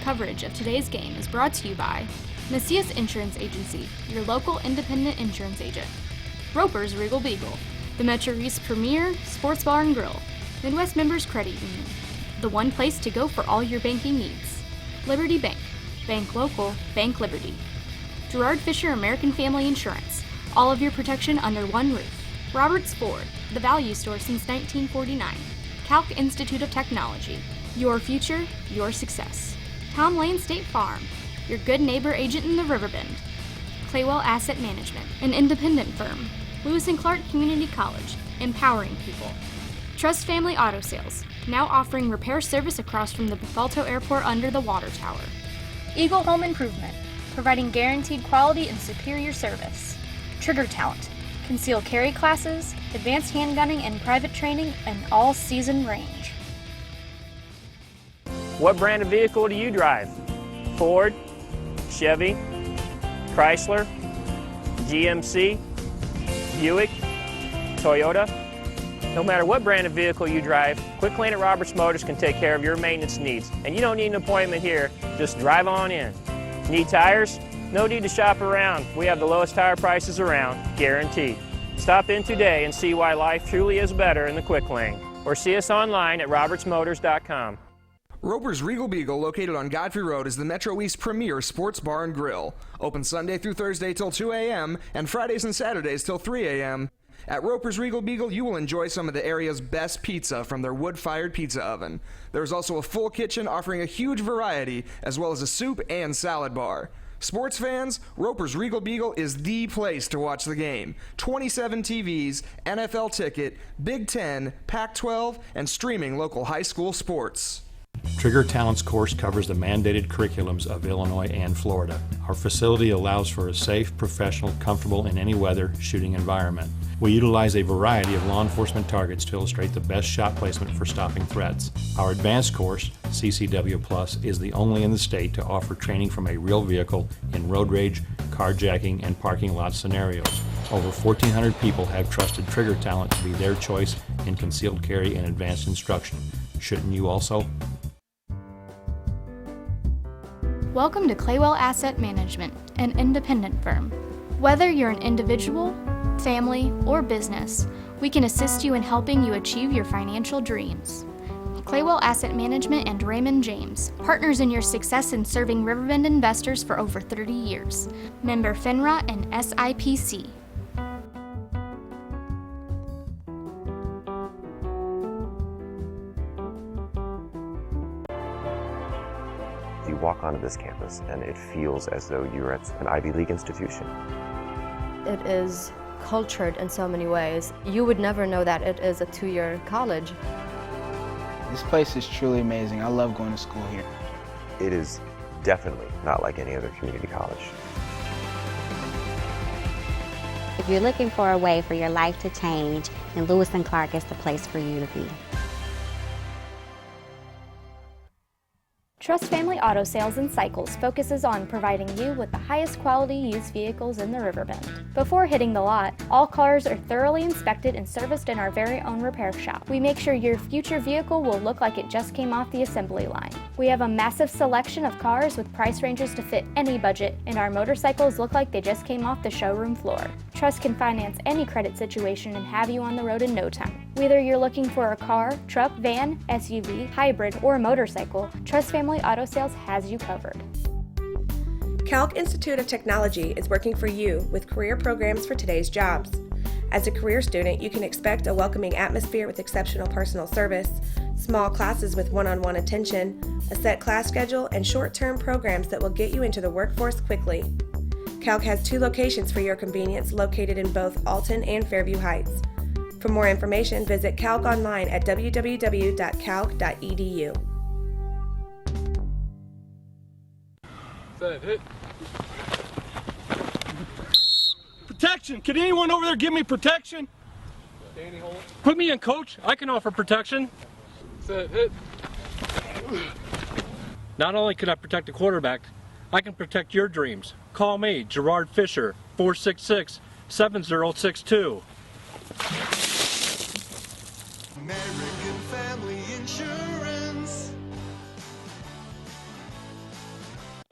coverage of today's game is brought to you by Macias Insurance Agency, your local independent insurance agent. Roper's Regal Beagle, the Metro East premier sports bar and grill. Midwest Members Credit Union, the one place to go for all your banking needs. Liberty Bank, bank local, bank Liberty. Gerard Fisher American Family Insurance, all of your protection under one roof. Roberts Ford, the value store since 1949. Calc Institute of Technology, your future, your success. Town Lane State Farm, your good neighbor agent in the Riverbend. Claywell Asset Management, an independent firm. Lewis and Clark Community College, empowering people. Trust Family Auto Sales, now offering repair service across from the Bethalto Airport under the water tower. Eagle Home Improvement, providing guaranteed quality and superior service. Trigger Talent, concealed carry classes, advanced handgunning and private training, and all-season range. What brand of vehicle do you drive? Ford, Chevy, Chrysler, GMC, Buick, Toyota? No matter what brand of vehicle you drive, Quick Lane at Roberts Motors can take care of your maintenance needs. And you don't need an appointment here, just drive on in. Need tires? No need to shop around. We have the lowest tire prices around, guaranteed. Stop in today and see why life truly is better in the Quick Lane. Or see us online at RiverBender.com. Roper's Regal Beagle, located on Godfrey Road, is the Metro East premier sports bar and grill. Open Sunday through Thursday till 2 a.m. and Fridays and Saturdays till 3 a.m. At Roper's Regal Beagle, you will enjoy some of the area's best pizza from their wood-fired pizza oven. There's also a full kitchen offering a huge variety, as well as a soup and salad bar. Sports fans, Roper's Regal Beagle is the place to watch the game. 27 TVs, NFL ticket, Big Ten, Pac-12, and streaming local high school sports. Trigger Talent's course covers the mandated curriculums of Illinois and Florida. Our facility allows for a safe, professional, comfortable in any weather shooting environment. We utilize a variety of law enforcement targets to illustrate the best shot placement for stopping threats. Our advanced course, CCW Plus, is the only in the state to offer training from a real vehicle in road rage, carjacking, and parking lot scenarios. Over 1,400 people have trusted Trigger Talent to be their choice in concealed carry and advanced instruction. Shouldn't you also? Welcome to Claywell Asset Management, an independent firm. Whether you're an individual, family, or business, we can assist you in helping you achieve your financial dreams. Claywell Asset Management and Raymond James, partners in your success in serving Riverbend investors for over 30 years. Member FINRA and SIPC. You walk onto this campus and it feels as though you're at an Ivy League institution. It is cultured in so many ways. You would never know that it is a two-year college. This place is truly amazing. I love going to school here. It is definitely not like any other community college. If you're looking for a way for your life to change, then Lewis and Clark is the place for you to be. Trust Family Auto Sales and Cycles focuses on providing you with the highest quality used vehicles in the Riverbend. Before hitting the lot, all cars are thoroughly inspected and serviced in our very own repair shop. We make sure your future vehicle will look like it just came off the assembly line. We have a massive selection of cars with price ranges to fit any budget, and our motorcycles look like they just came off the showroom floor. Trust can finance any credit situation and have you on the road in no time. Whether you're looking for a car, truck, van, SUV, hybrid, or motorcycle, Trust Family Auto Sales has you covered. Calc Institute of Technology is working for you with career programs for today's jobs. As a career student, you can expect a welcoming atmosphere with exceptional personal service, small classes with one-on-one attention, a set class schedule, and short-term programs that will get you into the workforce quickly. Calc has 2 locations for your convenience located in both Alton and Fairview Heights. For more information, visit Calc online at www.calc.edu. Hit. Protection! Can anyone over there give me protection? Danny Holt. Put me in, coach. I can offer protection. Set. Hit. Not only can I protect the quarterback, I can protect your dreams. Call me, Gerard Fisher, 466-7062. American Family Insurance.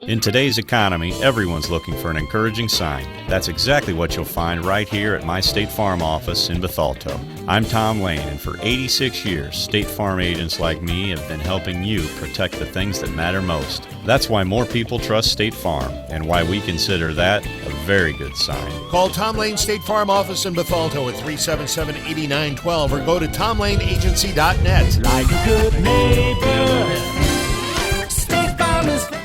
In today's economy, everyone's looking for an encouraging sign. That's exactly what you'll find right here at my State Farm office in Bethalto. I'm Tom Lane, and for 86 years, State Farm agents like me have been helping you protect the things that matter most. That's why more people trust State Farm, and why we consider that a very good sign. Call Tom Lane State Farm office in Bethalto at 377-8912 or go to tomlaneagency.net. Like a good neighbor, State Farm is fair.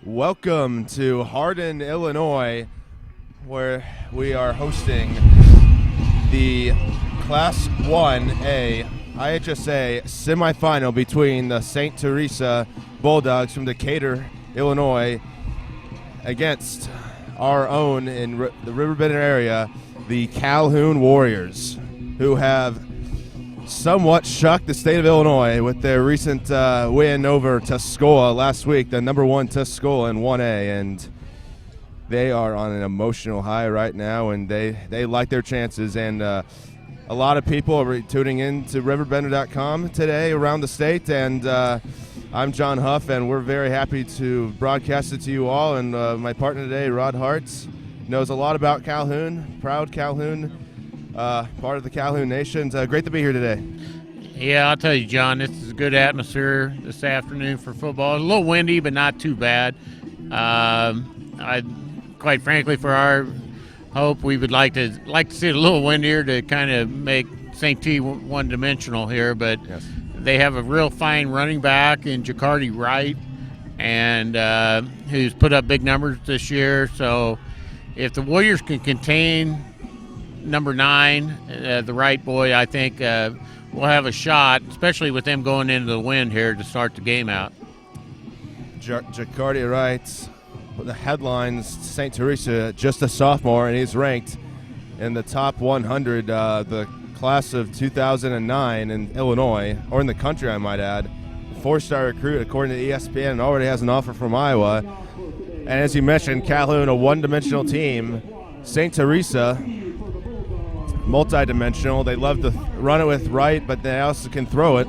Welcome to Hardin, Illinois, where we are hosting the Class 1A IHSA semifinal between the St. Teresa Bulldogs from Decatur, Illinois, against our own in the RiverBender area, the Calhoun Warriors, who have somewhat shocked the state of Illinois with their recent win over Tuscola last week, the number one Tuscola in 1A, and they are on an emotional high right now, and they like their chances. And a lot of people are tuning in to RiverBender.com today around the state, and I'm John Huff, and we're very happy to broadcast it to you all. And my partner today, Rod Hartz, knows a lot about Calhoun, proud Calhoun, part of the Calhoun Nation. Great to be here today. Yeah, I'll tell you, John, this is a good atmosphere this afternoon for football. A little windy, but not too bad. Quite frankly, for our hope, we would like to see it a little windier to kind of make St. T one-dimensional here. But yes, they have a real fine running back in Jacardi Wright, and who's put up big numbers this year. So if the Warriors can contain number 9, the Wright boy, I think we'll have a shot, especially with them going into the wind here to start the game out. Jacardi Wright, the headlines, St. Teresa, just a sophomore, and he's ranked in the top 100, the class of 2009 in Illinois, or in the country, I might add. 4-star recruit, according to ESPN, and already has an offer from Iowa. And as you mentioned, Calhoun, a one-dimensional team. St. Teresa, multi-dimensional. They love to run it with Wright, but they also can throw it.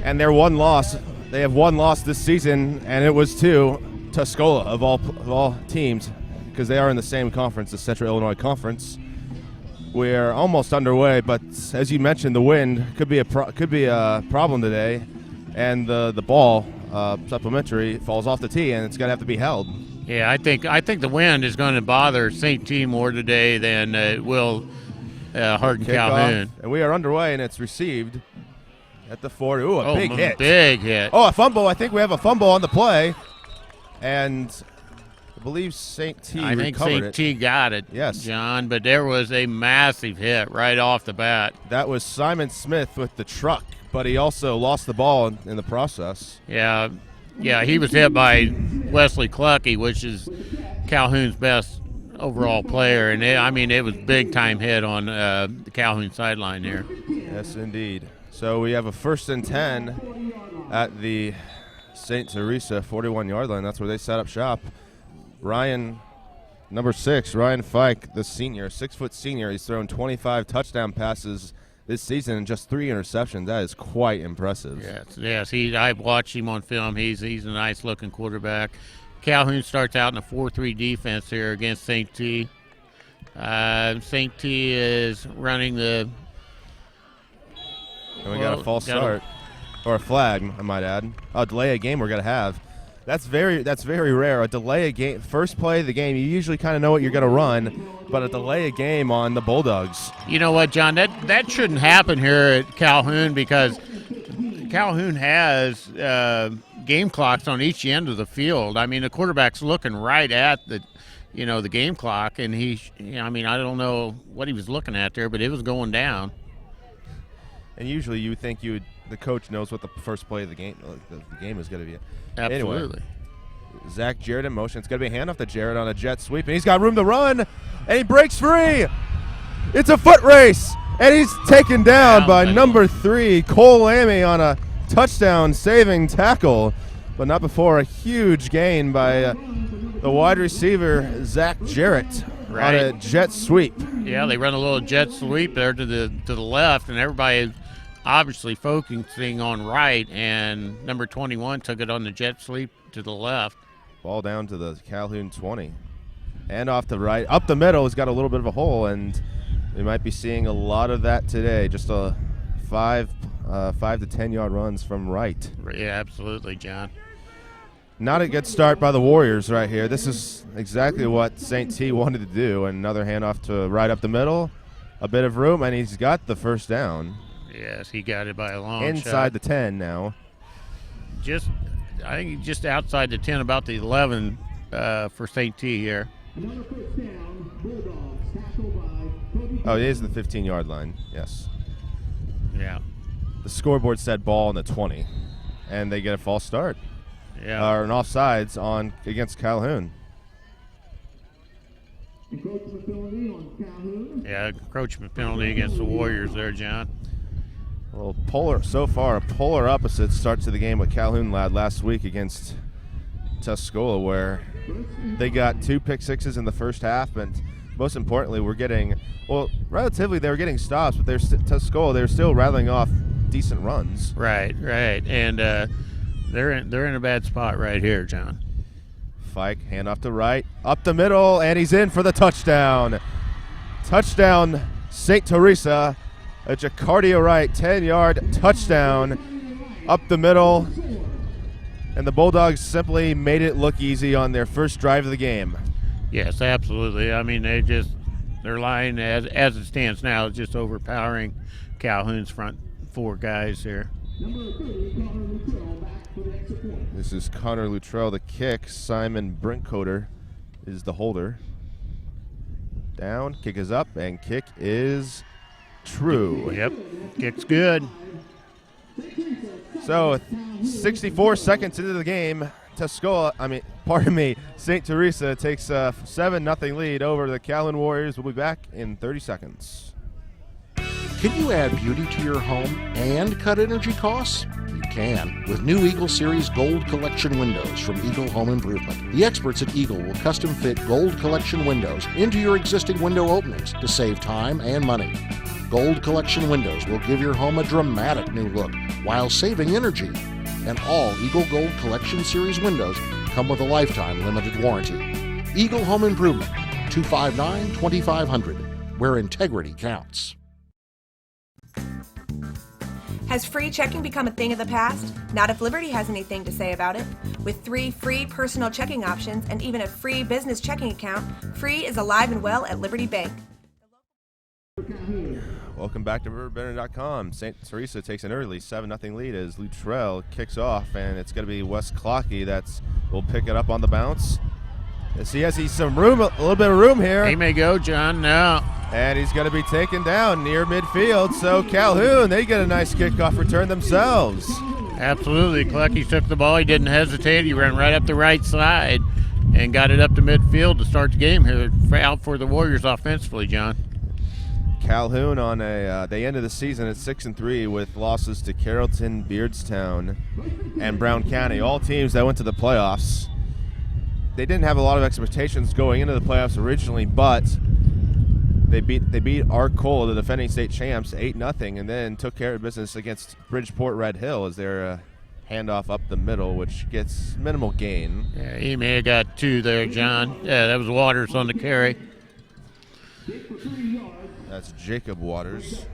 And their one loss, they have one loss this season, and it was to Tuscola of all teams, because they are in the same conference, the Central Illinois Conference. We're almost underway, but as you mentioned, the wind could be a problem today, and the ball supplementary falls off the tee, and it's going to have to be held. Yeah, I think the wind is going to bother St. T more today than it will Hardin Calhoun. And we are underway, and it's received at the 40. Ooh, a big hit. Big hit. Oh, a fumble. I think we have a fumble on the play. And I believe St. T recovered it. I think St. T got it, yes, John, but there was a massive hit right off the bat. That was Simon Smith with the truck, but he also lost the ball in the process. Yeah, he was hit by Wesley Clucky, which is Calhoun's best overall player, and it was big-time hit on the Calhoun sideline there. Yes, indeed. So we have a 1st and 10 at the St. Teresa 41-yard line. That's where they set up shop. Ryan, number 6, Ryan Fike, the senior, 6-foot senior. He's thrown 25 touchdown passes this season and just 3 interceptions. That is quite impressive. Yes. I've watched him on film. He's a nice-looking quarterback. Calhoun starts out in a 4-3 defense here against St. T. St. T is running the. And we got a false start, or a flag, I might add. A delay a game we're gonna have. That's very rare. A delay a game, first play of the game. You usually kind of know what you're gonna run, but a delay a game on the Bulldogs. You know what, John? That shouldn't happen here at Calhoun, because Calhoun has game clocks on each end of the field. I mean, the quarterback's looking right at the game clock, and I don't know what he was looking at there, but it was going down. And usually you would think the coach knows what the first play of the game is going to be. Absolutely. Anyway, Zach Jarrett in motion. It's going to be a handoff to Jarrett on a jet sweep, and he's got room to run, and he breaks free. It's a foot race, and he's taken down by number 3, Cole Lammy, on a touchdown-saving tackle, but not before a huge gain by the wide receiver, Zach Jarrett, on a jet sweep. Yeah, they run a little jet sweep there to the left, and everybody obviously focusing on right, and number 21 took it on the jet sweep to the left. Ball down to the Calhoun 20. And off the right. Up the middle has got a little bit of a hole, and we might be seeing a lot of that today. Just a 5 to 10 yard runs from right. Yeah, absolutely, John. Not a good start by the Warriors right here. This is exactly what St. T wanted to do. Another handoff to right up the middle. A bit of room, and he's got the first down. Yes, he got it by a long Inside shot. the 10 now. I think just outside the 10, about the 11 for St. T here. Oh, it is the 15-yard line, yes. Yeah. The scoreboard said ball on the 20, and they get a false start. Yeah. Or an offsides against Calhoun. Yeah, encroachment penalty against the Warriors there, John. A little polar opposite start to the game with Calhoun last week against Tuscola, where they got 2 pick sixes in the first half, and most importantly, they were getting stops, but Tuscola, they're still rattling off decent runs. Right, and they're in a bad spot right here, John. Fike, handoff to right, up the middle, and he's in for the touchdown. Touchdown, St. Teresa. A Jacardia right 10-yard touchdown up the middle. And the Bulldogs simply made it look easy on their first drive of the game. Yes, absolutely. I mean, their line as it stands now is just overpowering Calhoun's front 4 guys here. This is Connor Luttrell, the kick. Simon Brinkcoder is the holder. Down, kick is up, and kick is true. Yep, kick's good. So 64 seconds into the game, St. Teresa takes a 7-0 lead over the Calhoun Warriors. We'll be back in 30 seconds. Can you add beauty to your home and cut energy costs? You can with new Eagle Series Gold Collection windows from Eagle Home Improvement. The experts at Eagle will custom fit Gold Collection windows into your existing window openings to save time and money. Gold Collection windows will give your home a dramatic new look while saving energy. And all Eagle Gold Collection Series windows come with a lifetime limited warranty. Eagle Home Improvement, 259-2500, where integrity counts. Has free checking become a thing of the past? Not if Liberty has anything to say about it. With 3 free personal checking options and even a free business checking account, free is alive and well at Liberty Bank. Welcome back to RiverBender.com. St. Teresa takes an early 7-0 lead as Luttrell kicks off, and it's going to be Wes Clockey will pick it up on the bounce. As he has some room, a little bit of room here. He may go, John, now. And he's going to be taken down near midfield. So Calhoun, they get a nice kickoff return themselves. Absolutely. Clockey took the ball. He didn't hesitate. He ran right up the right side and got it up to midfield to start the game here. Out for the Warriors offensively, John. Calhoun they ended the season at 6-3 with losses to Carrollton, Beardstown, and Brown County. All teams that went to the playoffs. They didn't have a lot of expectations going into the playoffs originally, but they beat Arcola, the defending state champs, 8-0, and then took care of business against Bridgeport Red Hill as their handoff up the middle, which gets minimal gain. Yeah, he may have got 2 there, John. Yeah, that was Waters on the carry. That's Jacob Waters,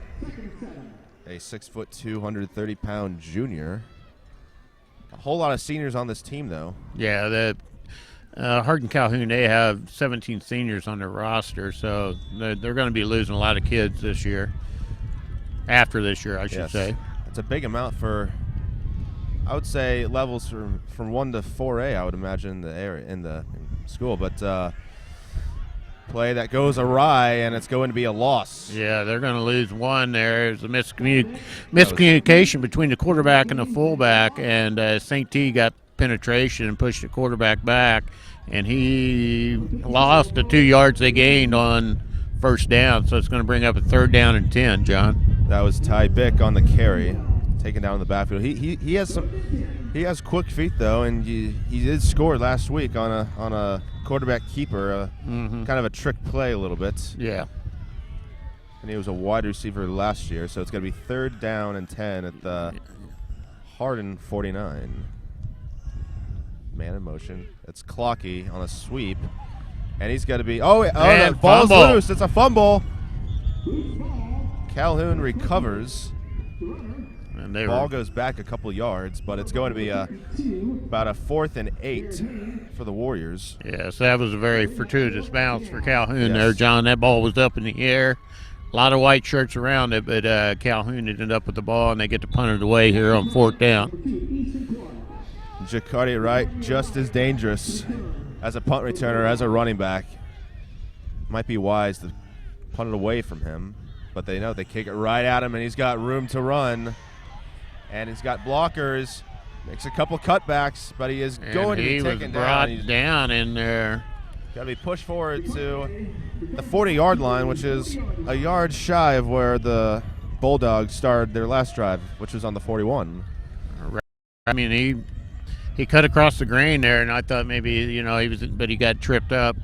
a 6'2", 230-pound junior. A whole lot of seniors on this team, though. Yeah, the Hardin Calhoun, they have 17 seniors on their roster, so they're going to be losing a lot of kids this year. After this year, I should say. It's a big amount for, I would say, levels from 1 to 4A, I would imagine, in the area, in school. But play that goes awry, and it's going to be a loss. Yeah, they're going to lose 1 there. There's a miscommunication between the quarterback and the fullback, and St. T got penetration and pushed the quarterback back, and he lost the 2 yards they gained on first down, so it's going to bring up a 3rd down and 10, John. That was Ty Bick on the carry, taken down in the backfield. He has quick feet though, and he did score last week on a quarterback keeper, kind of a trick play a little bit. Yeah. And he was a wide receiver last year, so it's going to be 3rd down and 10 at the Hardin 49. Man in motion. It's Clocky on a sweep. And he's got to be, the ball's loose. It's a fumble. Calhoun recovers. And ball goes back a couple yards, but it's going to be about a 4th and 8 for the Warriors. Yes, that was a very fortuitous bounce for Calhoun there, John. That ball was up in the air. A lot of white shirts around it, but Calhoun ended up with the ball, and they get to punt it away here on 4th down. Jacardi Wright, just as dangerous as a punt returner, as a running back. Might be wise to punt it away from him, but they know they kick it right at him, and he's got room to run. And he's got blockers, makes a couple cutbacks, but he is going to be taken down. He was brought down in there. Got to be pushed forward to the 40-yard line, which is a yard shy of where the Bulldogs started their last drive, which was on the 41. I mean, he cut across the grain there, and I thought maybe, but he got tripped up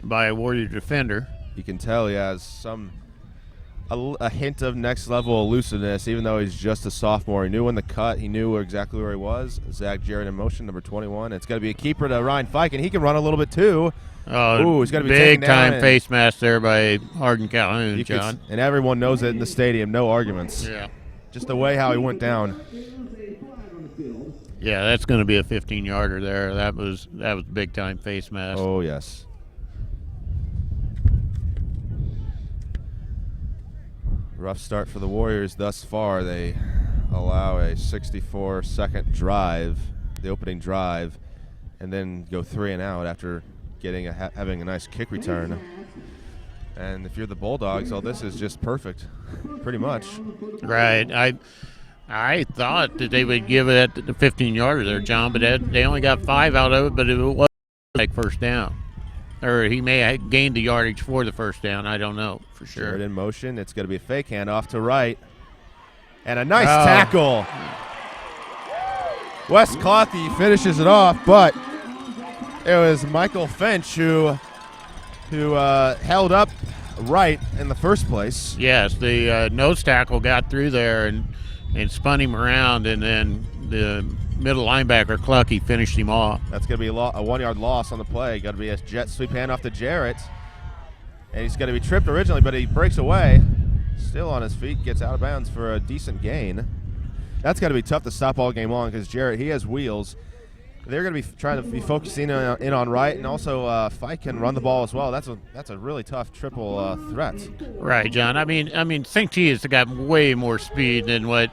by a Warrior defender. You can tell he has a hint of next level elusiveness, even though he's just a sophomore. He knew when the cut. He knew exactly where he was. Zach Jarrett in motion, number 21. It's going to be a keeper to Ryan Fike, and he can run a little bit too. Oh, he's going to be big time face mask there by Hardin Calhoun, John. And everyone knows it in the stadium. No arguments. Yeah. Just the way how he went down. Yeah, that's going to be a 15-yarder there. That was big time face mask. Oh, yes. Rough start for the Warriors thus far. They allow a 64-second drive, the opening drive, and then go 3 and out after having a nice kick return. And if you're the Bulldogs, this is just perfect, pretty much. Right. I thought that they would give it the 15-yarder there, John, but they only got 5 out of it, but it was like 1st down. Or he may have gained the yardage for the 1st down. I don't know for sure. Jarrett in motion. It's going to be a fake handoff to Wright. And a nice tackle. Wes Clothy finishes it off, but it was Michael Finch who held up Wright in the first place. Yes, the nose tackle got through there and spun him around, and then the middle linebacker, Clucky, finished him off. That's going to be a 1-yard loss on the play. Got to be a jet sweep handoff to Jarrett. And he's going to be tripped originally, but he breaks away. Still on his feet, gets out of bounds for a decent gain. That's going to be tough to stop all game long because Jarrett, he has wheels. They're going to be trying to be focusing in on Wright, and also Fike can run the ball as well. That's a really tough triple threat. Right, John. I mean, St. T has got way more speed than what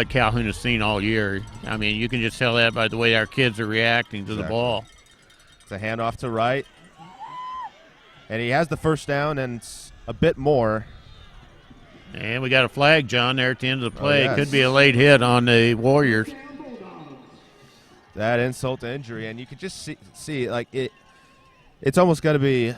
Calhoun has seen all year. I mean, you can just tell that by the way our kids are reacting to the ball. It's a handoff to Wright. And he has the 1st down and a bit more. And we got a flag, John, there at the end of the play. Yes. Could be a late hit on the Warriors. That insult to injury. And you could just see like it's almost got to be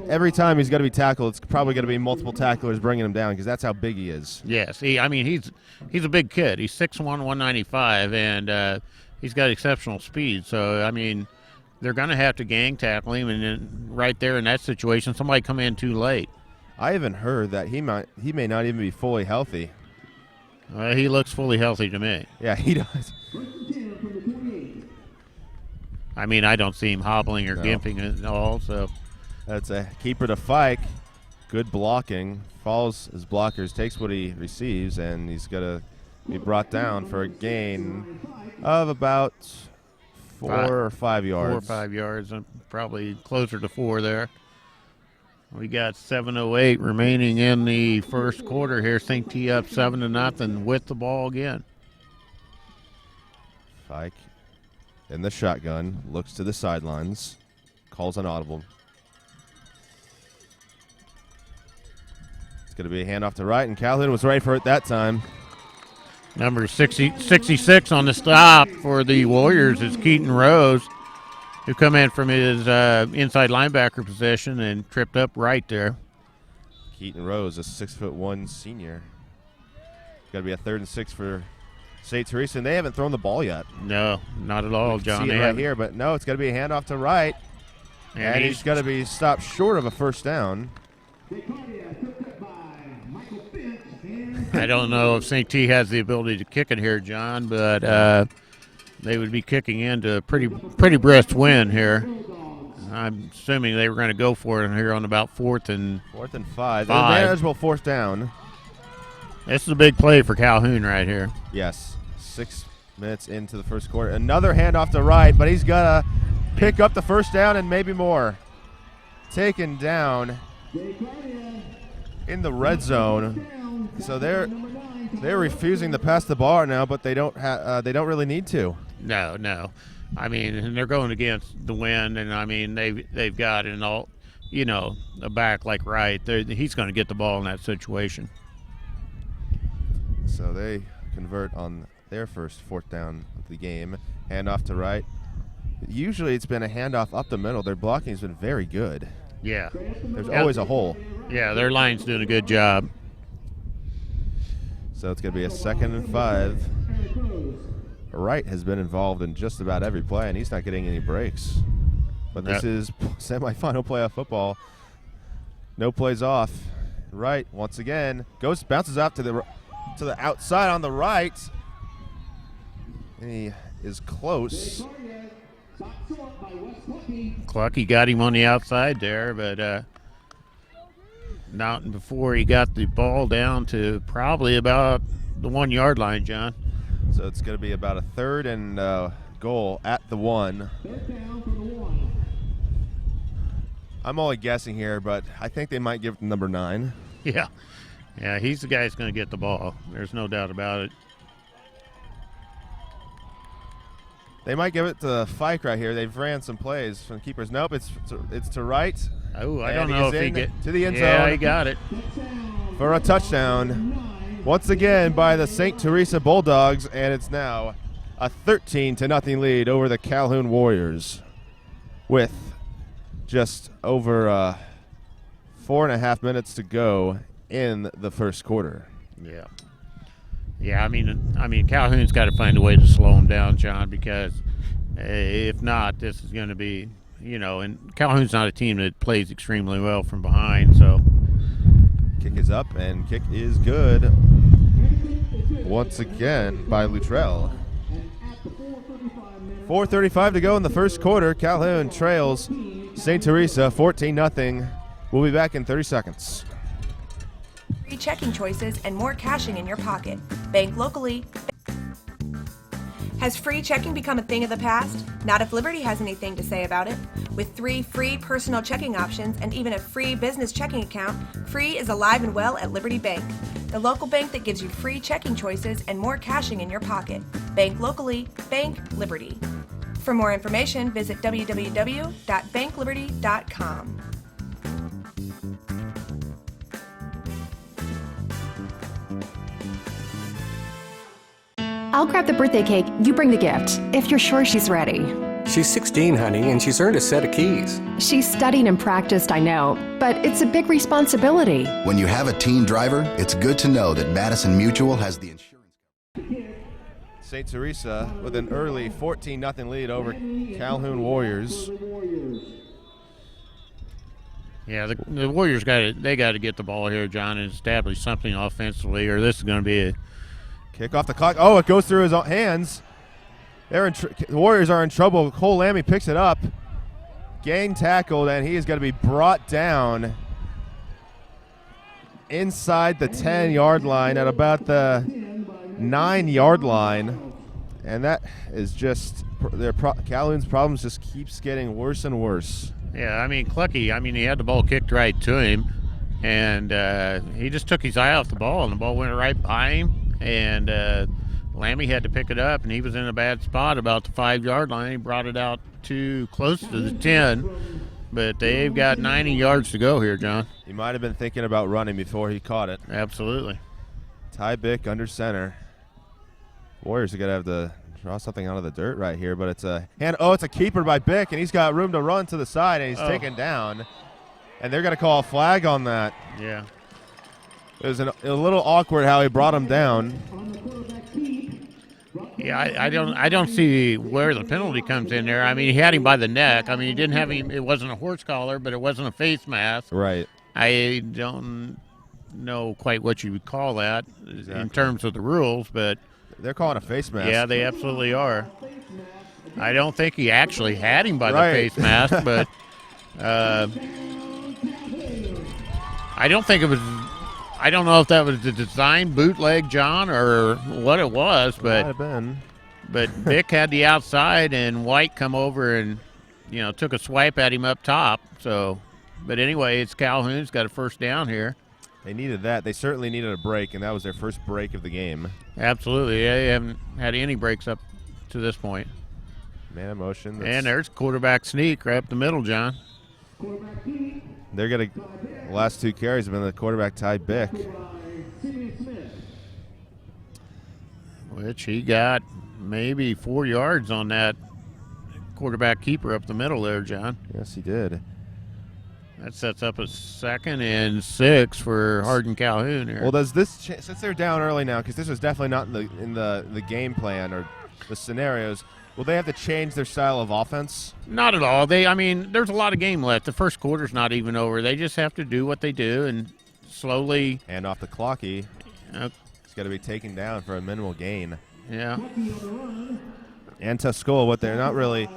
every time he's got to be tackled, it's probably going to be multiple tacklers bringing him down because that's how big he is. Yes, he's a big kid. He's 6'1", 195, and he's got exceptional speed. So, I mean, they're going to have to gang tackle him, and then right there in that situation, somebody come in too late. I even heard that he may not even be fully healthy. He looks fully healthy to me. Yeah, he does. I mean, I don't see him hobbling or gimping at all. So that's a keeper to Fike. Good blocking. Follows his blockers, takes what he receives, and he's going to be brought down for a gain of about 4 or 5 yards. 4 or 5 yards, and probably closer to 4 there. We got 7:08 remaining in the first quarter here. St. T up 7-0 with the ball again. Fike in the shotgun, looks to the sidelines, calls an audible. It's going to be a handoff to Wright, and Calhoun was ready for it that time. Number 66 on the stop for the Warriors is Keaton Rose, who come in from his inside linebacker position and tripped up right there. Keaton Rose, a 6'1" senior. Got to be a 3rd and 6 for St. Teresa, and they haven't thrown the ball yet. No, not at all, John. See it right here, but no, it's going to be a handoff to Wright, and he's going to be stopped short of a 1st down. I don't know if St. T has the ability to kick it here, John, but they would be kicking into a pretty brisk wind here. I'm assuming they were going to go for it here on about 4th and 5. Manageable 4th down. This is a big play for Calhoun right here. Yes. 6 minutes into the first quarter. Another handoff to right, but he's got to pick up the first down and maybe more. Taken down in the red zone. So they're refusing to pass the ball now, but they don't really need to. No. I mean, and they're going against the wind, and I mean they've got an all, a back like Wright. He's going to get the ball in that situation. So they convert on their first 4th down of the game. Handoff to Wright. Usually it's been a handoff up the middle. Their blocking has been very good. Yeah. There's always a hole. Yeah, their line's doing a good job. So it's going to be a 2nd and 5. Wright has been involved in just about every play, and he's not getting any breaks. But this is semifinal playoff football. No plays off. Wright once again bounces out to the outside on the right, and he is close. Clucky got him on the outside there, but not before he got the ball down to probably about the 1 yard line, John. So it's going to be about a 3rd and goal at the 1. I'm only guessing here, but I think they might give it to number 9. Yeah, he's the guy that's going to get the ball. There's no doubt about it. They might give it to Fike right here. They've ran some plays from keepers. Nope, it's to Wright. Oh, I don't know if he get to the end zone. Yeah, he got it for a touchdown. Once again by the St. Teresa Bulldogs, and it's now a 13-0 lead over the Calhoun Warriors with just over 4.5 minutes to go in the first quarter. Yeah. I mean, Calhoun's got to find a way to slow him down, John, because if not, this is going to be, and Calhoun's not a team that plays extremely well from behind, so. Kick is up, and kick is good once again by Luttrell. 4:35 to go in the first quarter. Calhoun trails St. Teresa 14-0. We'll be back in 30 seconds. Free checking choices and more cashing in your pocket. Bank locally. Has free checking become a thing of the past? Not if Liberty has anything to say about it. With 3 free personal checking options and even a free business checking account, Free is alive and well at Liberty Bank, the local bank that gives you free checking choices and more cashing in your pocket. Bank locally, bank Liberty. For more information, visit www.bankliberty.com. I'll grab the birthday cake, you bring the gift, if you're sure she's ready. She's 16, honey, and she's earned a set of keys. She's studied and practiced, I know, but it's a big responsibility. When you have a teen driver, it's good to know that Madison Mutual has the insurance. St. Teresa with an early 14-0 lead over Calhoun Warriors. Yeah, the Warriors got to get the ball here, John, and establish something offensively, or this is going to be a kick off the clock. Oh, it goes through his hands. The Warriors are in trouble. Cole Lammy picks it up. Gang tackled, and he is going to be brought down inside the 10-yard line at about the 9-yard line. And that is just Calhoun's problems just keeps getting worse and worse. Yeah, I mean, Clucky, he had the ball kicked right to him, and he just took his eye off the ball, and the ball went right by him, and Lammy had to pick it up, and he was in a bad spot about the 5-yard line. He brought it out too close to the 10, but they've got 90 yards to go here, John. He might have been thinking about running before he caught it. Absolutely. Ty Bick under center. Warriors are going to have to draw something out of the dirt right here, but it's a hand. Oh, it's a keeper by Bick, and he's got room to run to the side, and he's taken down. And they're going to call a flag on that. Yeah. It was a little awkward how he brought him down. Yeah, I don't see where the penalty comes in there. He had him by the neck. He didn't have him. It wasn't a horse collar, but it wasn't a face mask. Right. I don't know quite what you would call that in terms of the rules, but they're calling a face mask. Yeah, they absolutely are. I don't think he actually had him by the face mask, but I don't think it was. I don't know if that was the design bootleg, John, or what it was, but might have been. But Vic had the outside, and White come over and took a swipe at him up top. So, but anyway, it's Calhoun's got a first down here. They needed that. They certainly needed a break, and that was their first break of the game. Absolutely, they haven't had any breaks up to this point. Man in motion. And there's quarterback sneak right up the middle, John. They're gonna. The last 2 carries have been the quarterback Ty Bick, which he got maybe 4 yards on that quarterback keeper up the middle there, John. Yes, he did. That sets up a 2nd and 6 for Hardin Calhoun here. Well, does this since they're down early now, because this was definitely not in the game plan or the scenarios. Will they have to change their style of offense? Not at all. There's a lot of game left. The first quarter's not even over. They just have to do what they do and slowly hand off the clocky. It's got to be taken down for a minimal gain. Yeah. And Tuscola, what they're not really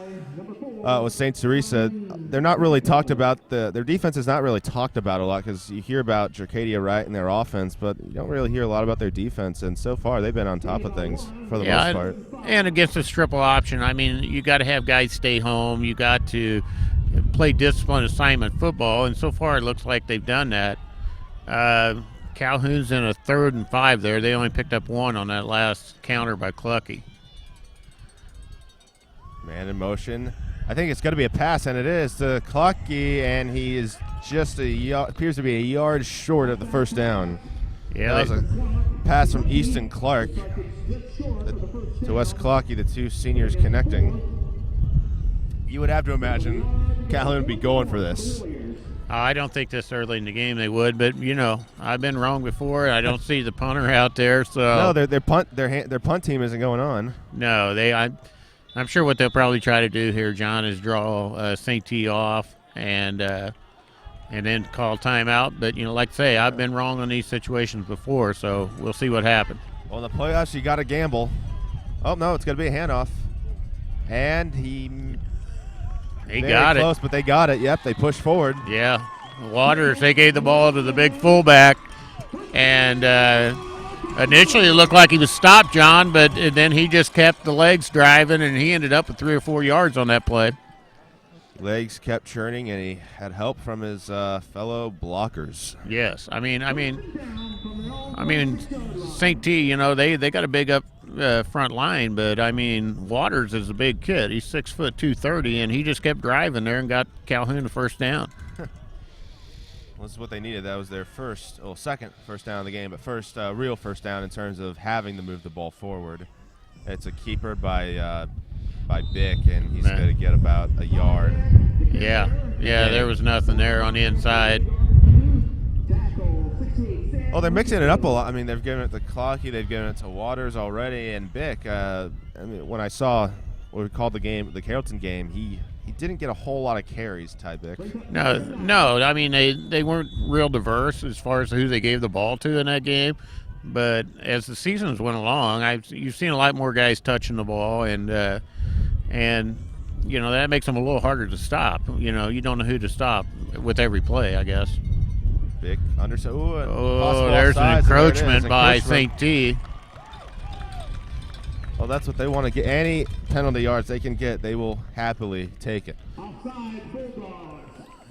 with St. Teresa, they're not really talked about. Their defense is not really talked about a lot, because you hear about Jercadia Wright and their offense, but you don't really hear a lot about their defense. And so far, they've been on top of things for the most part. And against this triple option, you got to have guys stay home. You got to play disciplined assignment football, and so far it looks like they've done that. Calhoun's in a 3rd and 5 there. They only picked up 1 on that last counter by Clucky. Man in motion. I think it's going to be a pass, and it is to Clucky, and he is just appears to be a yard short of the first down. Yeah, that was a pass from Easton Clark to Wes Clucky, the 2 seniors connecting. You would have to imagine Calhoun would be going for this. I don't think this early in the game they would, but I've been wrong before. I don't see the punter out there, so no, their punt team isn't going on. No, I'm sure what they'll probably try to do here, John, is draw St. T off and then call timeout. But like I say, I've been wrong on these situations before, so we'll see what happens. Well, in the playoffs, you got to gamble. Oh no, it's going to be a handoff, and he got it. Close, but they got it. Yep, they pushed forward. Yeah, Waters. They gave the ball to the big fullback, and initially it looked like he was stopped, John, but then he just kept the legs driving, and he ended up with 3 or 4 yards on that play. Legs kept churning, and he had help from his fellow blockers. Yes, I mean, St. T. They got a big up front line, but Waters is a big kid. He's 6 foot 230, and he just kept driving there and got Calhoun the first down. Well, this is what they needed. That was their second first down of the game, but first real first down in terms of having to move the ball forward. It's a keeper by Bick, and he's going to get about a yard. Yeah, there was nothing there on the inside. Oh, they're mixing it up a lot. They've given it to Clocky, they've given it to Waters already, and Bick. When I saw what we called the game, the Carrollton game, he didn't get a whole lot of carries, Ty Bick. No. They weren't real diverse as far as who they gave the ball to in that game. But as the seasons went along, you've seen a lot more guys touching the ball, and that makes them a little harder to stop. You don't know who to stop with every play, I guess. Big underside. There's an encroachment by St. T. Well, that's what they want to get. Any penalty yards they can get, they will happily take it.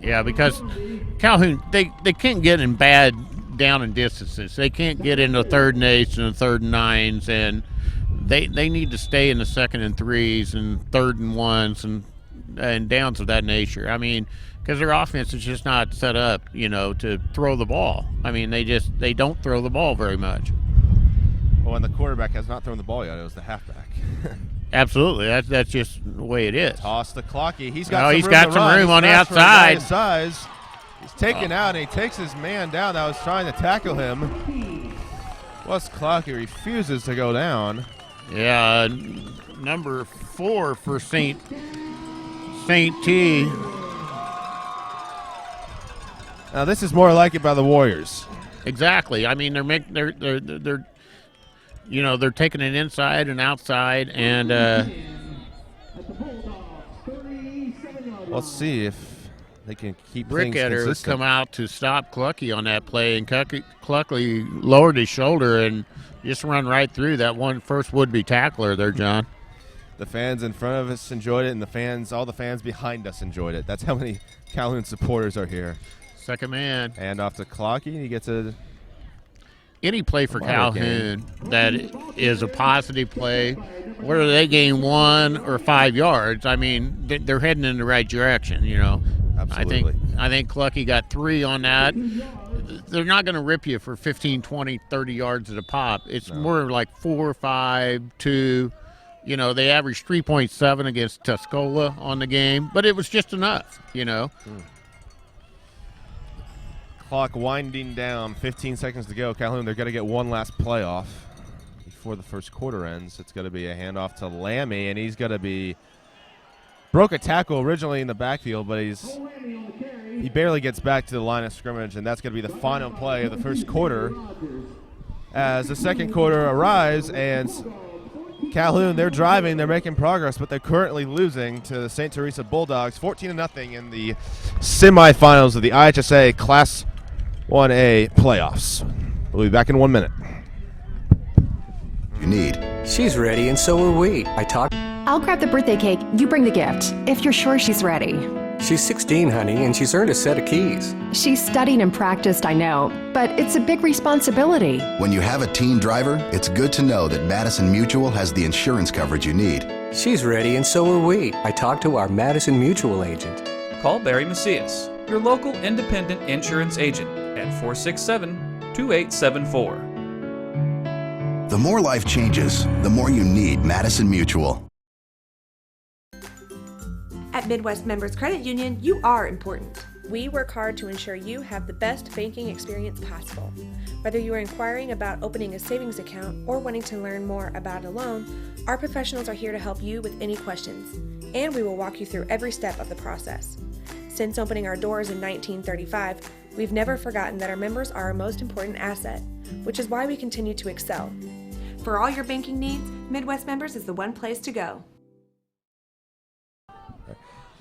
Yeah, because Calhoun, they can't get in bad down and distances. They can't get into 3rd and 8s and 3rd and 9s, and they need to stay in the 2nd and 3s and 3rd and 1s and downs of that nature. Because their offense is just not set up, to throw the ball. They don't throw the ball very much. Well, and the quarterback has not thrown the ball yet. It was the halfback. Absolutely, that's just the way it is. Toss the Clocky. He's got some room on the outside. He's taken out, and he takes his man down that was trying to tackle him. Wes Clocky refuses to go down. Yeah, number 4 for St. T. Now, this is more like it by the Warriors. exactly. I mean, they're taking it inside and outside, and let's see if they can keep things Bricketter consistent. come out to stop Clucky on that play, and Clucky lowered his shoulder and just run right through that first would-be tackler there, John. The fans in front of us enjoyed it, and all the fans behind us enjoyed it. That's how many Calhoun supporters are here. Second man. And off to Clocky, and he gets any play for Calhoun that is a positive play, whether they gain 1 or 5 yards, I mean, they're heading in the right direction, Absolutely. I think Clucky got 3 on that. They're not going to rip you for 15, 20, 30 yards at a pop. It's more like 4, 5, 2. They averaged 3.7 against Tuscola on the game, but it was just enough, Clock winding down, 15 seconds to go. Calhoun, they're going to get one last playoff before the first quarter ends. It's going to be a handoff to Lammy, and he's going to be broke a tackle originally in the backfield, but he barely gets back to the line of scrimmage, and that's going to be the final play of the first quarter. As the second quarter arrives, and Calhoun, they're driving, they're making progress, but they're currently losing to the St. Teresa Bulldogs 14-0 in the semifinals of the IHSA Class 1A playoffs. We'll be back in 1 minute. You need. She's ready, and so are we. I'll grab the birthday cake, you bring the gift, if you're sure she's ready. She's 16, honey, and she's earned a set of keys. She's studied and practiced, I know, but it's a big responsibility. When you have a teen driver, it's good to know that Madison Mutual has the insurance coverage you need. She's ready, and so are we. I talked to our Madison Mutual agent. Call Barry Macias, your local independent insurance agent, at 467-2874. The more life changes, the more you need Madison Mutual. At Midwest Members Credit Union, you are important. We work hard to ensure you have the best banking experience possible. Whether you are inquiring about opening a savings account or wanting to learn more about a loan, our professionals are here to help you with any questions, and we will walk you through every step of the process. Since opening our doors in 1935, we've never forgotten that our members are our most important asset, which is why we continue to excel. For all your banking needs, Midwest Members is the one place to go.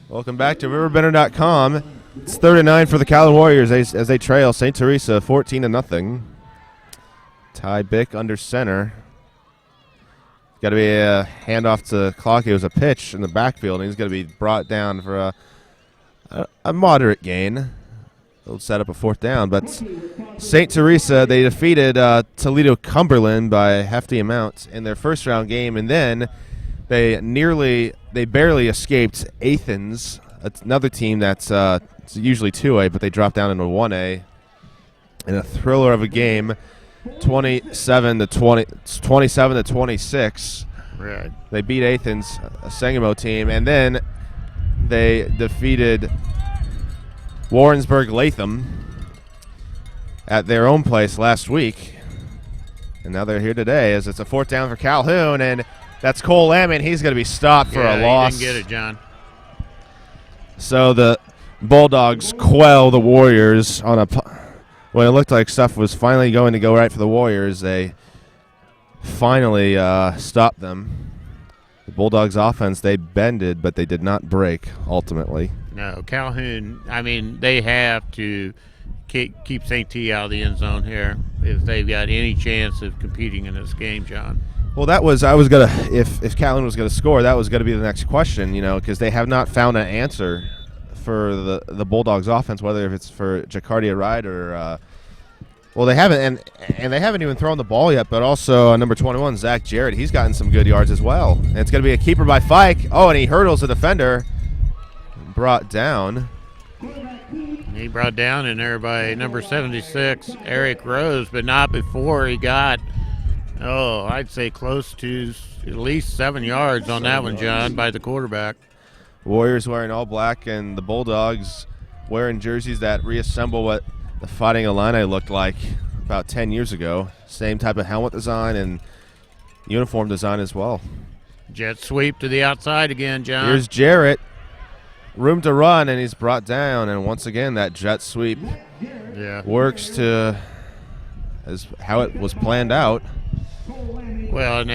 Welcome back to RiverBender.com. It's 3rd-9 for the Calhoun Warriors as they trail St. Teresa 14-0. Ty Bick under center. Got to be a handoff to Clocky. It was a pitch in the backfield, and he's going to be brought down for a moderate gain. It'll set up a 4th down, but St. Teresa, they defeated Toledo Cumberland by a hefty amount in their first-round game, and then they barely escaped Athens, another team that's usually 2A, but they dropped down into 1A in a thriller of a game, 27-26. Right. They beat Athens, a Sangamo team, and then they defeated Warrensburg Latham at their own place last week, and now they're here today as it's a 4th down for Calhoun, and that's Cole Lamont. He's going to be stopped for a loss. He didn't get it, John. So the Bulldogs quell the Warriors on when it looked like stuff was finally going to go right for the Warriors. They finally stopped them. The Bulldogs' offense, they bended, but they did not break ultimately. No, Calhoun, I mean, they have to keep St. T out of the end zone here if they've got any chance of competing in this game, John. Well, if Calhoun was gonna score, that was gonna be the next question, because they have not found an answer for the Bulldogs' offense, whether if it's for Jacardia Wright or, they haven't, and they haven't even thrown the ball yet. But also number 21, Zach Jarrett, he's gotten some good yards as well. And it's gonna be a keeper by Fike. Oh, and he hurdles the defender, brought down. He brought down in there by number 76, Eric Rose, but not before he got. I'd say close to at least 7 yards on that one, John, by the quarterback. Warriors wearing all black, and the Bulldogs wearing jerseys that reassemble what the Fighting Illini looked like about 10 years ago. Same type of helmet design and uniform design as well. Jet sweep to the outside again, John. Here's Jarrett. Room to run, and he's brought down. And once again, that jet sweep works to is how it was planned out. Well, and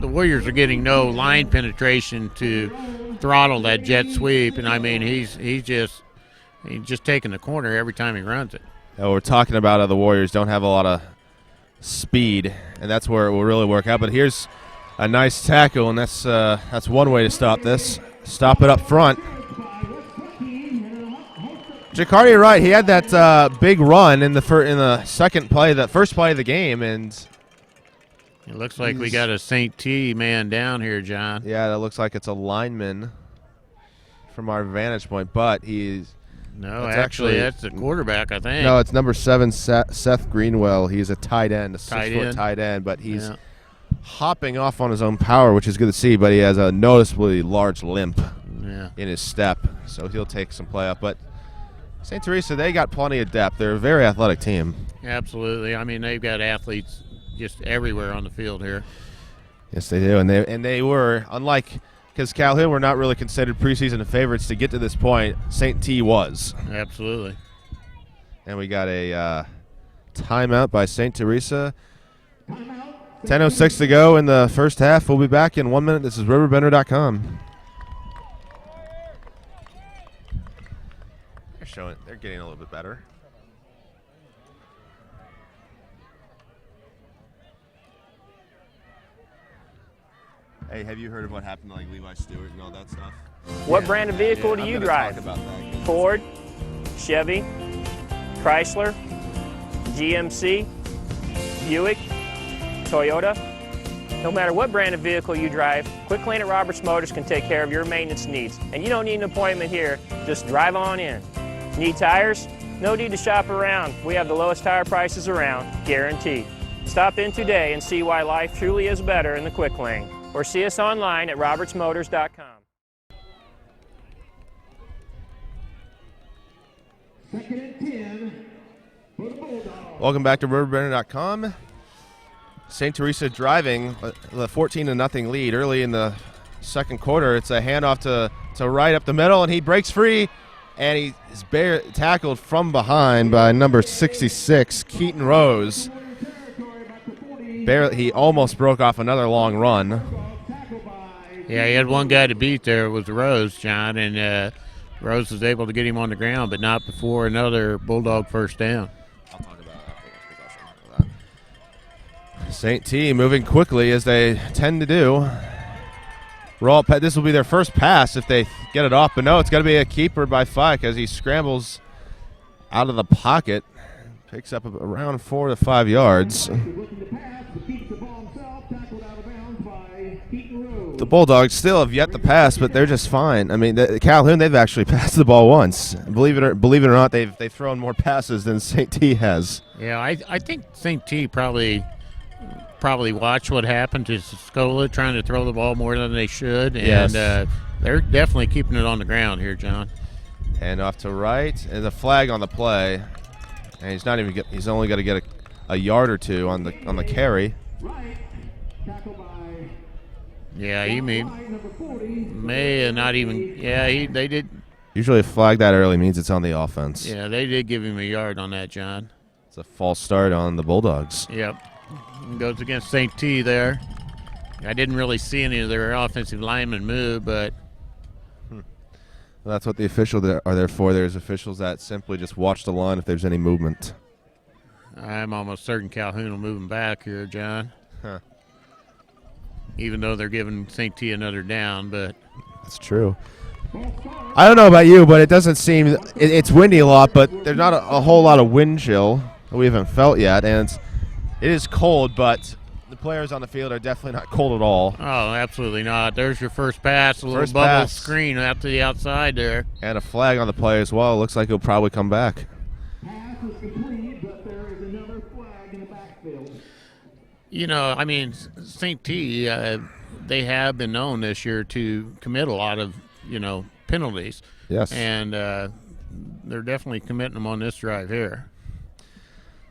the Warriors are getting no line penetration to throttle that jet sweep, and he's just taking the corner every time he runs it. We're talking about how the Warriors don't have a lot of speed, and that's where it will really work out. But here's a nice tackle, and that's one way to stop this. Stop it up front. Jacardi Wright, he had that big run in the second play, that first play of the game, and it looks like we got a St. T man down here, John. Yeah, that looks like it's a lineman from our vantage point, but he's that's the quarterback, I think. No, it's number 7, Seth Greenwell. He's a tight end, a 6-foot tight end, but he's hopping off on his own power, which is good to see, but he has a noticeably large limp in his step, so he'll take some play up. But St. Teresa, they got plenty of depth. They're a very athletic team. Absolutely. They've got athletes just everywhere on the field here. Yes, they do, and they were, unlike, because Calhoun were not really considered preseason favorites to get to this point, St. T was. Absolutely. And we got a timeout by St. Teresa. 10:06 to go in the first half. We'll be back in 1 minute. This is RiverBender.com. They're getting a little bit better. Hey, have you heard of what happened to Levi Stewart and all that stuff? What brand of vehicle do you drive? Ford, Chevy, Chrysler, GMC, Buick, Toyota. No matter what brand of vehicle you drive, Quick Lane at Roberts Motors can take care of your maintenance needs. And you don't need an appointment here, just drive on in. Need tires? No need to shop around. We have the lowest tire prices around, guaranteed. Stop in today and see why life truly is better in the Quick Lane. Or see us online at RiverBender.com. Welcome back to RiverBender.com. St. Teresa driving the 14-0 lead early in the second quarter. It's a handoff to Wright up the middle, and he breaks free, and he is tackled from behind by number 66, Keaton Rose. He almost broke off another long run. Yeah, he had one guy to beat there. It was Rose, John, and Rose was able to get him on the ground, but not before another Bulldog first down. I'll talk about that after that. St. T moving quickly as they tend to do. This will be their first pass if they get it off, but no, it's got to be a keeper by Fike as he scrambles out of the pocket. Picks up around 4 to 5 yards. The Bulldogs still have yet to pass, but they're just fine. Calhoun, they've actually passed the ball once. Believe it or not, they've thrown more passes than St. T has. Yeah, I think St. T probably watched what happened to Scola trying to throw the ball more than they should, and they're definitely keeping it on the ground here, John. And off to Wright, and the flag on the play. And he's only got to get a yard or two on the carry. Yeah, he may not even. Yeah, they did. Usually a flag that early means it's on the offense. Yeah, they did give him a yard on that, John. It's a false start on the Bulldogs. Yep. Goes against St. T there. I didn't really see any of their offensive linemen move, but. Well, that's what the officials are there for. There's officials that simply just watch the line if there's any movement. I'm almost certain Calhoun will move him back here, John. Huh. Even though they're giving St. T another down, but. That's true. I don't know about you, but it doesn't seem – it's windy a lot, but there's not a whole lot of wind chill that we haven't felt yet. And it is cold, but the players on the field are definitely not cold at all. Oh, absolutely not. There's your first pass, a little bubble screen out to the outside there. And a flag on the play as well. It looks like he'll probably come back. Pass is complete, but there is another flag in the backfield. You know, St. T, they have been known this year to commit a lot of, penalties. Yes. And they're definitely committing them on this drive here.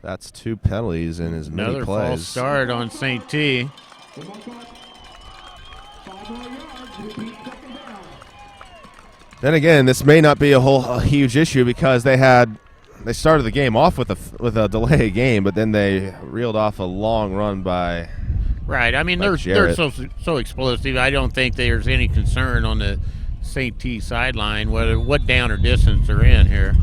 That's 2 penalties in as many plays. Another false start on St. T. Then again, this may not be a huge issue because they had they started the game off with a delay game, but then they reeled off a long run by. Right. I mean, they're so explosive. I don't think there's any concern on the St. T sideline what down or distance they're in here.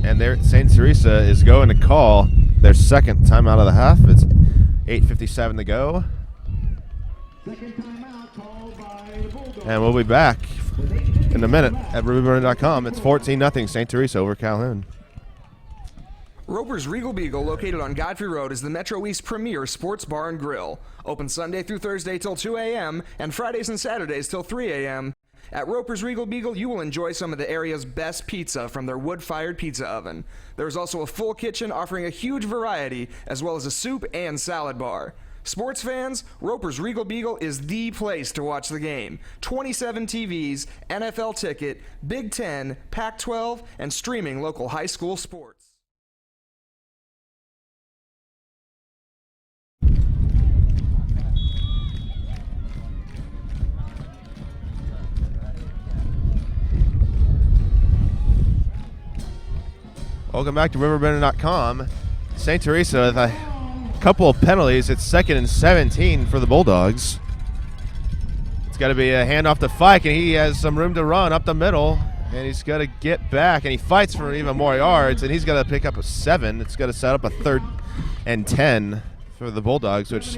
And St. Teresa is going to call their second timeout of the half. It's 8:57 to go. And we'll be back in a minute at RiverBender.com. It's 14-0 St. Teresa over Calhoun. Roper's Regal Beagle, located on Godfrey Road, is the Metro East premier sports bar and grill. Open Sunday through Thursday till 2 a.m. and Fridays and Saturdays till 3 a.m. At Roper's Regal Beagle, you will enjoy some of the area's best pizza from their wood-fired pizza oven. There's also a full kitchen offering a huge variety, as well as a soup and salad bar. Sports fans, Roper's Regal Beagle is the place to watch the game. 27 TVs, NFL ticket, Big Ten, Pac-12, and streaming local high school sports. Welcome back to RiverBender.com. St. Teresa with a couple of penalties. It's 2nd and 17 for the Bulldogs. It's got to be a handoff to Fike, and he has some room to run up the middle, and he's got to get back, and he fights for even more yards, and he's got to pick up a 7. It's got to set up a 3rd and 10 for the Bulldogs, which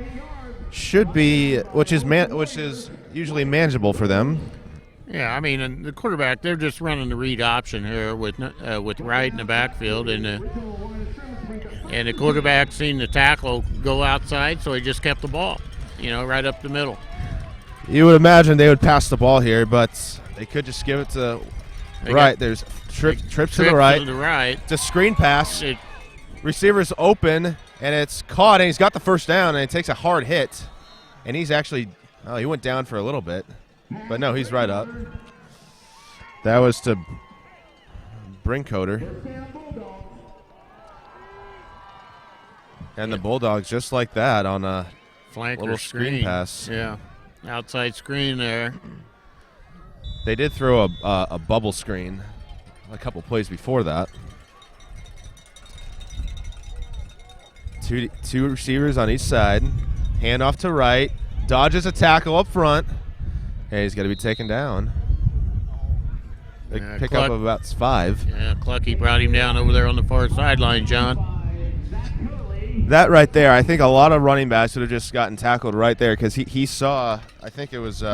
is usually manageable for them. Yeah, I mean, and the quarterback, they're just running the read option here with Wright in the backfield, and the quarterback seen the tackle go outside, so he just kept the ball, right up the middle. You would imagine they would pass the ball here, but they could just give it to Wright. There's trips to the right. It's a screen pass. Receiver's open, and it's caught, and he's got the first down, and it takes a hard hit. And he's actually, he went down for a little bit. But no, he's right up. That was to Brinkoder. And the Bulldogs, just like that, on a flanker little screen pass. Yeah, outside screen there. They did throw a bubble screen a couple plays before that. Two receivers on each side. Handoff to right. Dodges a tackle up front. And he's got to be taken down. They pick up about 5. Yeah, Clucky brought him down over there on the far sideline, John. That right there, I think a lot of running backs would have just gotten tackled right there because he saw, I think it was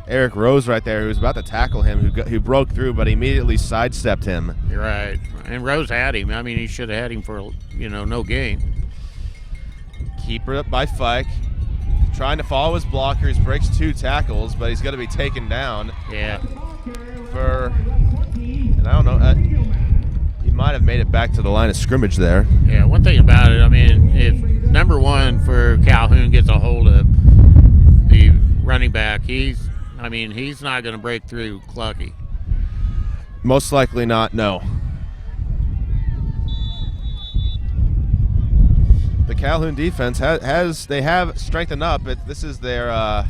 Eric Rose right there who was about to tackle him, who broke through, but immediately sidestepped him. You're right. And Rose had him. I mean, he should have had him for, no gain. Keeper up by Fike. Trying to follow his blockers, breaks 2 tackles, but he's going to be taken down. Yeah. And I don't know, he might have made it back to the line of scrimmage there. Yeah, one thing about it, I mean, if number 1 for Calhoun gets a hold of the running back, he's not going to break through Clucky. Most likely not, no. The Calhoun defense they have strengthened up. This is their, I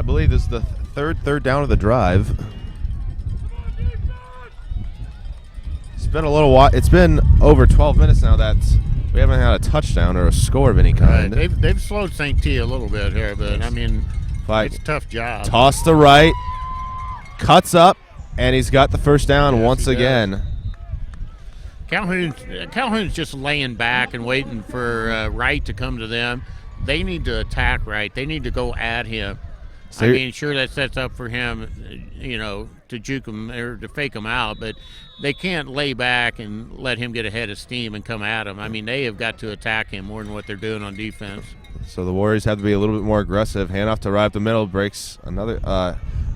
believe this is the third down of the drive. It's been a little while. It's been over 12 minutes now that we haven't had a touchdown or a score of any kind. Right. They've slowed St. T a little bit here, but I mean, it's a tough job. Toss to right, cuts up, and he's got the first down once again. Calhoun's just laying back and waiting for Wright to come to them. They need to attack Wright. They need to go at him. I mean, sure, that sets up for him, to juke him or to fake him out, but they can't lay back and let him get ahead of steam and come at him. I mean, they have got to attack him more than what they're doing on defense. So the Warriors have to be a little bit more aggressive. Handoff to right up the middle, breaks another.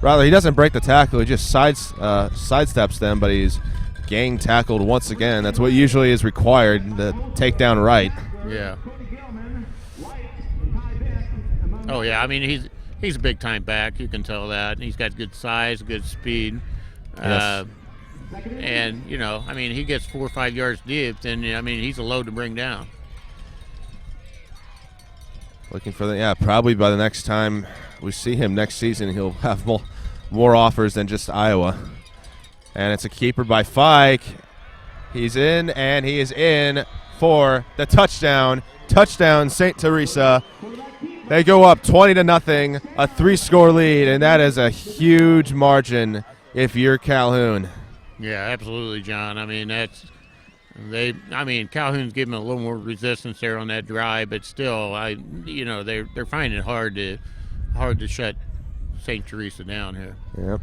Rather, he doesn't break the tackle. He just sidesteps them, but he's gang tackled once again. That's what usually is required to take down Wright. Yeah. Oh yeah, I mean he's a big time back. You can tell that. And he's got good size, good speed. Yes. And he gets 4 or 5 yards deep. Then he's a load to bring down. Looking for probably by the next time we see him next season, he'll have more offers than just Iowa. And it's a keeper by Fike. He's in, and he is in for the touchdown. Touchdown, St. Teresa. They go up 20-0, a 3-score lead, and that is a huge margin if you're Calhoun. Yeah, absolutely, John. I mean, Calhoun's giving a little more resistance there on that drive, but still, they're finding it hard to shut St. Teresa down here. Yep.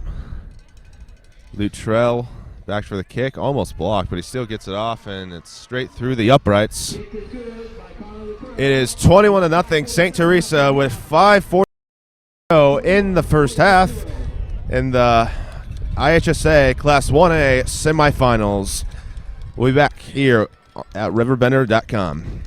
Luttrell back for the kick, almost blocked, but he still gets it off, and it's straight through the uprights. It is 21-0, St. Teresa with 5:40 in the first half in the IHSA Class 1A semifinals. We'll be back here at RiverBender.com.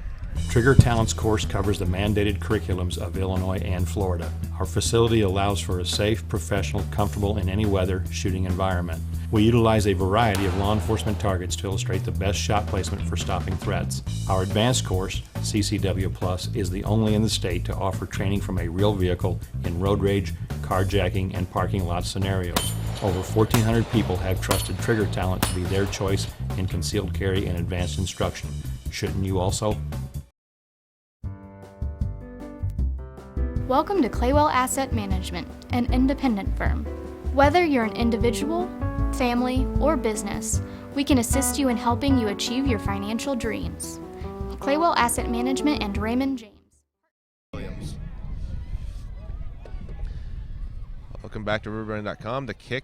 Trigger Talents course covers the mandated curriculums of Illinois and Florida. Our facility allows for a safe, professional, comfortable in any weather shooting environment. We utilize a variety of law enforcement targets to illustrate the best shot placement for stopping threats. Our advanced course, CCW Plus, is the only in the state to offer training from a real vehicle in road rage, carjacking, and parking lot scenarios. Over 1,400 people have trusted Trigger Talent to be their choice in concealed carry and advanced instruction. Shouldn't you also? Welcome to Claywell Asset Management, an independent firm. Whether you're an individual, family, or business, we can assist you in helping you achieve your financial dreams. Claywell Asset Management and Raymond James. Welcome back to RiverBender.com. The kick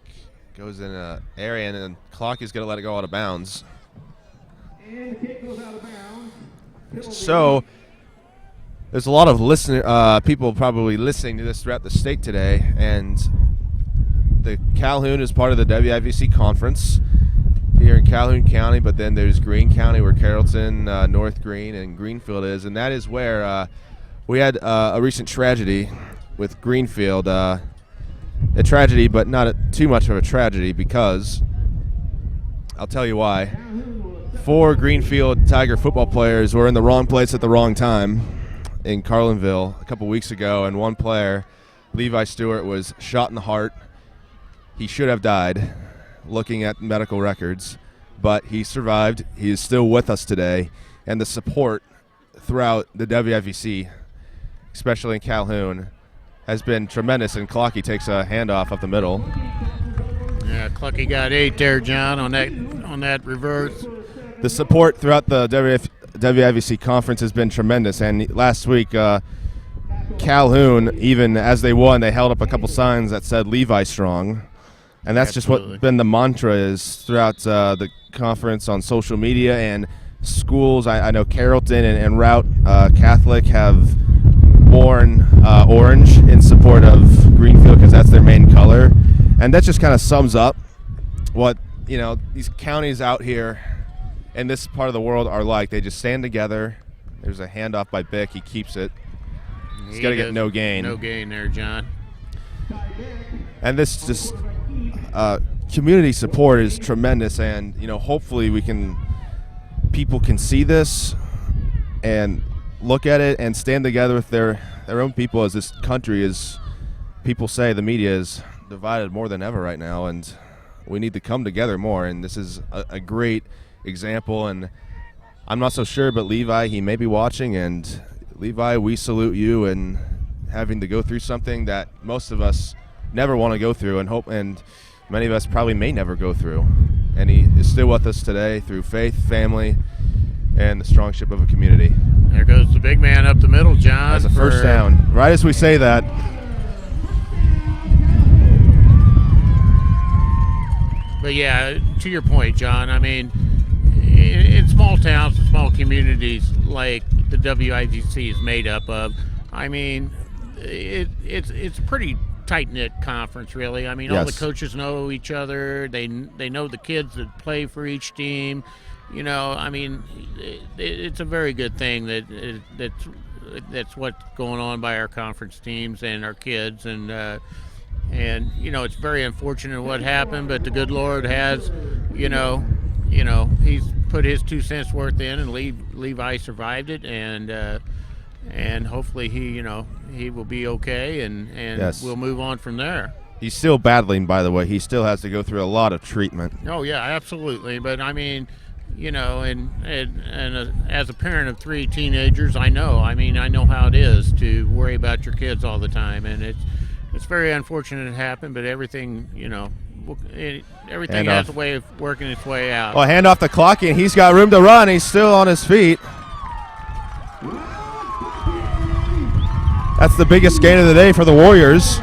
goes in an area, and then clock is going to let it go out of bounds. And the kick goes out of bounds. So there's a lot of people probably listening to this throughout the state today, and the Calhoun is part of the WIVC conference here in Calhoun County, but then there's Greene County where Carrollton, North Greene, and Greenfield is, and that is where we had a recent tragedy with Greenfield. A tragedy, but not too much of a tragedy, because I'll tell you why. 4 Greenfield Tiger football players were in the wrong place at the wrong time in Carlinville a couple weeks ago, and one player, Levi Stewart, was shot in the heart. He should have died, looking at medical records, but he survived. He is still with us today, and the support throughout the WIVC, especially in Calhoun, has been tremendous, and Clocky takes a handoff up the middle. Yeah, Clucky got 8 there, John, on that reverse. The support throughout the WIVC conference has been tremendous, and last week Calhoun, even as they won, they held up a couple signs that said Levi Strong, and that's just what been the mantra is throughout the conference on social media and schools. I know Carrollton and Route Catholic have worn orange in support of Greenfield because that's their main color, and that just kind of sums up what these counties out here in this part of the world are like. They just stand together. There's a handoff by Bick. He keeps it. He's got to get no gain. No gain there, John. And this just community support is tremendous, and hopefully people can see this and look at it and stand together with their own people, as this country is, people say the media is divided more than ever right now, and we need to come together more, and this is a great example. And I'm not so sure, but Levi, he may be watching, and Levi, we salute you in having to go through something that most of us never want to go through, and many of us probably may never go through, and he is still with us today through faith, family, and the strongship of a community. There goes the big man up the middle, John. As a first down. Right as we say that. But yeah, to your point, John, I mean, in small towns and small communities like the WIVC is made up of, I mean, it's a pretty tight-knit conference, really. I mean, all the coaches know each other. They know the kids that play for each team. I mean, it's a very good thing that's what's going on by our conference teams and our kids, and it's very unfortunate what happened, but the good Lord has, he's put his 2 cents worth in, and Levi survived it, and hopefully he will be okay, and we'll move on from there. He's still battling, by the way. He still has to go through a lot of treatment. Oh yeah, absolutely. But I mean, you know, and as a parent of 3 teenagers, I know how it is to worry about your kids all the time, and it's very unfortunate it happened. But everything, you know, everything has a way of working its way out. Well, hand off the clock, and he's got room to run. He's still on his feet. That's the biggest gain of the day for the Warriors.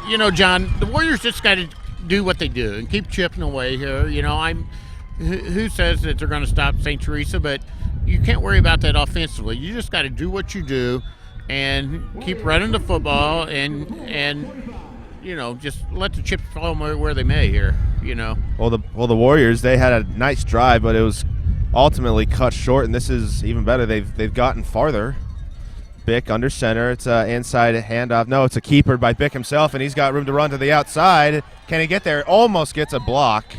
You know, John, the Warriors just got to do what they do and keep chipping away here. You know, who says that they're going to stop St. Teresa, but you can't worry about that offensively. You just got to do what you do and keep running the football and you know, just let the chips fall where they may here, you know. Well, the Warriors, they had a nice drive, but it was ultimately cut short, and this is even better. They've gotten farther. Bick under center. It's an inside handoff. No, it's a keeper by Bick himself, and he's got room to run to the outside. Can he get there? Almost gets a block.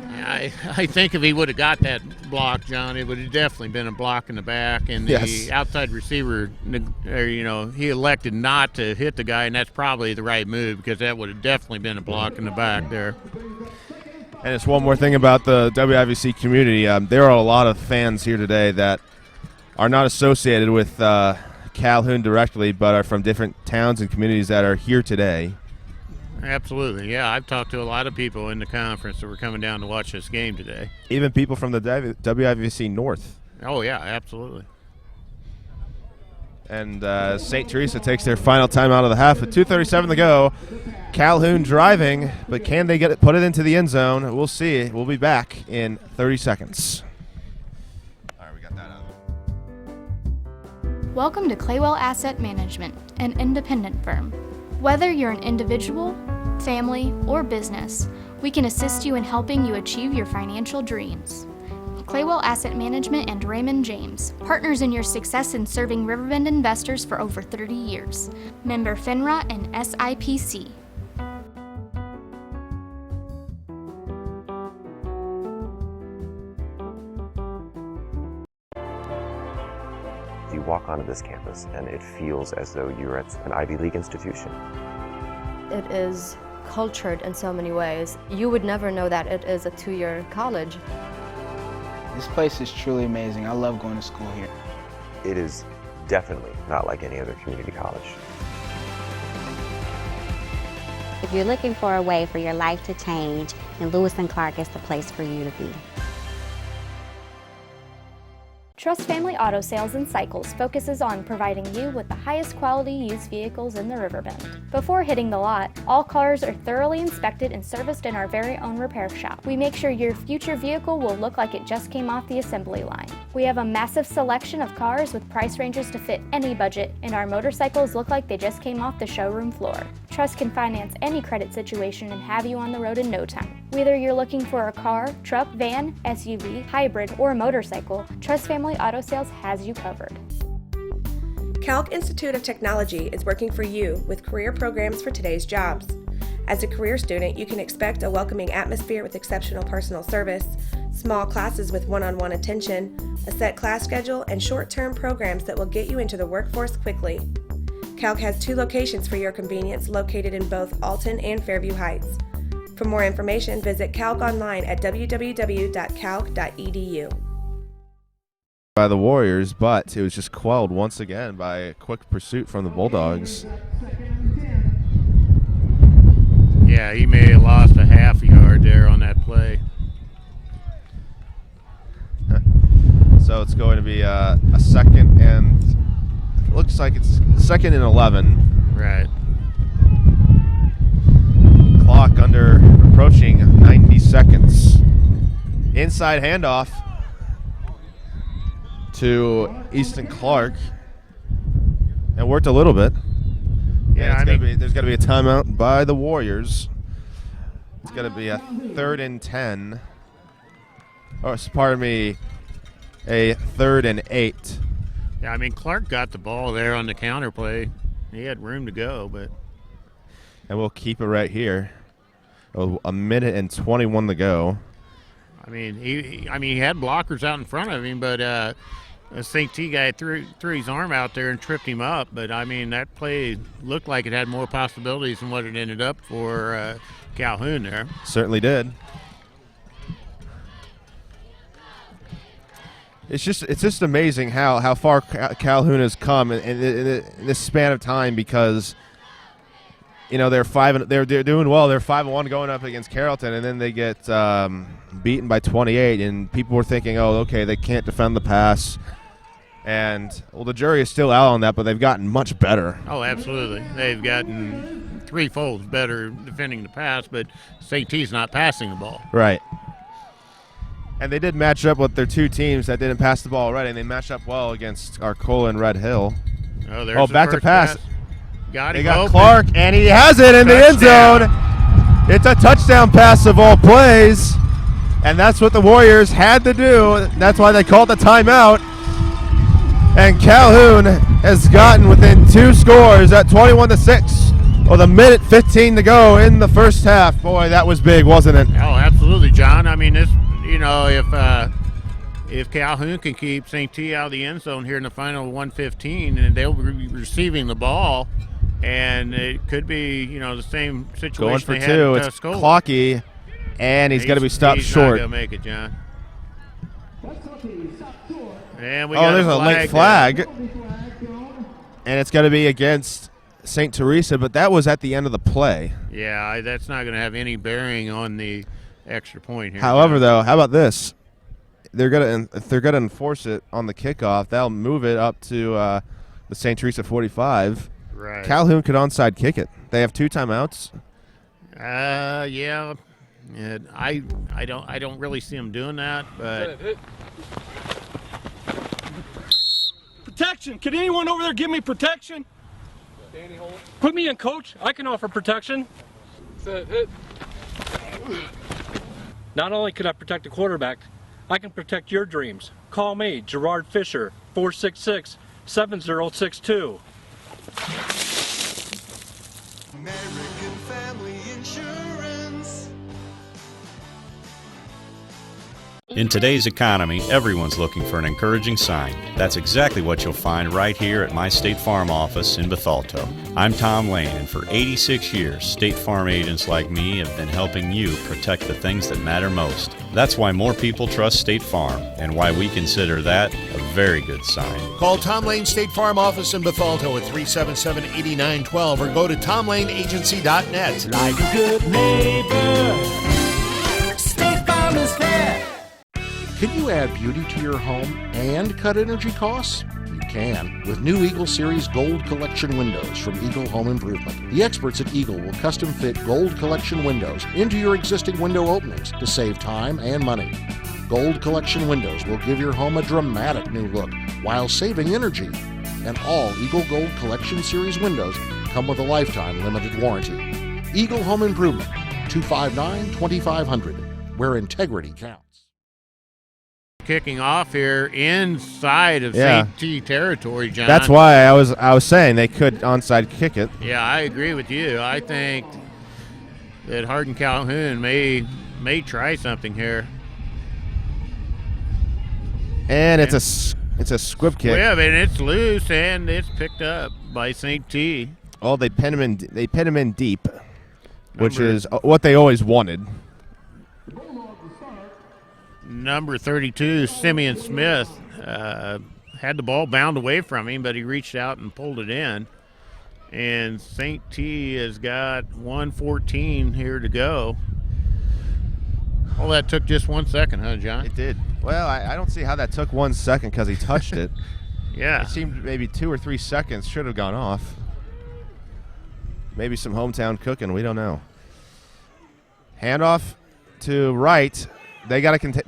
I think if he would have got that block, John, it would have definitely been a block in the back. And the outside receiver, you know, he elected not to hit the guy, and that's probably the right move because that would have definitely been a block in the back there. And it's one more thing about the WIVC community. There are a lot of fans here today that are not associated with Calhoun directly, but are from different towns and communities that are here today. Absolutely, yeah. I've talked to a lot of people in the conference that were coming down to watch this game today. Even people from the WIVC North. Oh, yeah, absolutely. And St. Teresa takes their final time out of the half with 2:37 to go. Calhoun driving, but can they put it into the end zone? We'll see. We'll be back in 30 seconds. Welcome to Claywell Asset Management, an independent firm. Whether you're an individual, family, or business, we can assist you in helping you achieve your financial dreams. Claywell Asset Management and Raymond James, partners in your success in serving Riverbend investors for over 30 years. Member FINRA and SIPC. You walk onto this campus and it feels as though you're at an Ivy League institution. It is cultured in so many ways. You would never know that it is a 2-year college. This place is truly amazing. I love going to school here. It is definitely not like any other community college. If you're looking for a way for your life to change, then Lewis and Clark is the place for you to be. Trust Family Auto Sales and Cycles focuses on providing you with the highest quality used vehicles in the Riverbend. Before hitting the lot, all cars are thoroughly inspected and serviced in our very own repair shop. We make sure your future vehicle will look like it just came off the assembly line. We have a massive selection of cars with price ranges to fit any budget, and our motorcycles look like they just came off the showroom floor. Trust can finance any credit situation and have you on the road in no time. Whether you're looking for a car, truck, van, SUV, hybrid, or motorcycle, Trust Family Auto Sales has you covered. Calc Institute of Technology is working for you with career programs for today's jobs. As a career student, you can expect a welcoming atmosphere with exceptional personal service, small classes with one-on-one attention, a set class schedule, and short-term programs that will get you into the workforce quickly. Calc has 2 locations for your convenience located in both Alton and Fairview Heights. For more information, visit Calc online at www.calc.edu. By the Warriors, but it was just quelled once again by a quick pursuit from the Bulldogs. Yeah, he may have lost a half yard there on that play. So it's going to be a second and it looks like it's 2nd and 11. Right. Clock approaching 90 seconds. Inside handoff to Easton Clark. It worked a little bit. Yeah, there's got to be a timeout by the Warriors. It's got to be a 3rd and 10. Oh, pardon me, a 3rd and 8. Yeah, I mean, Clark got the ball there on the counter play. He had room to go, but. And we'll keep it right here. Oh, a minute and 21 to go. I mean, he had blockers out in front of him, but a St. T guy threw his arm out there and tripped him up. But, I mean, that play looked like it had more possibilities than what it ended up for Calhoun there. Certainly did. It's just amazing how far Calhoun has come in this span of time, because they're doing well. They're 5-1 going up against Carrollton, and then they get beaten by 28, and people were thinking, oh, okay, they can't defend the pass. And, well, the jury is still out on that, but they've gotten much better. Oh, absolutely. They've gotten threefold better defending the pass, but St. T's not passing the ball. Right. And they did match up with their two teams that didn't pass the ball already, and they matched up well against Arcola and Red Hill. Oh, back to pass. They got Clark, and he has it in the end zone. It's a touchdown pass of all plays, and that's what the Warriors had to do. That's why they called the timeout. And Calhoun has gotten within 2 scores at 21-6 with 1:15 to go in the first half. Boy, that was big, wasn't it? Oh, absolutely, John. I mean, if Calhoun can keep St. T out of the end zone here in the final 1:15, and they'll be receiving the ball, and it could be, the same situation Going for they 2. had at It's Scola. Clocky, and he's going to be stopped short. He's not going to make it, John. And we got there's a late flag, and it's going to be against St. Teresa, but that was at the end of the play. Yeah, that's not going to have any bearing on the extra point here. However, though, how about this? If they're gonna enforce it on the kickoff, they'll move it up to the St. Teresa 45. Right. Calhoun could onside kick it. They have 2 timeouts. Yeah. I don't really see them doing that, but Protection. Can anyone over there give me protection? Put me in, coach. I can offer protection. Not only can I protect the quarterback, I can protect your dreams. Call me, Gerard Fisher, 466-7062. American Family Insurance. In today's economy, everyone's looking for an encouraging sign. That's exactly what you'll find right here at my State Farm office in Bethalto. I'm Tom Lane, and for 86 years, State Farm agents like me have been helping you protect the things that matter most. That's why more people trust State Farm, and why we consider that a very good sign. Call Tom Lane State Farm office in Bethalto at 377-8912 or go to tomlaneagency.net. Like a good neighbor, State Farm is there. Can you add beauty to your home and cut energy costs? You can with new Eagle Series Gold Collection windows from Eagle Home Improvement. The experts at Eagle will custom fit Gold Collection windows into your existing window openings to save time and money. Gold Collection windows will give your home a dramatic new look while saving energy. And all Eagle Gold Collection Series windows come with a lifetime limited warranty. Eagle Home Improvement, 259-2500, where integrity counts. Kicking off here inside of St. T territory, John. That's why I was saying they could onside kick it. Yeah, I agree with you. I think that Hardin Calhoun may try something here. And it's a squib kick. Well, yeah, and it's loose and it's picked up by St. T. Oh, they pin him in deep, which is what they always wanted. Number 32, Simeon Smith, had the ball bound away from him, but he reached out and pulled it in. And St. T has got 1:14 here to go. Well, that took just 1 second, huh, John? It did. Well, I don't see how that took 1 second because he touched it. Yeah. It seemed maybe 2 or 3 seconds should have gone off. Maybe some hometown cooking. We don't know. Handoff to right. They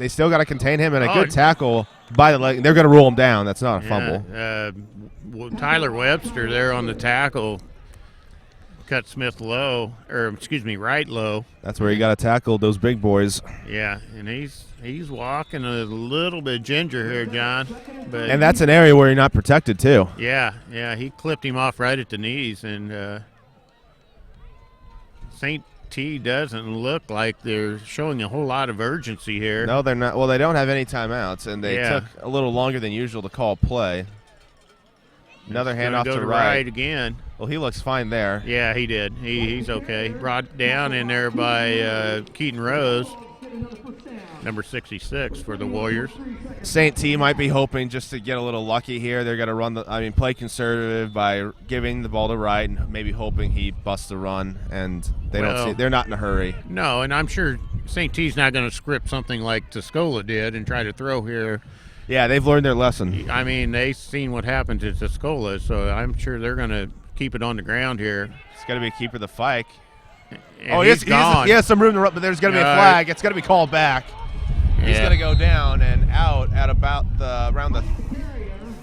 still got to contain him, and a good tackle by the leg. They're going to rule him down. That's not a fumble. Tyler Webster there on the tackle cut Smith right low. That's where you got to tackle those big boys. Yeah, and he's walking a little bit ginger here, John. But and that's an area where you're not protected too. Yeah, he clipped him off right at the knees, and St. T doesn't look like they're showing a whole lot of urgency here. No, they're not. Well, they don't have any timeouts, and they took a little longer than usual to call play. Another handoff to Wright again. Well, he looks fine there. Yeah, he did. He's okay. Brought down in there by Keaton Rose, number 66 for the Warriors. St. T might be hoping just to get a little lucky here. They're going to play conservative by giving the ball to Wright and maybe hoping he busts the run. And they're not in a hurry. No, and I'm sure St. T's not going to script something like Tuscola did and try to throw here. Yeah, they've learned their lesson. I mean, they've seen what happened to Tuscola, so I'm sure they're going to keep it on the ground here. It's got to be a keeper the Fike. And he's gone. He has some room to run, but there's going to be a flag. It's going to be called back. Yeah. He's going to go down and out at about around the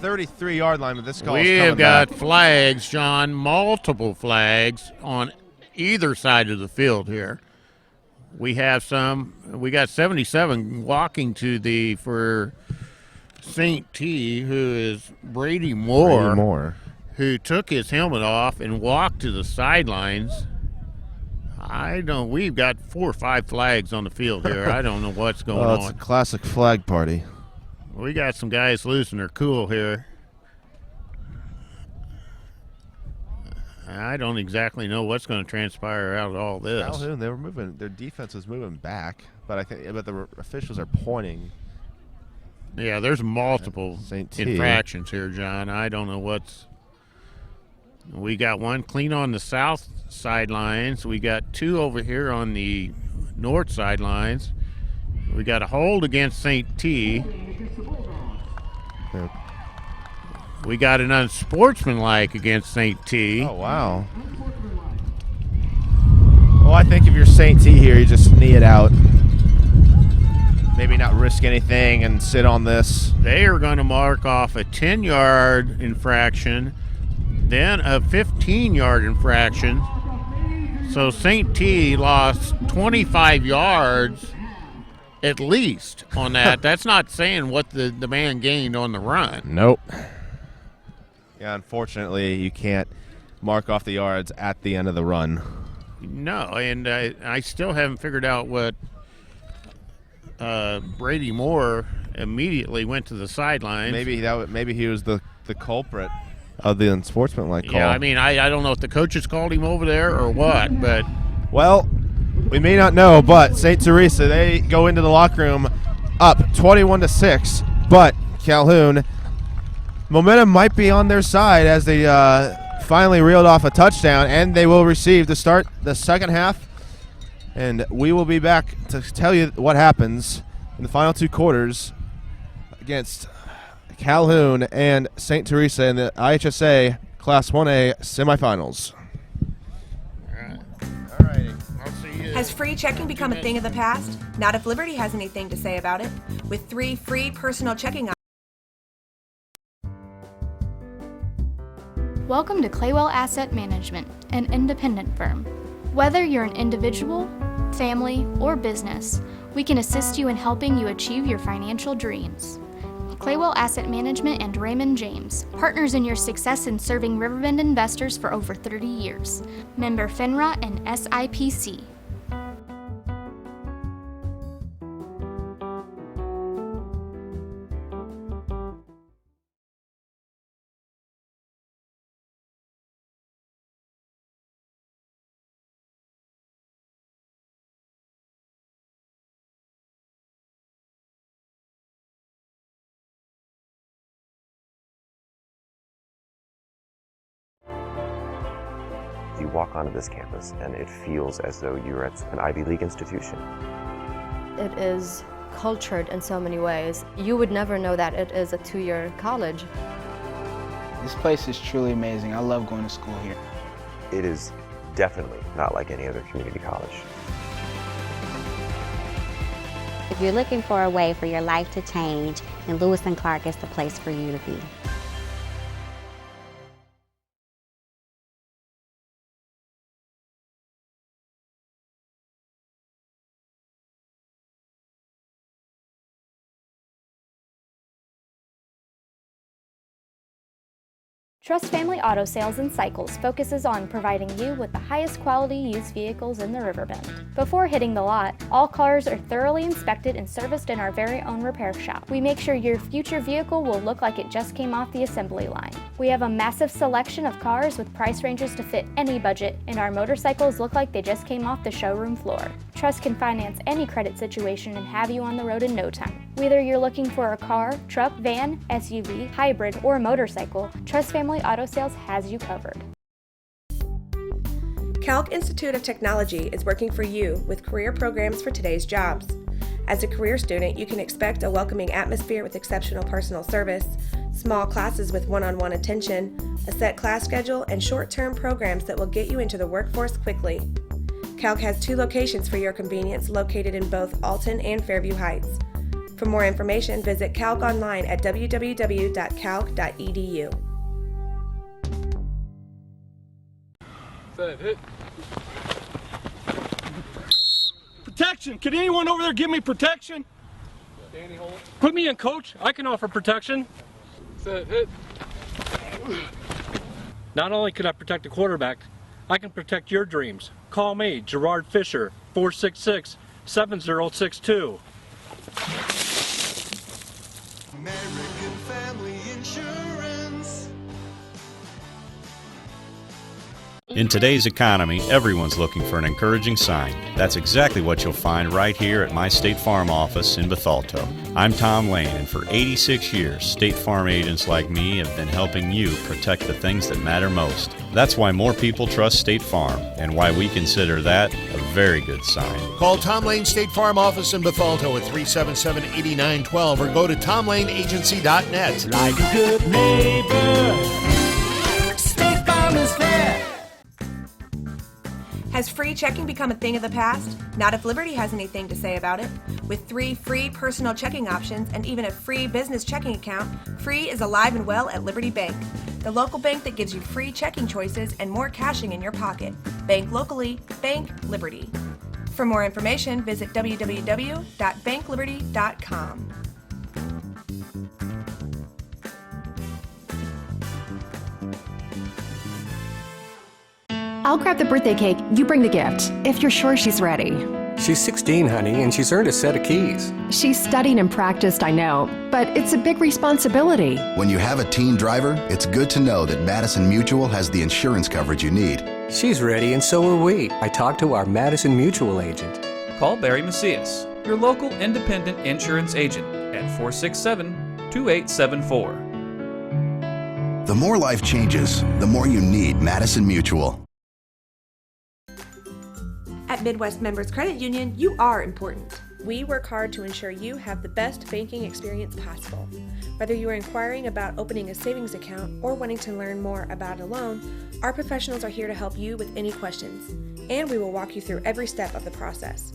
33-yard line, but this call is coming We've got back. flags, John, multiple flags on either side of the field here. We got 77 walking for St. T, who is Brady Moore, who took his helmet off and walked to the sidelines. We've got 4 or 5 flags on the field here. I don't know what's going on. It's a classic flag party. We got some guys losing their cool here. I don't exactly know what's going to transpire out of all this. Calhoun, they were moving. Their defense was moving back, but the officials are pointing. Yeah, there's multiple infractions here, John. I don't know what's. We got one clean on the south sidelines. We got 2 over here on the north sidelines. We got a hold against St. T. We got an unsportsmanlike against St. T. Oh, wow. Well, I think if you're St. T here, you just knee it out. Maybe not risk anything and sit on this. They are going to mark off a 10-yard infraction, then a 15-yard infraction. So St. T lost 25 yards at least on that. That's not saying what the man gained on the run. Nope. Yeah, unfortunately, you can't mark off the yards at the end of the run. No, and I still haven't figured out what Brady Moore immediately went to the sidelines. Maybe he was the culprit of the unsportsmanlike call. Yeah, I mean, I don't know if the coaches called him over there or what, but... Well, we may not know, but St. Teresa, they go into the locker room up 21-6, but Calhoun, momentum might be on their side as they finally reeled off a touchdown, and they will receive to start the second half. And we will be back to tell you what happens in the final 2 quarters against Calhoun and St. Teresa in the IHSA Class 1A semifinals. All righty. I'll see you. Has free checking become a thing of the past? Not if Liberty has anything to say about it. With 3 free personal checking options. Welcome to Claywell Asset Management, an independent firm. Whether you're an individual, family, or business, we can assist you in helping you achieve your financial dreams. Claywell Asset Management and Raymond James, partners in your success in serving Riverbend investors for over 30 years. Member FINRA and SIPC. You walk onto this campus and it feels as though you're at an Ivy League institution. It is cultured in so many ways. You would never know that it is a 2-year college. This place is truly amazing. I love going to school here. It is definitely not like any other community college. If you're looking for a way for your life to change, then Lewis and Clark is the place for you to be. Trust Family Auto Sales and Cycles focuses on providing you with the highest quality used vehicles in the Riverbend. Before hitting the lot, all cars are thoroughly inspected and serviced in our very own repair shop. We make sure your future vehicle will look like it just came off the assembly line. We have a massive selection of cars with price ranges to fit any budget, and our motorcycles look like they just came off the showroom floor. Trust can finance any credit situation and have you on the road in no time. Whether you're looking for a car, truck, van, SUV, hybrid, or motorcycle, Trust Family Auto Sales has you covered. Calc Institute of Technology is working for you with career programs for today's jobs. As a career student, you can expect a welcoming atmosphere with exceptional personal service, small classes with one-on-one attention, a set class schedule, and short-term programs that will get you into the workforce quickly. Calc has 2 locations for your convenience located in both Alton and Fairview Heights. For more information, visit Calc online at www.calc.edu. Hit. Protection! Can anyone over there give me protection? Danny Holt. Put me in, coach. I can offer protection. Hit. Not only can I protect the quarterback, I can protect your dreams. Call me, Gerard Fisher, 466-7062. American Family Insurance. In today's economy, everyone's looking for an encouraging sign. That's exactly what you'll find right here at my State Farm office in Bethalto. I'm Tom Lane, and for 86 years, State Farm agents like me have been helping you protect the things that matter most. That's why more people trust State Farm, and why we consider that a very good sign. Call Tom Lane State Farm office in Bethalto at 377-8912 or go to tomlaneagency.net. Like a good neighbor, State Farm is there. Has free checking become a thing of the past? Not if Liberty has anything to say about it. With 3 free personal checking options and even a free business checking account, free is alive and well at Liberty Bank, the local bank that gives you free checking choices and more cashing in your pocket. Bank locally, bank Liberty. For more information, visit www.bankliberty.com. I'll grab the birthday cake, you bring the gift, if you're sure she's ready. She's 16, honey, and she's earned a set of keys. She's studied and practiced, I know, but it's a big responsibility. When you have a teen driver, it's good to know that Madison Mutual has the insurance coverage you need. She's ready, and so are we. I talked to our Madison Mutual agent. Call Barry Macias, your local independent insurance agent, at 467-2874. The more life changes, the more you need Madison Mutual. At Midwest Members Credit Union, you are important. We work hard to ensure you have the best banking experience possible. Whether you are inquiring about opening a savings account or wanting to learn more about a loan, our professionals are here to help you with any questions, and we will walk you through every step of the process.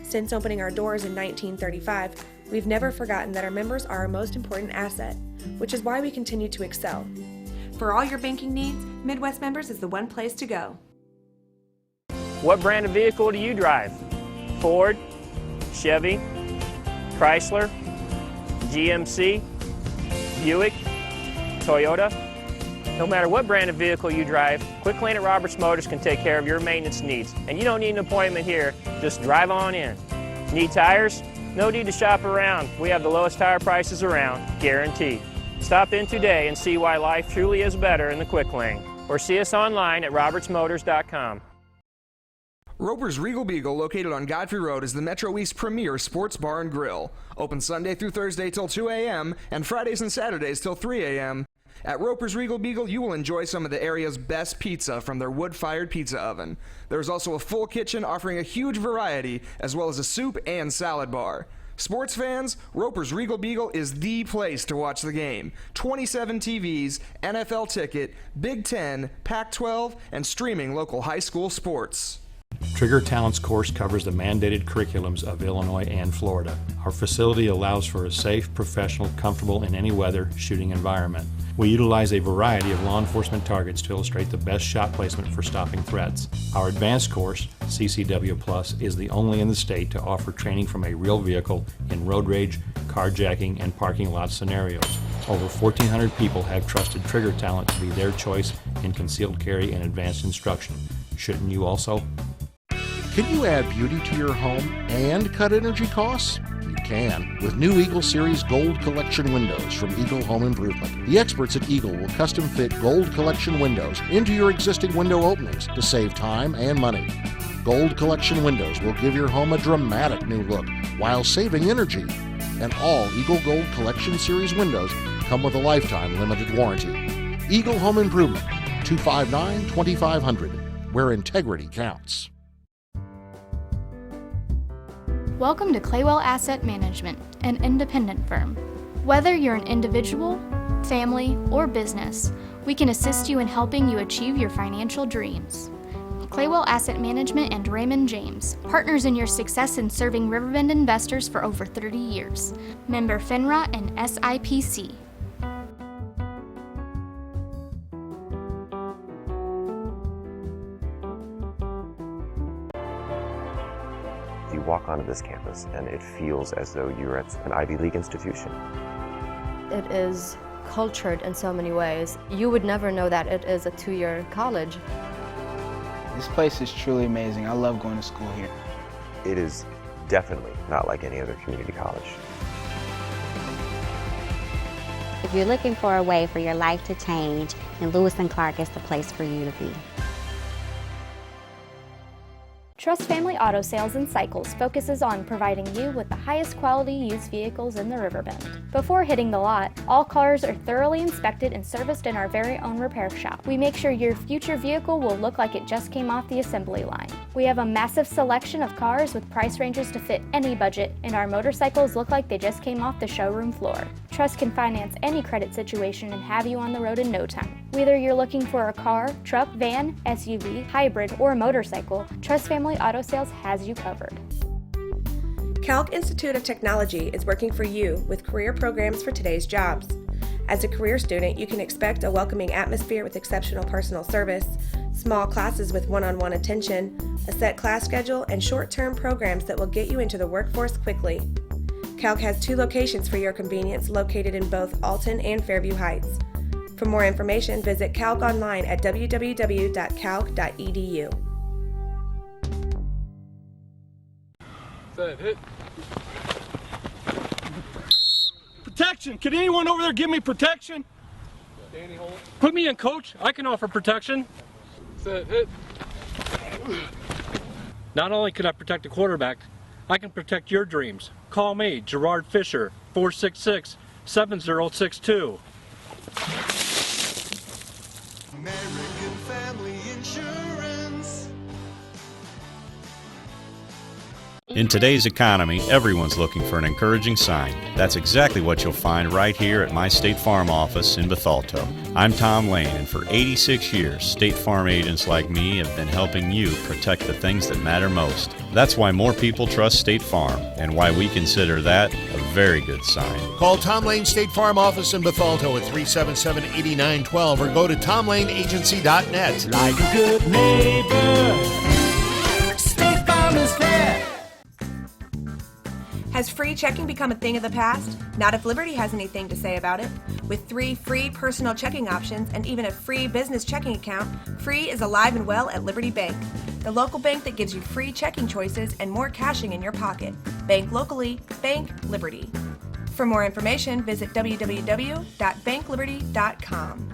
Since opening our doors in 1935, we've never forgotten that our members are our most important asset, which is why we continue to excel. For all your banking needs, Midwest Members is the one place to go. What brand of vehicle do you drive? Ford, Chevy, Chrysler, GMC, Buick, Toyota? No matter what brand of vehicle you drive, Quick Lane at Roberts Motors can take care of your maintenance needs. And you don't need an appointment here, just drive on in. Need tires? No need to shop around. We have the lowest tire prices around, guaranteed. Stop in today and see why life truly is better in the Quick Lane. Or see us online at RiverBender.com. Roper's Regal Beagle, located on Godfrey Road, is the Metro East premier sports bar and grill. Open Sunday through Thursday till 2 a.m. and Fridays and Saturdays till 3 a.m. At Roper's Regal Beagle, you will enjoy some of the area's best pizza from their wood-fired pizza oven. There's also a full kitchen offering a huge variety, as well as a soup and salad bar. Sports fans, Roper's Regal Beagle is the place to watch the game. 27 TVs, NFL ticket, Big Ten, Pac-12, and streaming local high school sports. Trigger Talent's course covers the mandated curriculums of Illinois and Florida. Our facility allows for a safe, professional, comfortable in any weather shooting environment. We utilize a variety of law enforcement targets to illustrate the best shot placement for stopping threats. Our advanced course, CCW Plus, is the only in the state to offer training from a real vehicle in road rage, carjacking, and parking lot scenarios. Over 1,400 people have trusted Trigger Talent to be their choice in concealed carry and advanced instruction. Shouldn't you also? Can you add beauty to your home and cut energy costs? You can with new Eagle Series Gold Collection windows from Eagle Home Improvement. The experts at Eagle will custom fit Gold Collection windows into your existing window openings to save time and money. Gold Collection windows will give your home a dramatic new look while saving energy. And all Eagle Gold Collection Series windows come with a lifetime limited warranty. Eagle Home Improvement, 259-2500, where integrity counts. Welcome to Claywell Asset Management, an independent firm. Whether you're an individual, family, or business, we can assist you in helping you achieve your financial dreams. Claywell Asset Management and Raymond James, partners in your success in serving Riverbend investors for over 30 years. Member FINRA and SIPC. You walk onto this campus and it feels as though you're at an Ivy League institution. It is cultured in so many ways. You would never know that it is a two-year college. This place is truly amazing. I love going to school here. It is definitely not like any other community college. If you're looking for a way for your life to change, then Lewis & Clark is the place for you to be. Trust Family Auto Sales and Cycles focuses on providing you with the highest quality used vehicles in the Riverbend. Before hitting the lot, all cars are thoroughly inspected and serviced in our very own repair shop. We make sure your future vehicle will look like it just came off the assembly line. We have a massive selection of cars with price ranges to fit any budget, and our motorcycles look like they just came off the showroom floor. Trust can finance any credit situation and have you on the road in no time. Whether you're looking for a car, truck, van, SUV, hybrid, or motorcycle, Trust Family Auto Sales has you covered. Calc Institute of Technology is working for you with career programs for today's jobs. As a career student, you can expect a welcoming atmosphere with exceptional personal service, small classes with one-on-one attention, a set class schedule, and short-term programs that will get you into the workforce quickly. Calc has 2 locations for your convenience located in both Alton and Fairview Heights. For more information, visit Calc online at www.calc.edu. Hit. Protection! Can anyone over there give me protection? Danny, hold. Put me in, coach. I can offer protection. Hit. Not only can I protect the quarterback, I can protect your dreams. Call me, Gerard Fisher, 466-7062. American Family Insurance. In today's economy, everyone's looking for an encouraging sign. That's exactly what you'll find right here at my State Farm office in Bethalto. I'm Tom Lane, and for 86 years, State Farm agents like me have been helping you protect the things that matter most. That's why more people trust State Farm, and why we consider that a very good sign. Call Tom Lane State Farm office in Bethalto at 377-8912 or go to tomlaneagency.net. Like a good neighbor, State Farm is fair. Has free checking become a thing of the past? Not if Liberty has anything to say about it. With 3 free personal checking options and even a free business checking account, free is alive and well at Liberty Bank, the local bank that gives you free checking choices and more cashing in your pocket. Bank locally, bank Liberty. For more information, visit www.bankliberty.com.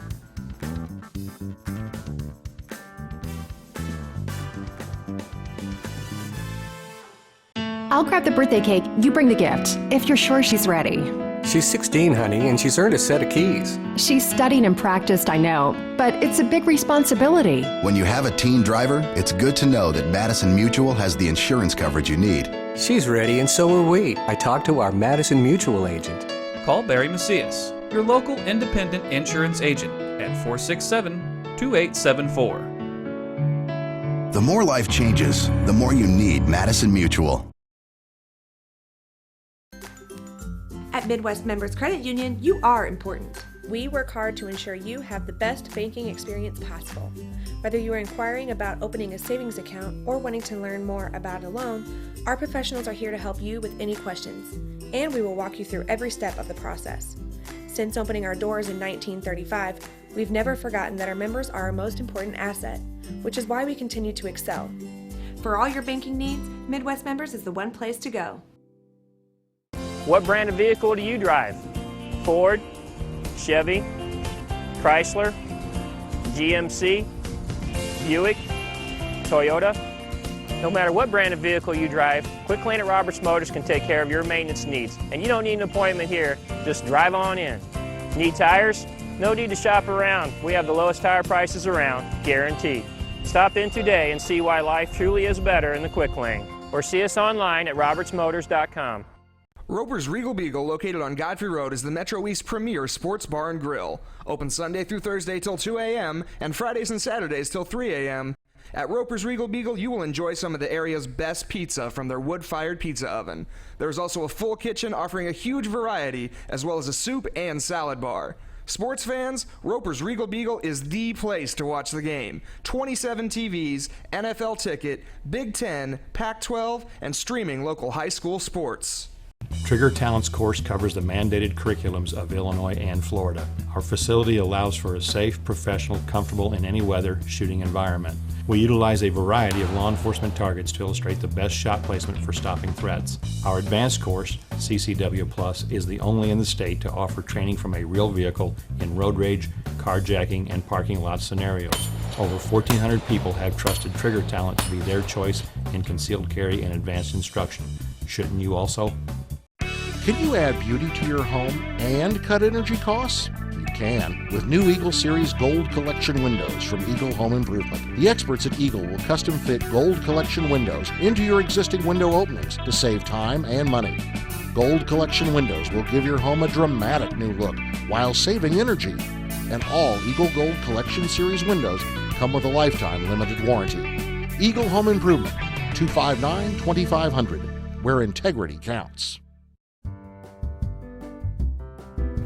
I'll grab the birthday cake, you bring the gift, if you're sure she's ready. She's 16, honey, and she's earned a set of keys. She's studied and practiced, I know, but it's a big responsibility. When you have a teen driver, it's good to know that Madison Mutual has the insurance coverage you need. She's ready, and so are we. I talked to our Madison Mutual agent. Call Barry Macias, your local independent insurance agent, at 467-2874. The more life changes, the more you need Madison Mutual. At Midwest Members Credit Union, you are important. We work hard to ensure you have the best banking experience possible. Whether you are inquiring about opening a savings account or wanting to learn more about a loan, our professionals are here to help you with any questions, and we will walk you through every step of the process. Since opening our doors in 1935, we've never forgotten that our members are our most important asset, which is why we continue to excel. For all your banking needs, Midwest Members is the one place to go. What brand of vehicle do you drive? Ford, Chevy, Chrysler, GMC, Buick, Toyota? No matter what brand of vehicle you drive, Quick Lane at Roberts Motors can take care of your maintenance needs. And you don't need an appointment here, just drive on in. Need tires? No need to shop around. We have the lowest tire prices around, guaranteed. Stop in today and see why life truly is better in the Quick Lane. Or see us online at RiverBender.com. Roper's Regal Beagle, located on Godfrey Road, is the Metro East premier sports bar and grill. Open Sunday through Thursday till 2 a.m. and Fridays and Saturdays till 3 a.m. At Roper's Regal Beagle, you will enjoy some of the area's best pizza from their wood-fired pizza oven. There's also a full kitchen offering a huge variety, as well as a soup and salad bar. Sports fans, Roper's Regal Beagle is the place to watch the game. 27 TVs, NFL ticket, Big Ten, Pac-12, and streaming local high school sports. Trigger Talent's course covers the mandated curriculums of Illinois and Florida. Our facility allows for a safe, professional, comfortable in any weather shooting environment. We utilize a variety of law enforcement targets to illustrate the best shot placement for stopping threats. Our advanced course, CCW Plus, is the only in the state to offer training from a real vehicle in road rage, carjacking, and parking lot scenarios. Over 1,400 people have trusted Trigger Talent to be their choice in concealed carry and advanced instruction. Shouldn't you also? Can you add beauty to your home and cut energy costs? You can with new Eagle Series Gold Collection windows from Eagle Home Improvement. The experts at Eagle will custom fit Gold Collection windows into your existing window openings to save time and money. Gold Collection windows will give your home a dramatic new look while saving energy. And all Eagle Gold Collection Series windows come with a lifetime limited warranty. Eagle Home Improvement, 259-2500, where integrity counts.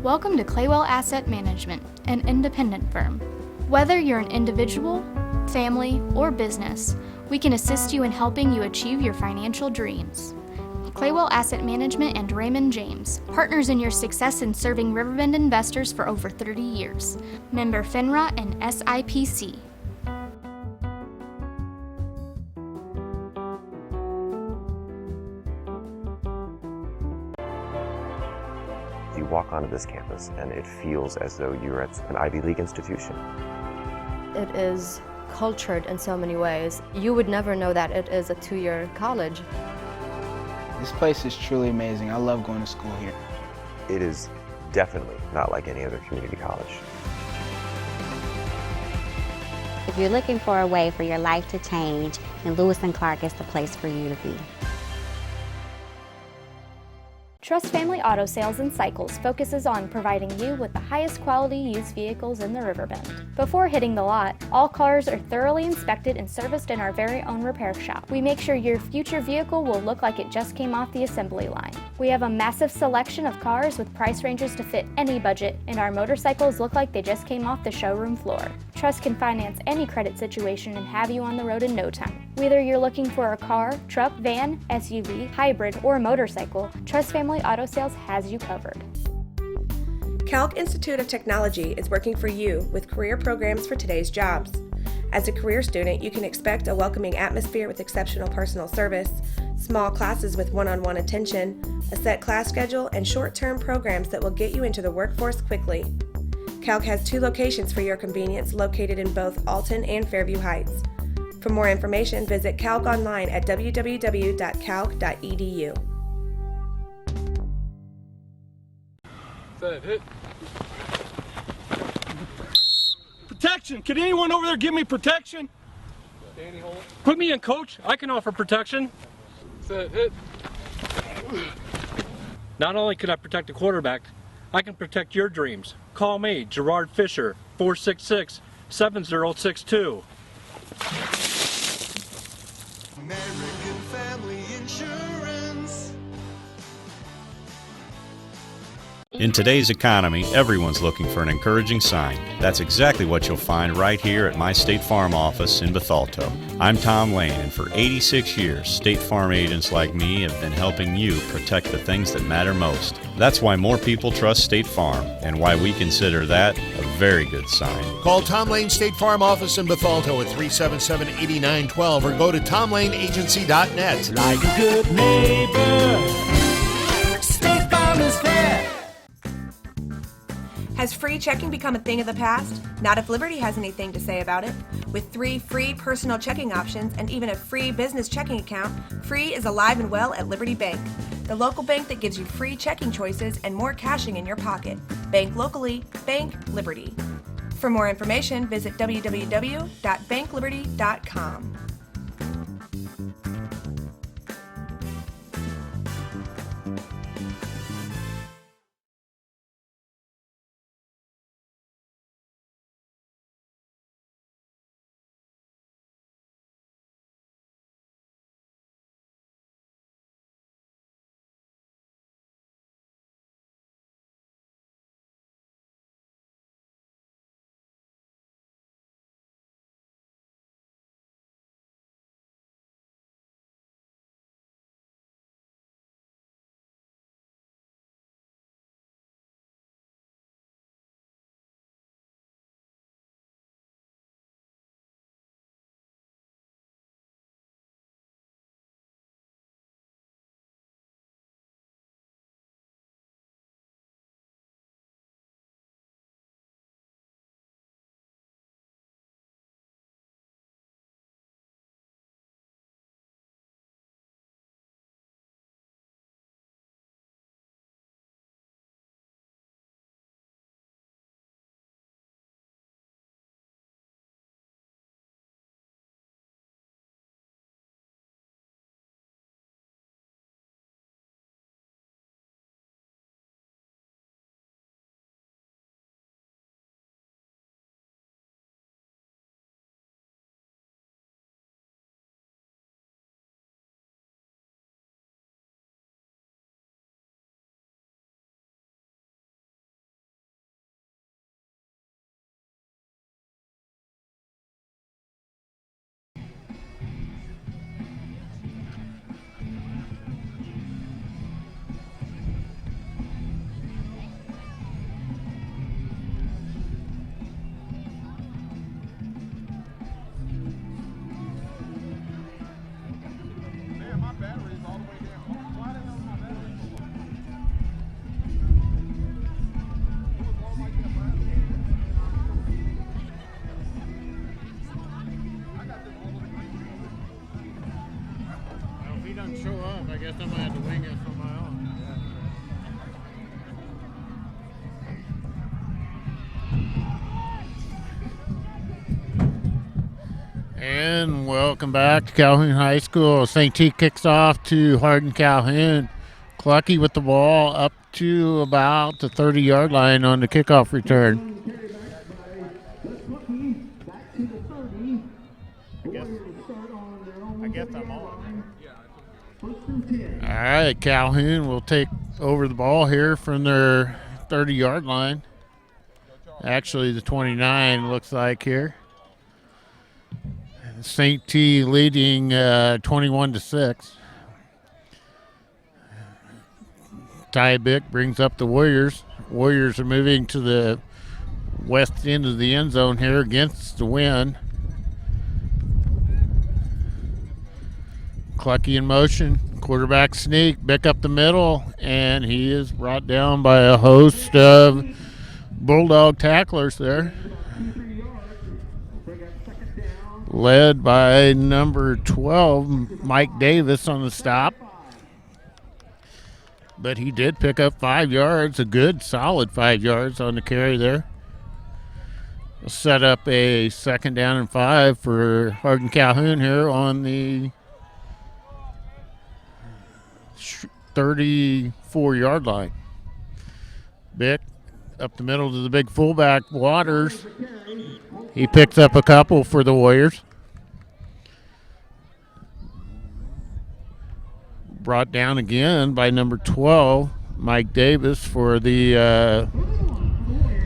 Welcome to Claywell Asset Management, an independent firm. Whether you're an individual, family, or business, we can assist you in helping you achieve your financial dreams. Claywell Asset Management and Raymond James, partners in your success in serving Riverbend investors for over 30 years. Member FINRA and SIPC. You walk onto this campus and it feels as though you're at an Ivy League institution. It is cultured in so many ways. You would never know that it is a two-year college. This place is truly amazing. I love going to school here. It is definitely not like any other community college. If you're looking for a way for your life to change, then Lewis & Clark is the place for you to be. Trust Family Auto Sales and Cycles focuses on providing you with the highest quality used vehicles in the Riverbend. Before hitting the lot, all cars are thoroughly inspected and serviced in our very own repair shop. We make sure your future vehicle will look like it just came off the assembly line. We have a massive selection of cars with price ranges to fit any budget, and our motorcycles look like they just came off the showroom floor. Trust can finance any credit situation and have you on the road in no time. Whether you're looking for a car, truck, van, SUV, hybrid, or motorcycle, Trust Family Auto Sales has you covered. Calc Institute of Technology is working for you with career programs for today's jobs. As a career student, you can expect a welcoming atmosphere with exceptional personal service, small classes with one-on-one attention, a set class schedule, and short-term programs that will get you into the workforce quickly. Calc has 2 locations for your convenience located in both Alton and Fairview Heights. For more information, visit Calc online at www.calc.edu. Set, hit. Protection! Can anyone over there give me protection? Danny, hold. Put me in, coach. I can offer protection. Set, hit. Not only can I protect the quarterback, I can protect your dreams. Call me, Gerard Fisher, 466-7062. In today's economy, everyone's looking for an encouraging sign. That's exactly what you'll find right here at my State Farm office in Bethalto. I'm Tom Lane, and for 86 years, State Farm agents like me have been helping you protect the things that matter most. That's why more people trust State Farm, and why we consider that a very good sign. Call Tom Lane State Farm office in Bethalto at 377-8912 or go to tomlaneagency.net. Like a good neighbor, State Farm is there. Has free checking become a thing of the past? Not if Liberty has anything to say about it. With 3 free personal checking options and even a free business checking account, free is alive and well at Liberty Bank. The local bank that gives you free checking choices and more cashing in your pocket. Bank locally, bank Liberty. For more information, visit www.bankliberty.com. Show up, I guess I'm gonna have to wing it from my own. And welcome back to Calhoun High School. St. T kicks off to Hardin Calhoun. Clucky with the ball up to about the 30-yard line on the kickoff return. I guess I'm on. All right, Calhoun will take over the ball here from their 30-yard line. Actually, the 29 looks like here. St. T leading 21-6. Ty Bick brings up the Warriors. Warriors are moving to the west end of the end zone here against the wind. Clucky in motion. Quarterback sneak, Bick up the middle, and he is brought down by a host of Bulldog tacklers there. Led by number 12, Mike Davis on the stop. But he did pick up 5 yards, a good solid 5 yards on the carry there. We'll set up a 2nd down and 5 for Hardin Calhoun here on the 34-yard line. Bick up the middle to the big fullback, Waters. He picks up a couple for the Warriors. Brought down again by number 12, Mike Davis for the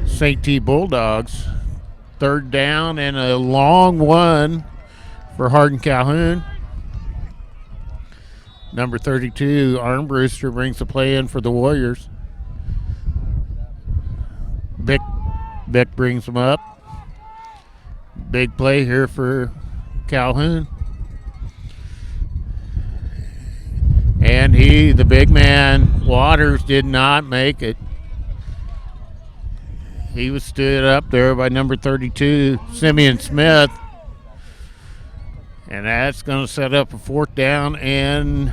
St. T. Bulldogs. Third down and a long one for Hardin Calhoun. Number 32, Armbruster, brings the play in for the Warriors. Bick brings them up. Big play here for Calhoun. And the big man, Waters, did not make it. He was stood up there by number 32, Simeon Smith. And that's going to set up a fourth down and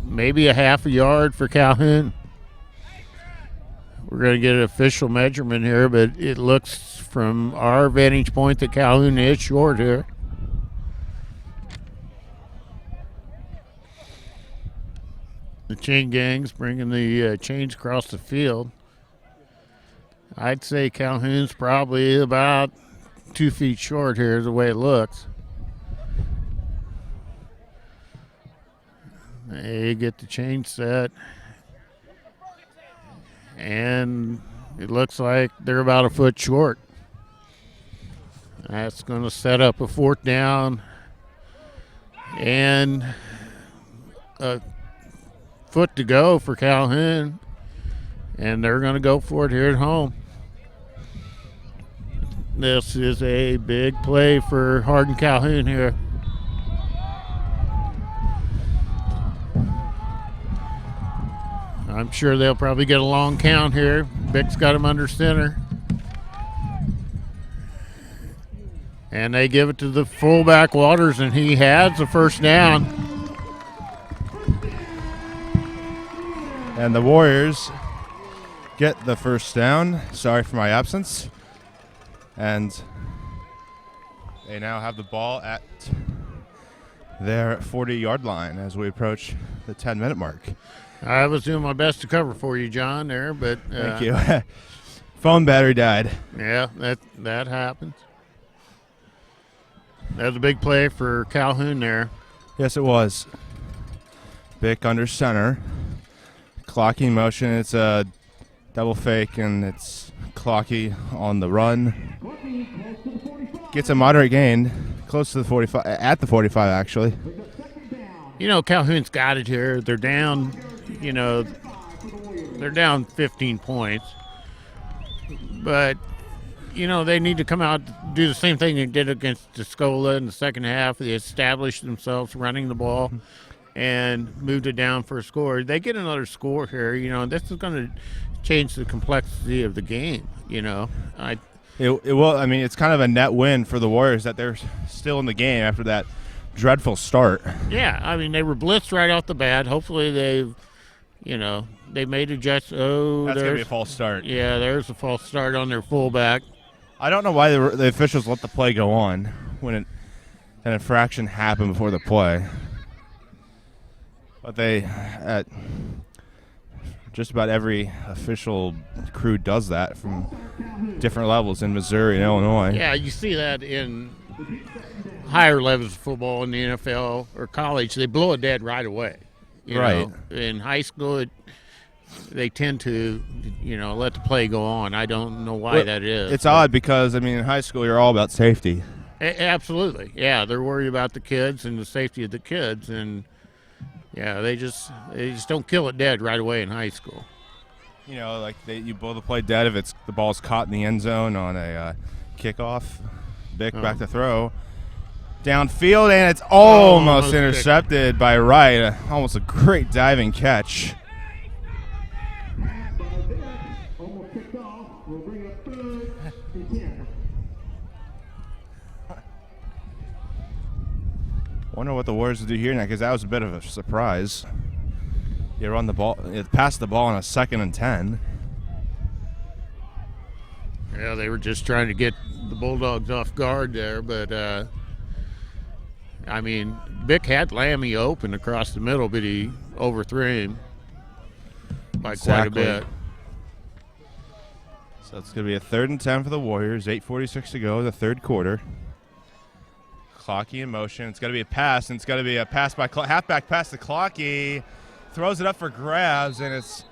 maybe a half a yard for Calhoun. We're going to get an official measurement here, but it looks from our vantage point that Calhoun is short here. The chain gang's bringing the chains across the field. I'd say Calhoun's probably about 2 feet short here, the way it looks. They get the chain set. And it looks like they're about a foot short. That's going to set up a fourth down and a foot to go for Calhoun. And they're going to go for it here at home. This is a big play for Hardin Calhoun here. I'm sure they'll probably get a long count here. Bick's got him under center. And they give it to the fullback, Waters, and he has the first down. And the Warriors get the first down. Sorry for my absence. And they now have the ball at their 40-yard line as we approach the 10-minute mark. I was doing my best to cover for you, John, there, but... Thank you. Phone battery died. Yeah, that happens. That was a big play for Calhoun there. Yes, it was. Bick under center. Clocky motion. It's a double fake, and it's Clocky on the run. Gets a moderate gain, close to the 45, at the 45, actually. You know, Calhoun's got it here. They're down, they're down 15 points. But, they need to come out and do the same thing they did against Tuscola in the second half. They established themselves running the ball and moved it down for a score. They get another score here. This is going to change the complexity of the game, It will. I mean, it's kind of a net win for the Warriors that they're still in the game after that dreadful start. Yeah, I mean, they were blitzed right off the bat. Hopefully they made adjustments. Oh, that's going to be a false start. Yeah, there's a false start on their fullback. I don't know why the officials let the play go on when an infraction happened before the play. But just about every official crew does that from different levels in Missouri and Illinois. Yeah, you see that in higher levels of football in the NFL or college. They blow it dead right away. Right. In high school, they tend to, let the play go on. I don't know why that is. It's odd because, in high school you're all about safety. Absolutely. Yeah, they're worried about the kids and the safety of the kids. And, yeah, they just don't kill it dead right away in high school. You blow the play dead if the ball's caught in the end zone on a kickoff. Bick back to throw. Downfield, and it's almost intercepted by Wright. Almost a great diving catch. Wonder what the Warriors will do here now, because that was a bit of a surprise. You run the ball, pass the ball on a 2nd and 10. Yeah, they were just trying to get the Bulldogs off guard there, but Bick had Lammy open across the middle, but he overthrew him by quite a bit. So it's going to be a 3rd and 10 for the Warriors. 8:46 to go in the third quarter. Clocky in motion. It's got to be a pass, and it's got to be a pass by halfback pass to Clocky. Throws it up for grabs, and it's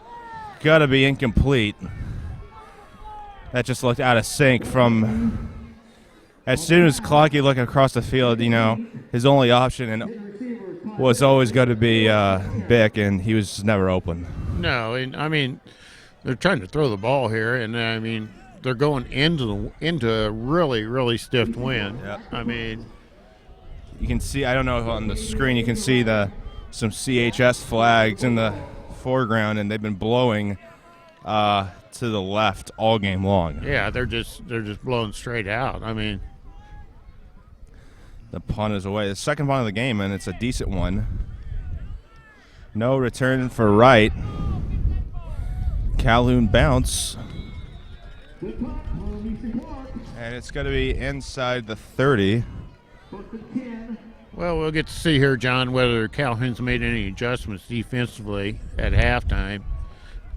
got to be incomplete. That just looked out of sync from as soon as Clocky looked across the field, his only option was always going to be Bick, and he was never open. No, and I mean, they're trying to throw the ball here, and I mean, they're going into a really, really stiff wind. Yep. I mean, you can see, I don't know if on the screen you can see some CHS flags in the foreground, and they've been blowing to the left all game long. Yeah, they're just blowing straight out. I mean, the punt is away. The second punt of the game, and it's a decent one. No return for Wright. Calhoun bounce. And it's going to be inside the 30. Well, we'll get to see here, John, whether Calhoun's made any adjustments defensively at halftime.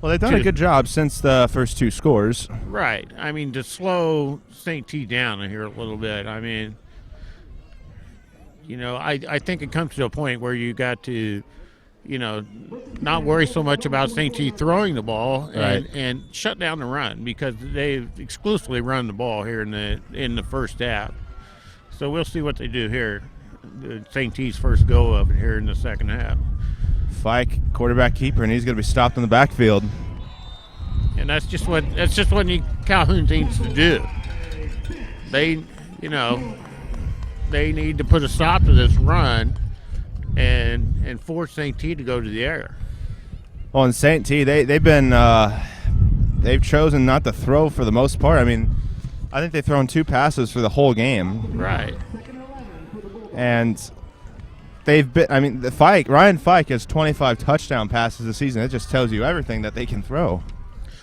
Well, they've done a good job since the first two scores. Right. I mean, to slow St. T down here a little bit. I mean, I think it comes to a point where you got to, not worry so much about St. T throwing the ball and shut down the run, because they've exclusively run the ball here in the first half. So we'll see what they do here. St. T's first go of it here in the second half. Fike, quarterback keeper, and he's going to be stopped in the backfield. And that's just what Calhoun needs to do. They need to put a stop to this run and force St. T to go to the air. Well, in St. T, they've chosen not to throw for the most part. I mean, I think they've thrown 2 passes for the whole game. Right. And Ryan Fike has 25 touchdown passes this season. It just tells you everything that they can throw.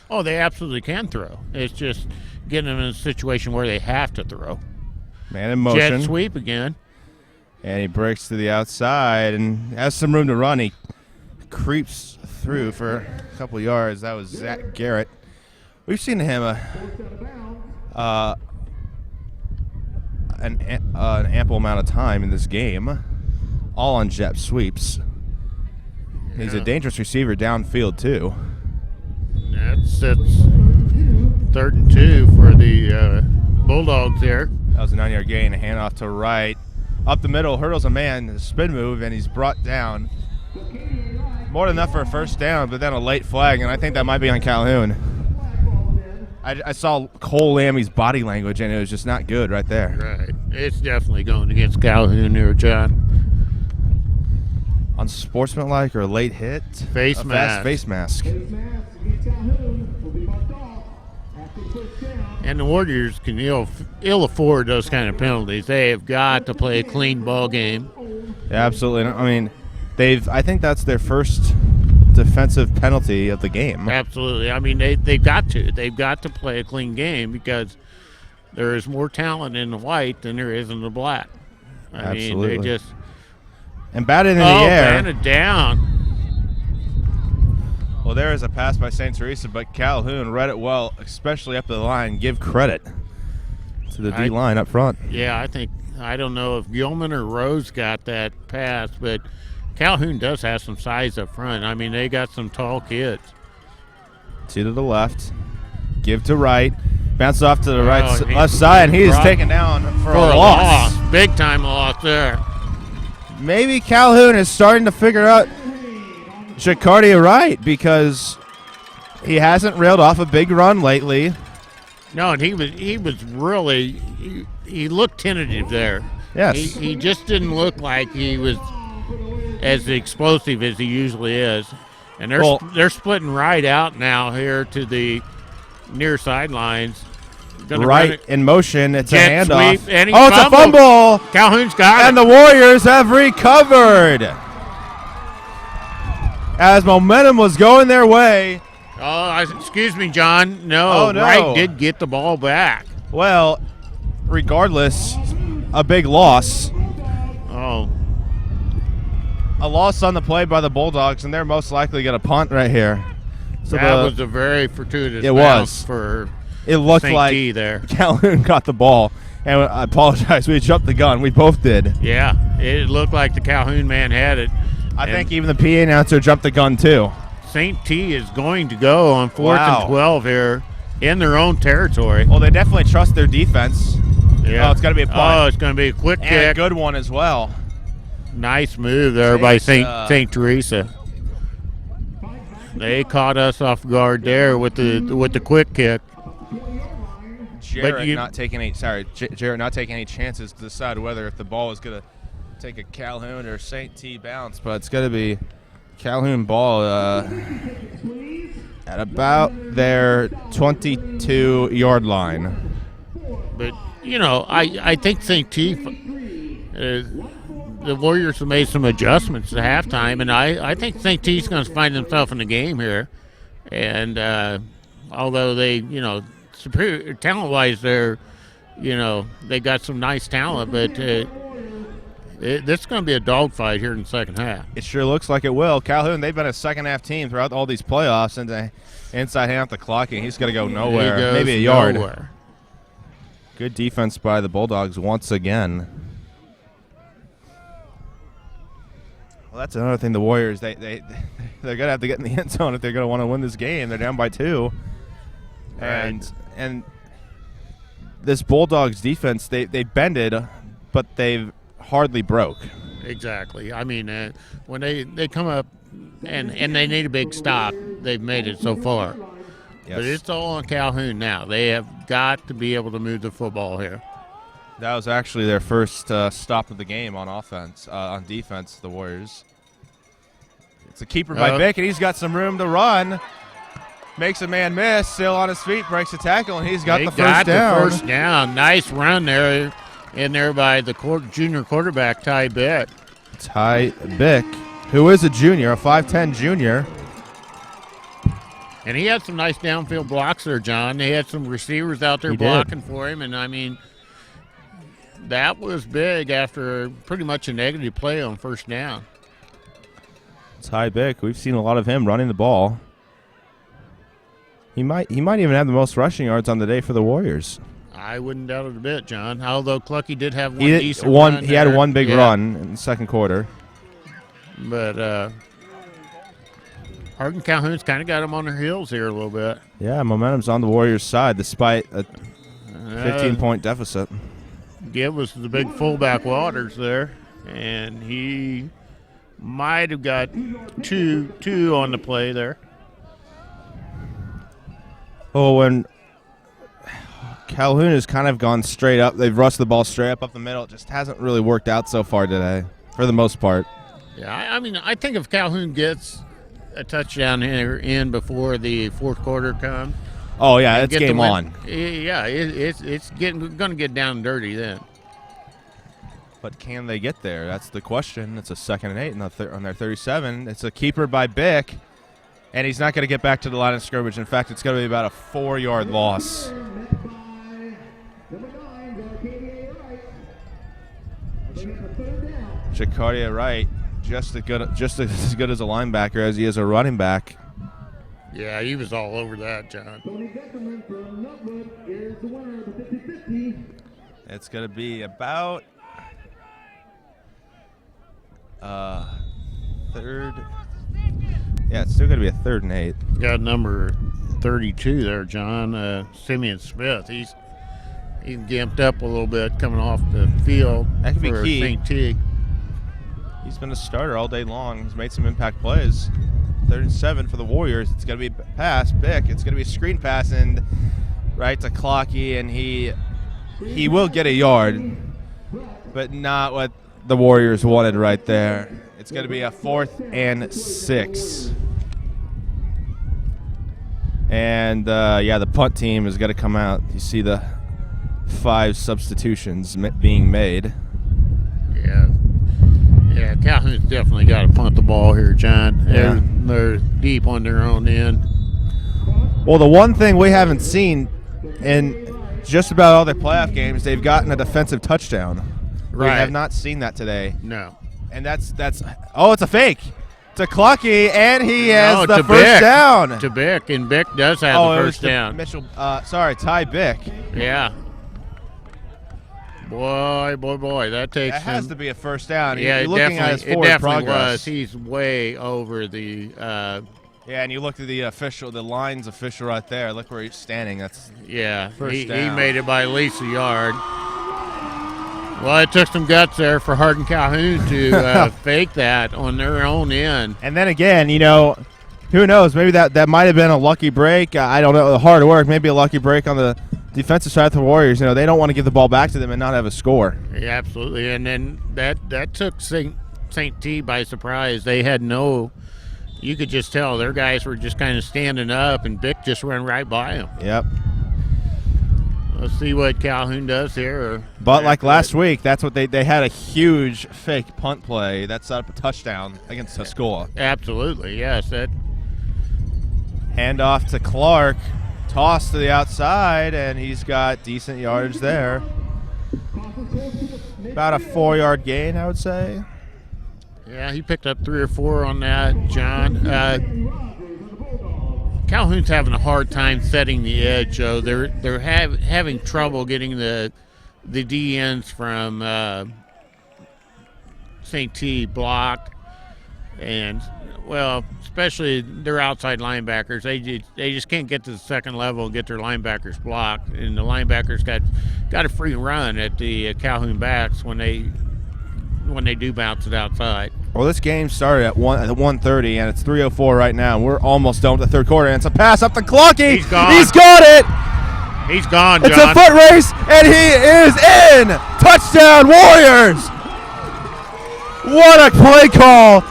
Oh, they absolutely can throw. It's just getting them in a situation where they have to throw. Man in motion. Jet sweep again. And he breaks to the outside and has some room to run. He creeps through for a couple yards. That was Zach Garrett. We've seen him an ample amount of time in this game, all on jet sweeps. He's a dangerous receiver downfield, too. That's 3rd and 2 for the Bulldogs there. That was a 9-yard gain, a handoff to Wright. Up the middle, hurdles a man, a spin move, and he's brought down. More than enough for a first down, but then a late flag, and I think that might be on Calhoun. I saw Cole Lammy's body language, and it was just not good right there. Right. It's definitely going against Calhoun here, John. Unsportsmanlike or a late hit? Face mask. Face mask. And the Warriors can ill afford those kind of penalties. They have got to play a clean ball game. Yeah, absolutely. I mean, I think that's their first defensive penalty of the game. Absolutely. I mean, they've got to. They've got to play a clean game, because there is more talent in the white than there is in the black. I mean, they just... And batted in the air. Batted down. Well, there is a pass by St. Teresa, but Calhoun read it well, especially up the line. Give credit to the D-line up front. Yeah, I don't know if Gilman or Rose got that pass, but Calhoun does have some size up front. I mean, they got some tall kids. 2 to the left. Give to right. Bounces off to the left side, and he is taken down for a loss. Big time loss there. Maybe Calhoun is starting to figure out Jacardia Wright, because he hasn't railed off a big run lately. No, and he was really he looked tentative there. Yes. He just didn't look like he was as explosive as he usually is. And they're splitting Wright out now here to the near sidelines. Right in motion. It's a handoff. Sweep, and it's a fumble. Calhoun's got it. And the Warriors have recovered. As momentum was going their way. Oh, excuse me, John. No, Wright did get the ball back. Well, regardless, a big loss. Oh. A loss on the play by the Bulldogs, and they're most likely going to punt right here. So that was a very fortuitous bounce for It looked St. like T there. Calhoun got the ball. And I apologize, we jumped the gun. We both did. Yeah, it looked like the Calhoun man had it. I think even the PA announcer jumped the gun too. St. T is going to go on 4th and 12 here in their own territory. Well, they definitely trust their defense. Yeah. Oh, it's got to be a punt. Oh, it's going to be a quick kick. And a good one as well. Nice move there by St. Teresa. They caught us off guard there with the quick kick. Jarrett not taking any chances to decide whether if the ball is going to take a Calhoun or St. T bounce, but it's going to be Calhoun ball at about their 22-yard line. But, I think St. T, the Warriors have made some adjustments at halftime, and I think St. T's going to find themselves in the game here. And although they, superior talent-wise, they're, they got some nice talent, but this is going to be a dogfight here in the second half. It sure looks like it will. Calhoun, they've been a second-half team throughout all these playoffs, and inside half the clock, and he's going to go nowhere. Maybe a yard. Nowhere. Good defense by the Bulldogs once again. Well, that's another thing. The Warriors, they're going to have to get in the end zone if they're going to want to win this game. They're down by 2. Right. And this Bulldogs defense, they bended, but they've hardly broke. Exactly. I mean, when they come up and they need a big stop, they've made it so far. Yes. But it's all on Calhoun now. They have got to be able to move the football here. That was actually their first stop of the game on offense, on defense, the Warriors. It's a keeper by Bick, and he's got some room to run. Makes a man miss, still on his feet, breaks the tackle, and he's got the first down. First down. Nice run there by the junior quarterback, Ty Bick. Ty Bick, who is a junior, a 5'10 junior. And he had some nice downfield blocks there, John. They had some receivers out there blocking for him, and, I mean, that was big after pretty much a negative play on first down. Ty Bick, we've seen a lot of him running the ball. He might even have the most rushing yards on the day for the Warriors. I wouldn't doubt it a bit, John. Although Clucky did have one decent run. He had one big run in the second quarter. But Hardin Calhoun's kind of got him on their heels here a little bit. Yeah, momentum's on the Warriors' side despite a 15-point deficit. Gibb was the big fullback Waters there, and he might have got two on the play there. Oh, when Calhoun has kind of gone straight up. They've rushed the ball straight up the middle. It just hasn't really worked out so far today, for the most part. Yeah, I mean, I think if Calhoun gets a touchdown here in before the fourth quarter comes. Oh, yeah, it's game on. Yeah, it's going to get down and dirty then. But can they get there? That's the question. It's a 2nd and 8 on their 37. It's a keeper by Bick. And he's not going to get back to the line of scrimmage. In fact, it's going to be about a 4-yard loss. Jacardia Wright, just as good as a linebacker as he is a running back. Yeah, he was all over that, John. It's going to be about third. Yeah, it's still going to be a 3rd and 8. Got number 32 there, John. Simeon Smith. He's gimped up a little bit coming off the field. That could be key. St. T. He's been a starter all day long. He's made some impact plays. 3rd and 7 for the Warriors. It's going to be a pass. Bick. It's going to be a screen pass and right to Clocky, and he will get a yard, but not what the Warriors wanted right there. It's going to be a 4th and 6. And, the punt team is going to come out. You see the 5 substitutions being made. Yeah, Calhoun's definitely got to punt the ball here, John. Yeah. They're deep on their own end. Well, the one thing we haven't seen in just about all their playoff games, they've gotten a defensive touchdown. Right. We have not seen that today. No. And it's a fake. To Clucky, and he has the first down. To Bick, and Bick does have the first down. Ty Bick. Yeah. Boy, that takes That has to be a first down. Yeah, You're looking at his forward progress. Was. He's way over the Yeah, and you look at the lines official right there. Look where he's standing. That's first he down. made it by at least a yard. Well, it took some guts there for Hardin Calhoun to fake that on their own end. And then again, who knows? Maybe that might have been a lucky break. I don't know. Hard work. Maybe a lucky break on the defensive side of the Warriors. They don't want to give the ball back to them and not have a score. Yeah, absolutely. And then that took St. T by surprise. They had you could just tell their guys were just kind of standing up, and Bick just ran right by them. Yep. Let's see what Calhoun does here. But like last week, that's what they had a huge fake punt play that set up a touchdown against Tuscola. Absolutely, yes. Handoff to Clark, toss to the outside, and he's got decent yardage there. About a 4-yard gain, I would say. Yeah, he picked up 3 or 4 on that, John. Calhoun's having a hard time setting the edge, Joe. They're having trouble getting the DNs from St. T blocked, and especially their outside linebackers. They just can't get to the second level and get their linebackers blocked, and the linebackers got a free run at the Calhoun backs when they do bounce it outside. Well, this game started at 1:30, and it's 3:04 right now. And we're almost done with the third quarter, and it's a pass up to Clucky. He's gone. He's got it. He's gone, John. It's a foot race, and he is in. Touchdown, Warriors. What a play call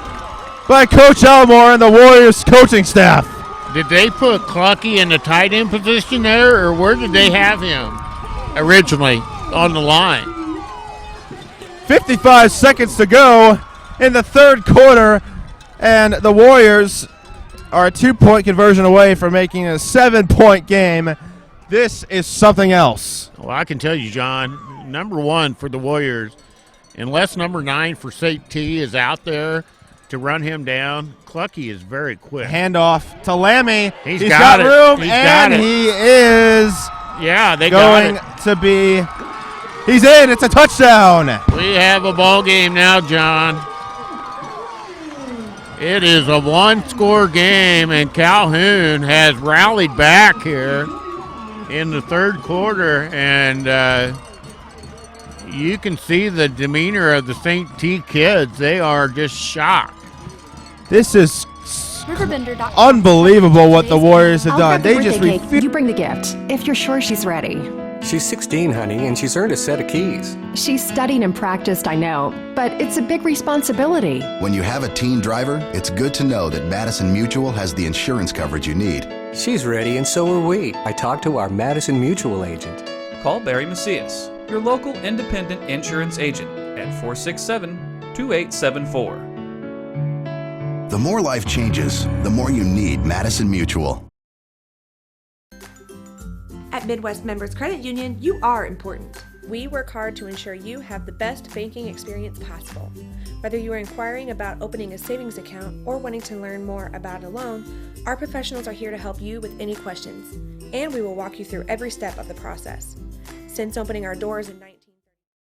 by Coach Elmore and the Warriors coaching staff. Did they put Clucky in the tight end position there, or where did they have him originally on the line? 55 seconds to go in the third quarter, and the Warriors are a 2-point conversion away from making a 7-point game. This is something else. Well, I can tell you, John, number 1 for the Warriors, unless number 9 for St. T is out there to run him down, Clucky is very quick. Handoff to Lammy. He's got it. room, He's and got it. he is going to be. He's in. It's a touchdown. We have a ball game now, John. It is a 1-score game, and Calhoun has rallied back here in the third quarter, and you can see the demeanor of the St. T kids. They are just shocked. This is RiverBender.com. unbelievable what the Warriors have done. They just You bring the gift if you're sure she's ready. She's 16, honey, and she's earned a set of keys. She's studied and practiced, I know, but it's a big responsibility. When you have a teen driver, it's good to know that Madison Mutual has the insurance coverage you need. She's ready, and so are we. I talked to our Madison Mutual agent. Call Barry Macias, your local independent insurance agent, at 467-2874. The more life changes, the more you need Madison Mutual. At Midwest Members Credit Union, you are important. We work hard to ensure you have the best banking experience possible. Whether you are inquiring about opening a savings account or wanting to learn more about a loan, our professionals are here to help you with any questions, and we will walk you through every step of the process. Since opening our doors in 1930,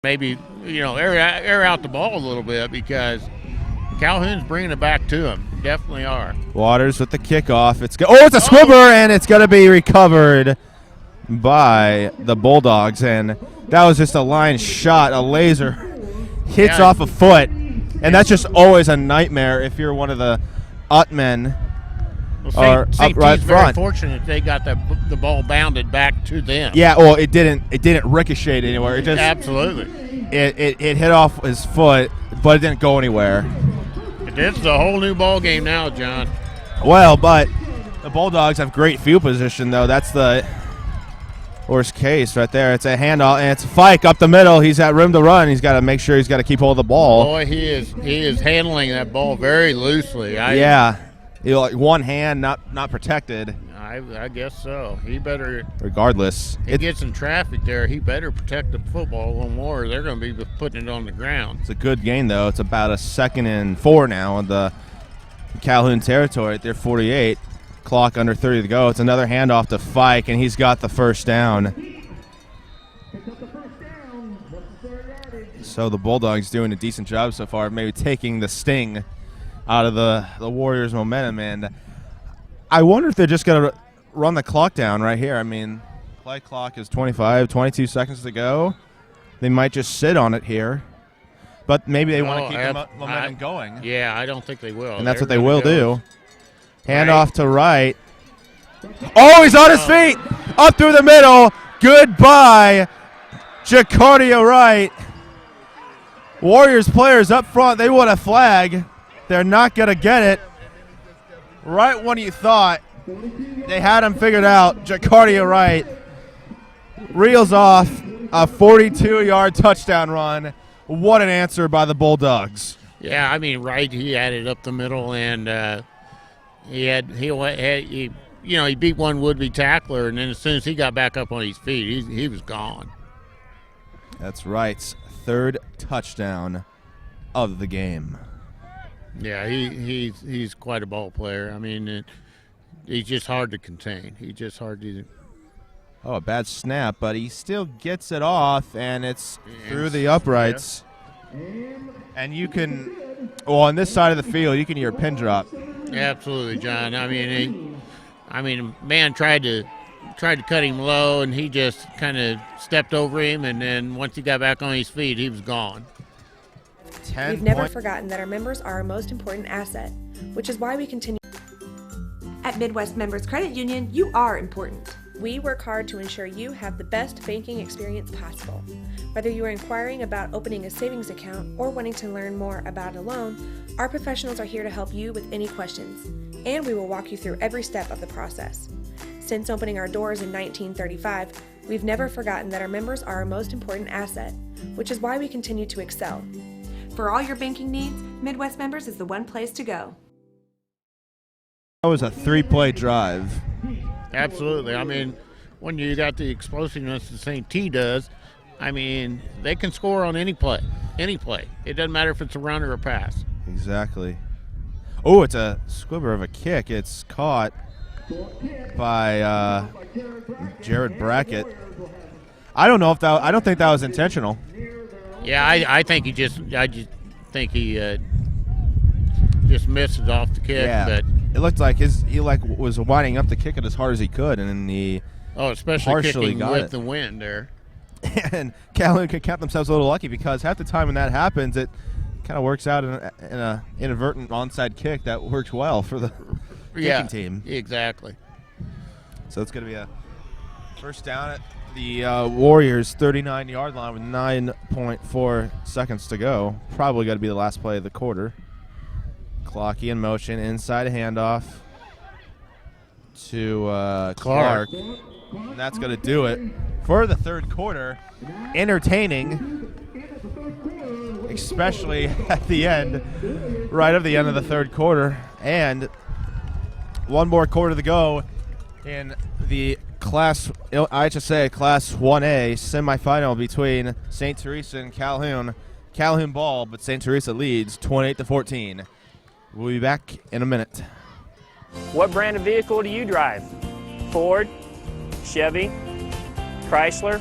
Maybe, air out the ball a little bit, because Calhoun's bringing it back to him. Definitely are. Waters with the kickoff. It's a squibber, and it's going to be recovered by the Bulldogs, and that was just a line shot. A laser hits off a foot, and that's just always a nightmare if you're one of the Utmen or St. up right T's front. very fortunate they got the ball bounded back to them. Yeah, well, it didn't ricochet anywhere. It just absolutely it hit off his foot, but it didn't go anywhere. This is a whole new ball game now, John. Well, but the Bulldogs have great field position, though. That's the worst case right there. It's a handoff, and it's Fike up the middle. He's got room to run. He's got to make sure he's got to keep hold of the ball. Boy, he is handling that ball very loosely. Like one hand not protected. I guess so. He better. Regardless, he gets in traffic there. He better protect the football a little more. They're going to be putting it on the ground. It's a good gain, though. It's about a 2nd and 4 now on the Calhoun territory at their 48. Clock under 30 to go. It's another handoff to Fike, and he's got the first down. So the Bulldogs doing a decent job so far, maybe taking the sting out of the Warriors' momentum. And I wonder if they're just going to run the clock down right here. I mean, play clock is 22 seconds to go. They might just sit on it here. But maybe they want to keep the momentum going. Yeah, I don't think they will. And that's what they will do. Hand off to Wright. Oh, he's on his feet. Up through the middle. Goodbye, Jacardia Wright. Warriors players up front, they want a flag. They're not going to get it. Right when you thought they had him figured out, Jacardia Wright reels off a 42-yard touchdown run. What an answer by the Bulldogs. Yeah, I mean, Wright, he had it up the middle, and he beat one would-be tackler, and then as soon as he got back up on his feet, he was gone. That's Wright's third touchdown of the game. Yeah, he's quite a ball player. I mean, he's just hard to contain. He's just hard to. Oh, a bad snap, but he still gets it off, and it's through the uprights. Yeah. And you can, on this side of the field, you can hear a pin drop. Absolutely, John. I mean, man tried to cut him low, and he just kind of stepped over him, and then once he got back on his feet, he was gone. We've never forgotten that our members are our most important asset, which is why we continue. At Midwest Members Credit Union, you are important. We work hard to ensure you have the best banking experience possible. Whether you are inquiring about opening a savings account or wanting to learn more about a loan, our professionals are here to help you with any questions, and we will walk you through every step of the process. Since opening our doors in 1935, we've never forgotten that our members are our most important asset, which is why we continue to excel. For all your banking needs, Midwest Members is the one place to go. That was a 3-play drive. Absolutely. I mean, when you got the explosiveness that St. T does, I mean, they can score on any play. Any play. It doesn't matter if it's a run or a pass. Exactly. Oh, it's a squibber of a kick. It's caught by Jared Brackett. I don't think that was intentional. Yeah, I think he just missed it off the kick. Yeah, but it looked like he was winding up the kick it as hard as he could, and then he especially kicking with the wind there. And Calhoun could count themselves a little lucky because half the time when that happens, it kind of works out in a inadvertent onside kick that worked well for the kicking team. Exactly. So it's going to be a first down at the Warriors' 39-yard line with 9.4 seconds to go. Probably going to be the last play of the quarter. Clocky in motion, inside a handoff to Clark. And that's going to do it for the third quarter. Entertaining, especially at the end, right at the end of the third quarter. And one more quarter to go in the IHSA Class 1A semifinal between St. Teresa and Calhoun. Calhoun ball, but St. Teresa leads 28-14. We'll be back in a minute. What brand of vehicle do you drive? Ford, Chevy, Chrysler,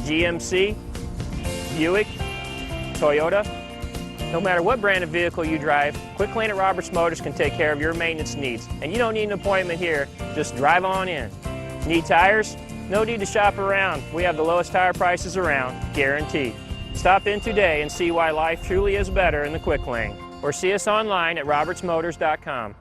GMC, Buick, Toyota? No matter what brand of vehicle you drive, Quick Lane at Roberts Motors can take care of your maintenance needs. And you don't need an appointment here, just drive on in. Need tires? No need to shop around. We have the lowest tire prices around, guaranteed. Stop in today and see why life truly is better in the Quick Lane. Or see us online at RiverBender.com.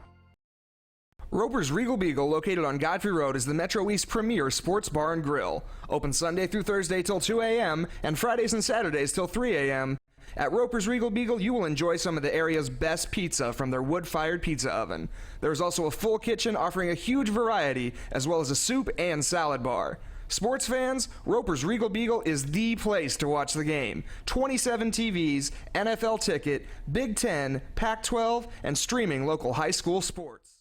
Roper's Regal Beagle, located on Godfrey Road, is the Metro East premier sports bar and grill. Open Sunday through Thursday till 2 a.m. and Fridays and Saturdays till 3 a.m. At Roper's Regal Beagle, you will enjoy some of the area's best pizza from their wood-fired pizza oven. There is also a full kitchen offering a huge variety, as well as a soup and salad bar. Sports fans, Roper's Regal Beagle is the place to watch the game. 27 TVs, NFL ticket, Big Ten, Pac-12, and streaming local high school sports.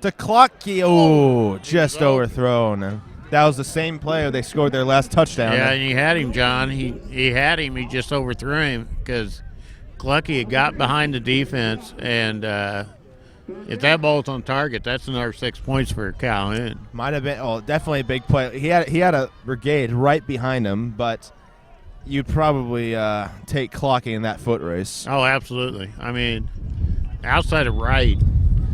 To Clocky, just overthrown. That was the same play where they scored their last touchdown. Yeah, and he had him, John. He had him. He just overthrew him because Clucky had got behind the defense, and if that ball's on target, that's another 6 points for Calhoun. Might have been, definitely a big play. He had a brigade right behind him, but you'd probably take Clocky in that foot race. Oh, absolutely. I mean, outside of Wright,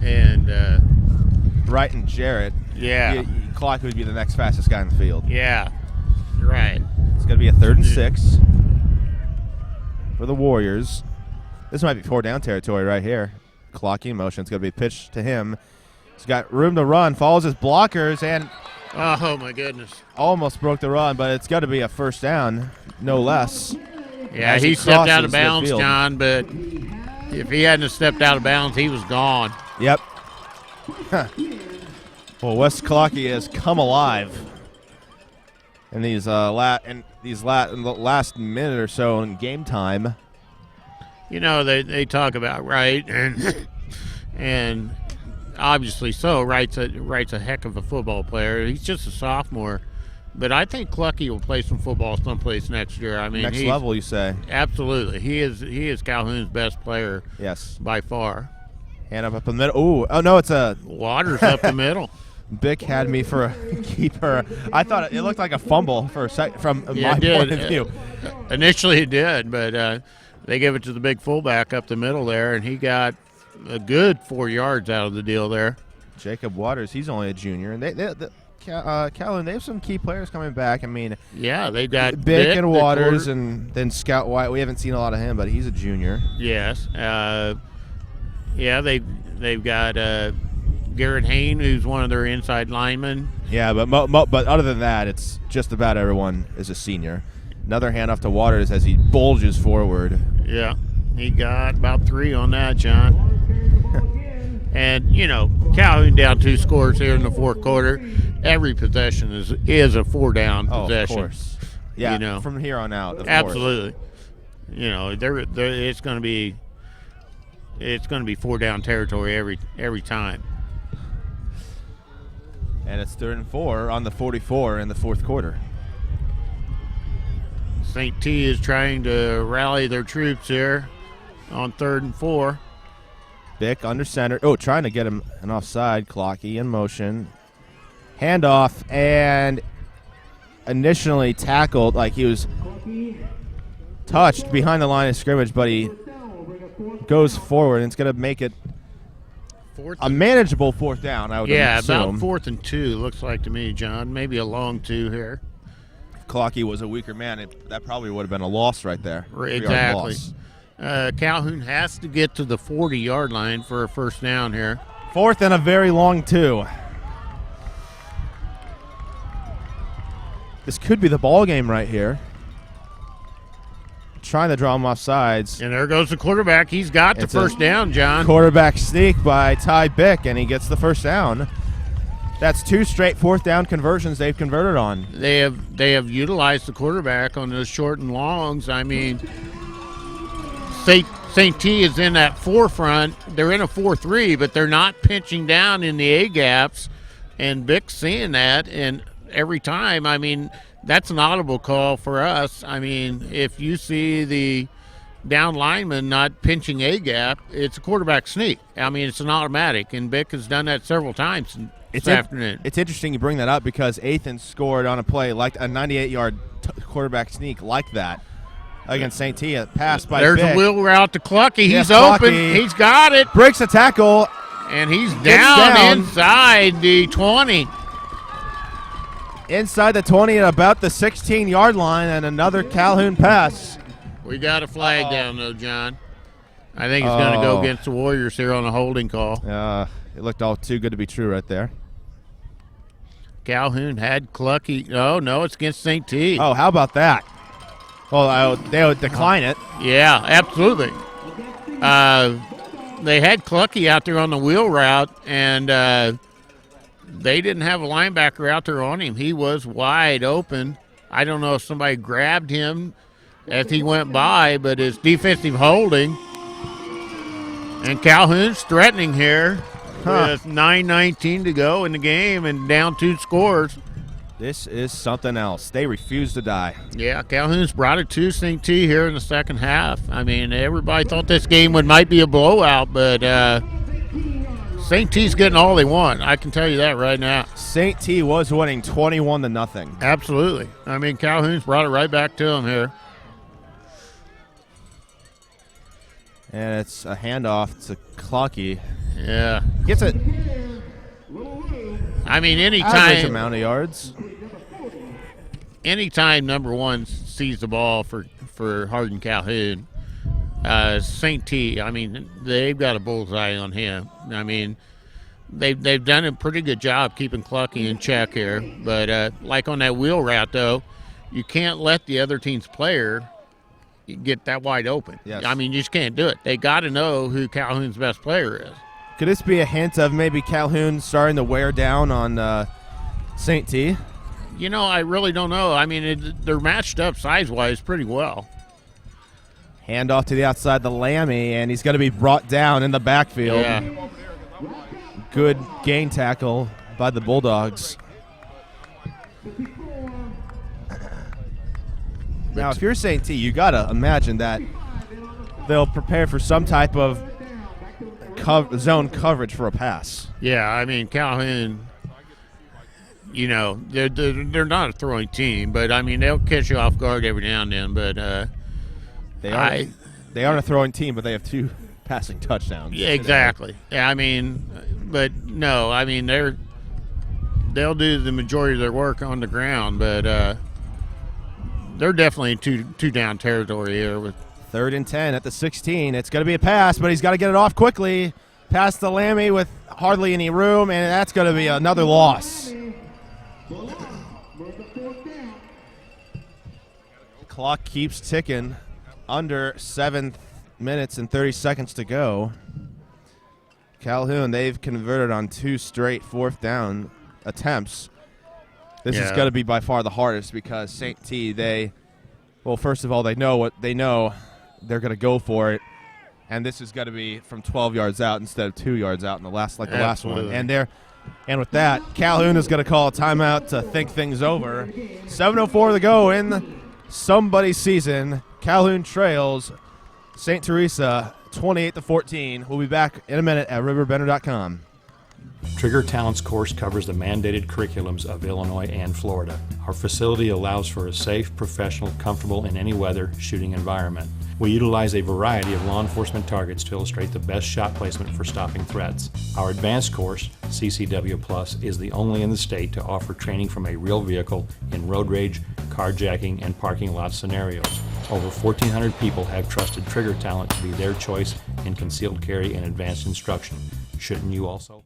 And Brighton Jarrett. Yeah. Clock would be the next fastest guy in the field. Yeah, right. It's going to be a 3rd and 6 for the Warriors. This might be 4 down territory right here. Clocking motion. It's going to be pitched to him. He's got room to run, follows his blockers, and oh my goodness, almost broke the run, but it's got to be a 1st down, no less. Yeah, he stepped out of bounds, John, but if he hadn't have stepped out of bounds, he was gone. Yep. Well, Wes Clocky has come alive in these last minute or so in game time. You know, they talk about Wright, and obviously so. Wright's a heck of a football player. He's just a sophomore, but I think Clucky will play some football someplace next year. I mean, next level, you say? Absolutely. He is Calhoun's best player. Yes, by far. Hand up the middle. Oh no, it's a Waters up the middle. Bick had me for a keeper. I thought it looked like a fumble for a sec from my point of view. Initially it did, but they gave it to the big fullback up the middle there, and he got a good 4 yards out of the deal there. Jacob Waters, he's only a junior, and Calhoun, they have some key players coming back. I mean, yeah, they got Bick and Waters, and then Scout White. We haven't seen a lot of him, but he's a junior. Yes, yeah, they've got Garrett Hain, who's one of their inside linemen. Yeah, but other than that, it's just about everyone is a senior. Another handoff to Waters as he bulges forward. Yeah, he got about 3 on that, John. And, you know, Calhoun down 2 scores here in the 4th quarter. Every possession is a 4-down possession. Of course. Yeah, you know, from here on out. Of absolutely. course. You know, it's going to be 4-down territory every time. And it's 3rd and 4 on the 44 in the 4th quarter. St. T is trying to rally their troops here on 3rd and 4. Bick under center. Oh, trying to get him an offside. Clocky in motion. Handoff, and initially tackled like he was touched behind the line of scrimmage, but he goes forward, and it's going to make it a manageable 4th down, I would assume. About 4th and 2, looks like to me, John. Maybe a long 2 here. If Clocky was a weaker man, that probably would have been a loss right there. Exactly. Calhoun has to get to the 40-yard line for a 1st down here. 4th and a very long 2. This could be the ball game right here. Trying to draw him off sides. And there goes the quarterback. He's got the 1st down, John. Quarterback sneak by Ty Bick, and he gets the 1st down. That's 2 straight 4th down conversions they've converted on. They have utilized the quarterback on those short and longs. I mean, St. T is in that forefront. They're in a 4-3, but they're not pinching down in the A gaps, and Bick's seeing that, and every time, I mean, that's an audible call for us. I mean, if you see the down lineman not pinching A gap, it's a quarterback sneak. I mean, it's an automatic, and Bick has done that several times this afternoon. It's interesting you bring that up because Athan scored on a play like a 98-yard quarterback sneak like that against St. T. A pass by There's Bick. a wheel route to Clucky. Yes, He's open. Clucky He's got it. Breaks a tackle. And he's down inside the 20. Inside the 20 at about the 16-yard line, and another Calhoun pass. We got a flag down, though, John. I think it's going to go against the Warriors here on a holding call. It looked all too good to be true right there. Calhoun had Clucky. Oh, no, it's against St. T. Oh, how about that? Well, they would decline it. Yeah, absolutely. They had Clucky out there on the wheel route, and they didn't have a linebacker out there on him. He was wide open. I don't know if somebody grabbed him as he went by, but it's defensive holding. And Calhoun's threatening here with 9:19 to go in the game and down 2 scores. This is something else. They refuse to die. Yeah, Calhoun's brought it to St. T here in the second half. I mean, everybody thought this game might be a blowout, but St. T's getting all they want. I can tell you that right now. St. T was winning 21-0. Absolutely. I mean, Calhoun's brought it right back to them here. And it's a handoff to Clocky. Yeah. Gets it. I mean, Average amount of yards. Anytime number one sees the ball for Hardin Calhoun, St. T, I mean, they've got a bullseye on him. I mean, they've done a pretty good job keeping Clucky in check here. But like on that wheel route, though, you can't let the other team's player get that wide open. Yes. I mean, you just can't do it. They got to know who Calhoun's best player is. Could this be a hint of maybe Calhoun starting to wear down on St. T? You know, I really don't know. I mean, they're matched up size-wise pretty well. Hand off to the outside, the Lammy, and he's going to be brought down in the backfield. Yeah. Good gain tackle by the Bulldogs. Now, if you're St. T, you got to imagine that they'll prepare for some type of zone coverage for a pass. Yeah, I mean, Calhoun, you know, they're not a throwing team, but, I mean, they'll catch you off guard every now and then. But they aren't a throwing team, but they have 2 passing touchdowns. Yeah, exactly. Yeah, I mean, but, no, I mean, they'll do the majority of their work on the ground, but they're definitely in two down territory here. With 3rd and 10 at the 16. It's going to be a pass, but he's got to get it off quickly. Past the Lammy with hardly any room, and that's going to be another loss. Clock keeps ticking. Under 7 minutes and 30 seconds to go. Calhoun, they've converted on 2 straight 4th down attempts. This is going to be by far the hardest because St. T, first of all, they know what they know. They're going to go for it. And this is going to be from 12 yards out instead of 2 yards out in the last one. And with that, Calhoun is going to call a timeout to think things over. 7:04 to go in somebody's season. Calhoun trails St. Teresa 28-14. We'll be back in a minute at RiverBender.com. Trigger Talent's course covers the mandated curriculums of Illinois and Florida. Our facility allows for a safe, professional, comfortable in any weather shooting environment. We utilize a variety of law enforcement targets to illustrate the best shot placement for stopping threats. Our advanced course, CCW Plus, is the only in the state to offer training from a real vehicle in road rage, carjacking, and parking lot scenarios. Over 1,400 people have trusted Trigger Talent to be their choice in concealed carry and advanced instruction. Shouldn't you also?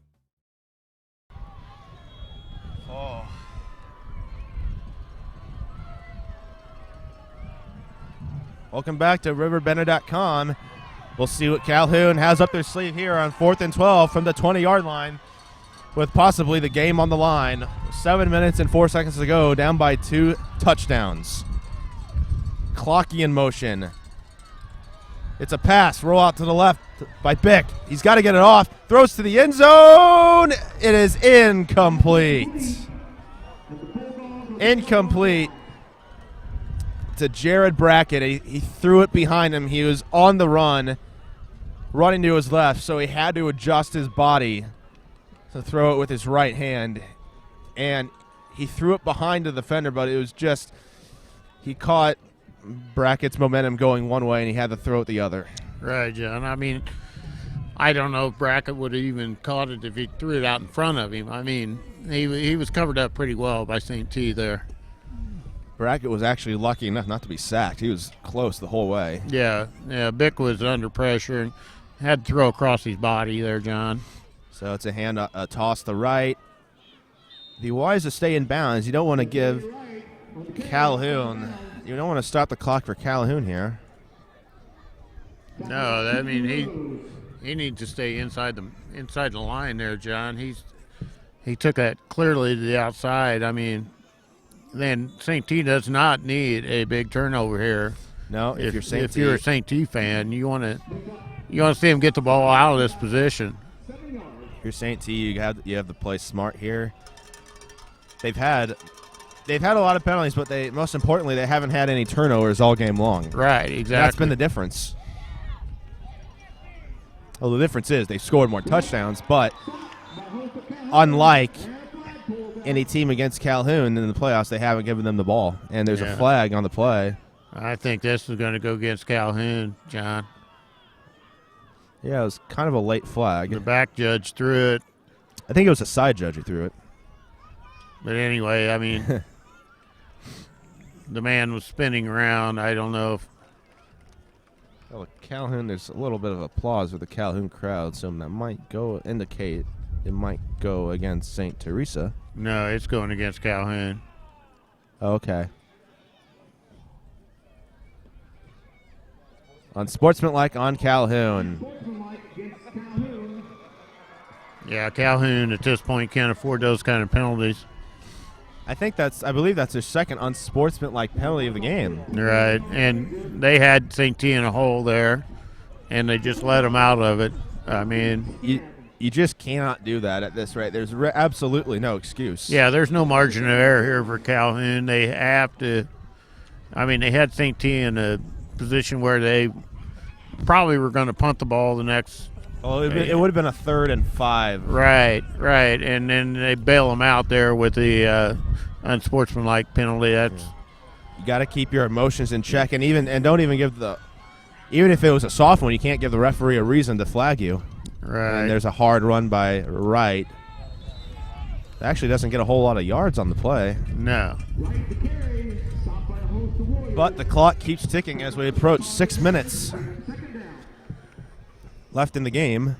Welcome back to RiverBender.com. We'll see what Calhoun has up their sleeve here on 4th and 12 from the 20-yard line with possibly the game on the line. 7 minutes and 4 seconds to go, down by 2 touchdowns. Clocky in motion. It's a pass. Roll out to the left by Bick. He's got to get it off. Throws to the end zone. It is incomplete. Incomplete to Jared Brackett. He threw it behind him. He was on the run, running to his left, so he had to adjust his body to throw it with his right hand. And he threw it behind the defender, but it was just, he caught Brackett's momentum going one way, and he had to throw it the other. Right, John. I mean, I don't know if Brackett would have even caught it if he threw it out in front of him. I mean, he was covered up pretty well by St. T there. Brackett was actually lucky enough not to be sacked. He was close the whole way. Yeah, Bick was under pressure and had to throw across his body there, John. So it's a toss to right. Be wise to stay in bounds. You don't want to give Calhoun, you don't want to stop the clock for Calhoun here. No, I mean he needs to stay inside the line there, John. He took that clearly to the outside. I mean, then St. T does not need a big turnover here. No, if you're a St. T fan, you want to see him get the ball out of this position. If you're St. T, you have to play smart here. They've had a lot of penalties, but most importantly, they haven't had any turnovers all game long. Right, exactly. That's been the difference. Well, the difference is they've scored more touchdowns, but unlike any team against Calhoun in the playoffs, they haven't given them the ball, and there's a flag on the play. I think this is going to go against Calhoun, John. Yeah, it was kind of a late flag. The back judge threw it. I think it was a side judge who threw it. But anyway, I mean, the man was spinning around. I don't know if. Well, Calhoun, there's a little bit of applause with the Calhoun crowd, so that might indicate it might go against St. Teresa. No, it's going against Calhoun. Okay. Unsportsmanlike on Calhoun. Yeah, Calhoun at this point can't afford those kind of penalties. I believe that's their second unsportsmanlike penalty of the game. Right, and they had St. T in a hole there, and they just let them out of it. I mean, you just cannot do that at this rate. There's absolutely no excuse. Yeah, there's no margin of error here for Calhoun. They have to. I mean, they had St. T in a position where they probably were going to punt the ball the next. Well, it would have been a 3rd and 5. Right, and then they bail them out there with the unsportsmanlike penalty. That's you got to keep your emotions in check, and don't even give even if it was a soft one, you can't give the referee a reason to flag you. Right. And there's a hard run by Wright. It actually doesn't get a whole lot of yards on the play. No. But the clock keeps ticking as we approach 6 minutes left in the game.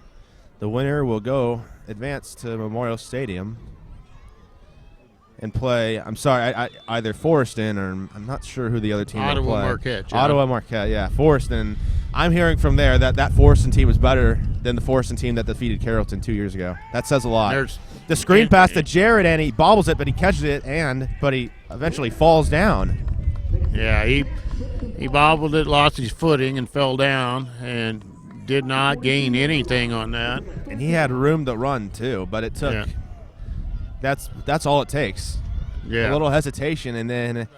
The winner will advance to Memorial Stadium and play. I'm sorry, either Forreston or I'm not sure who the other team will play. Marquette. John. Ottawa Marquette, yeah. Forreston. I'm hearing from there that Forreston team was better than the Forreston team that defeated Carrollton 2 years ago. That says a lot. The screen pass to Jared, and he bobbles it, but he catches it, but he eventually falls down. Yeah, he bobbled it, lost his footing, and fell down, and did not gain anything on that. And he had room to run too, but it took. Yeah. That's all it takes. Yeah. A little hesitation, and then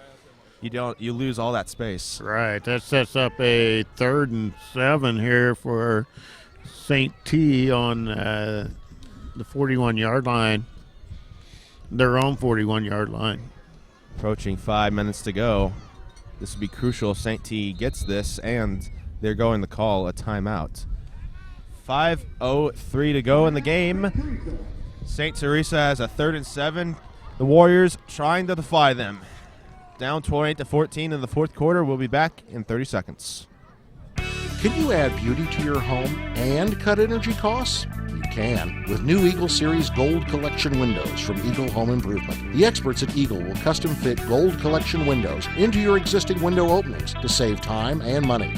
you lose all that space. Right. That sets up a 3rd and 7 here for St. T on the 41-yard line. Their own 41-yard line. Approaching 5 minutes to go. This would be crucial if St. T gets this, and they're going to call a timeout. 5:03 to go in the game. St. Teresa has a 3rd and 7. The Warriors trying to defy them. Down 28-14 in the 4th quarter. We'll be back in 30 seconds. Can you add beauty to your home and cut energy costs? You can with new Eagle Series Gold Collection windows from Eagle Home Improvement. The experts at Eagle will custom fit Gold Collection windows into your existing window openings to save time and money.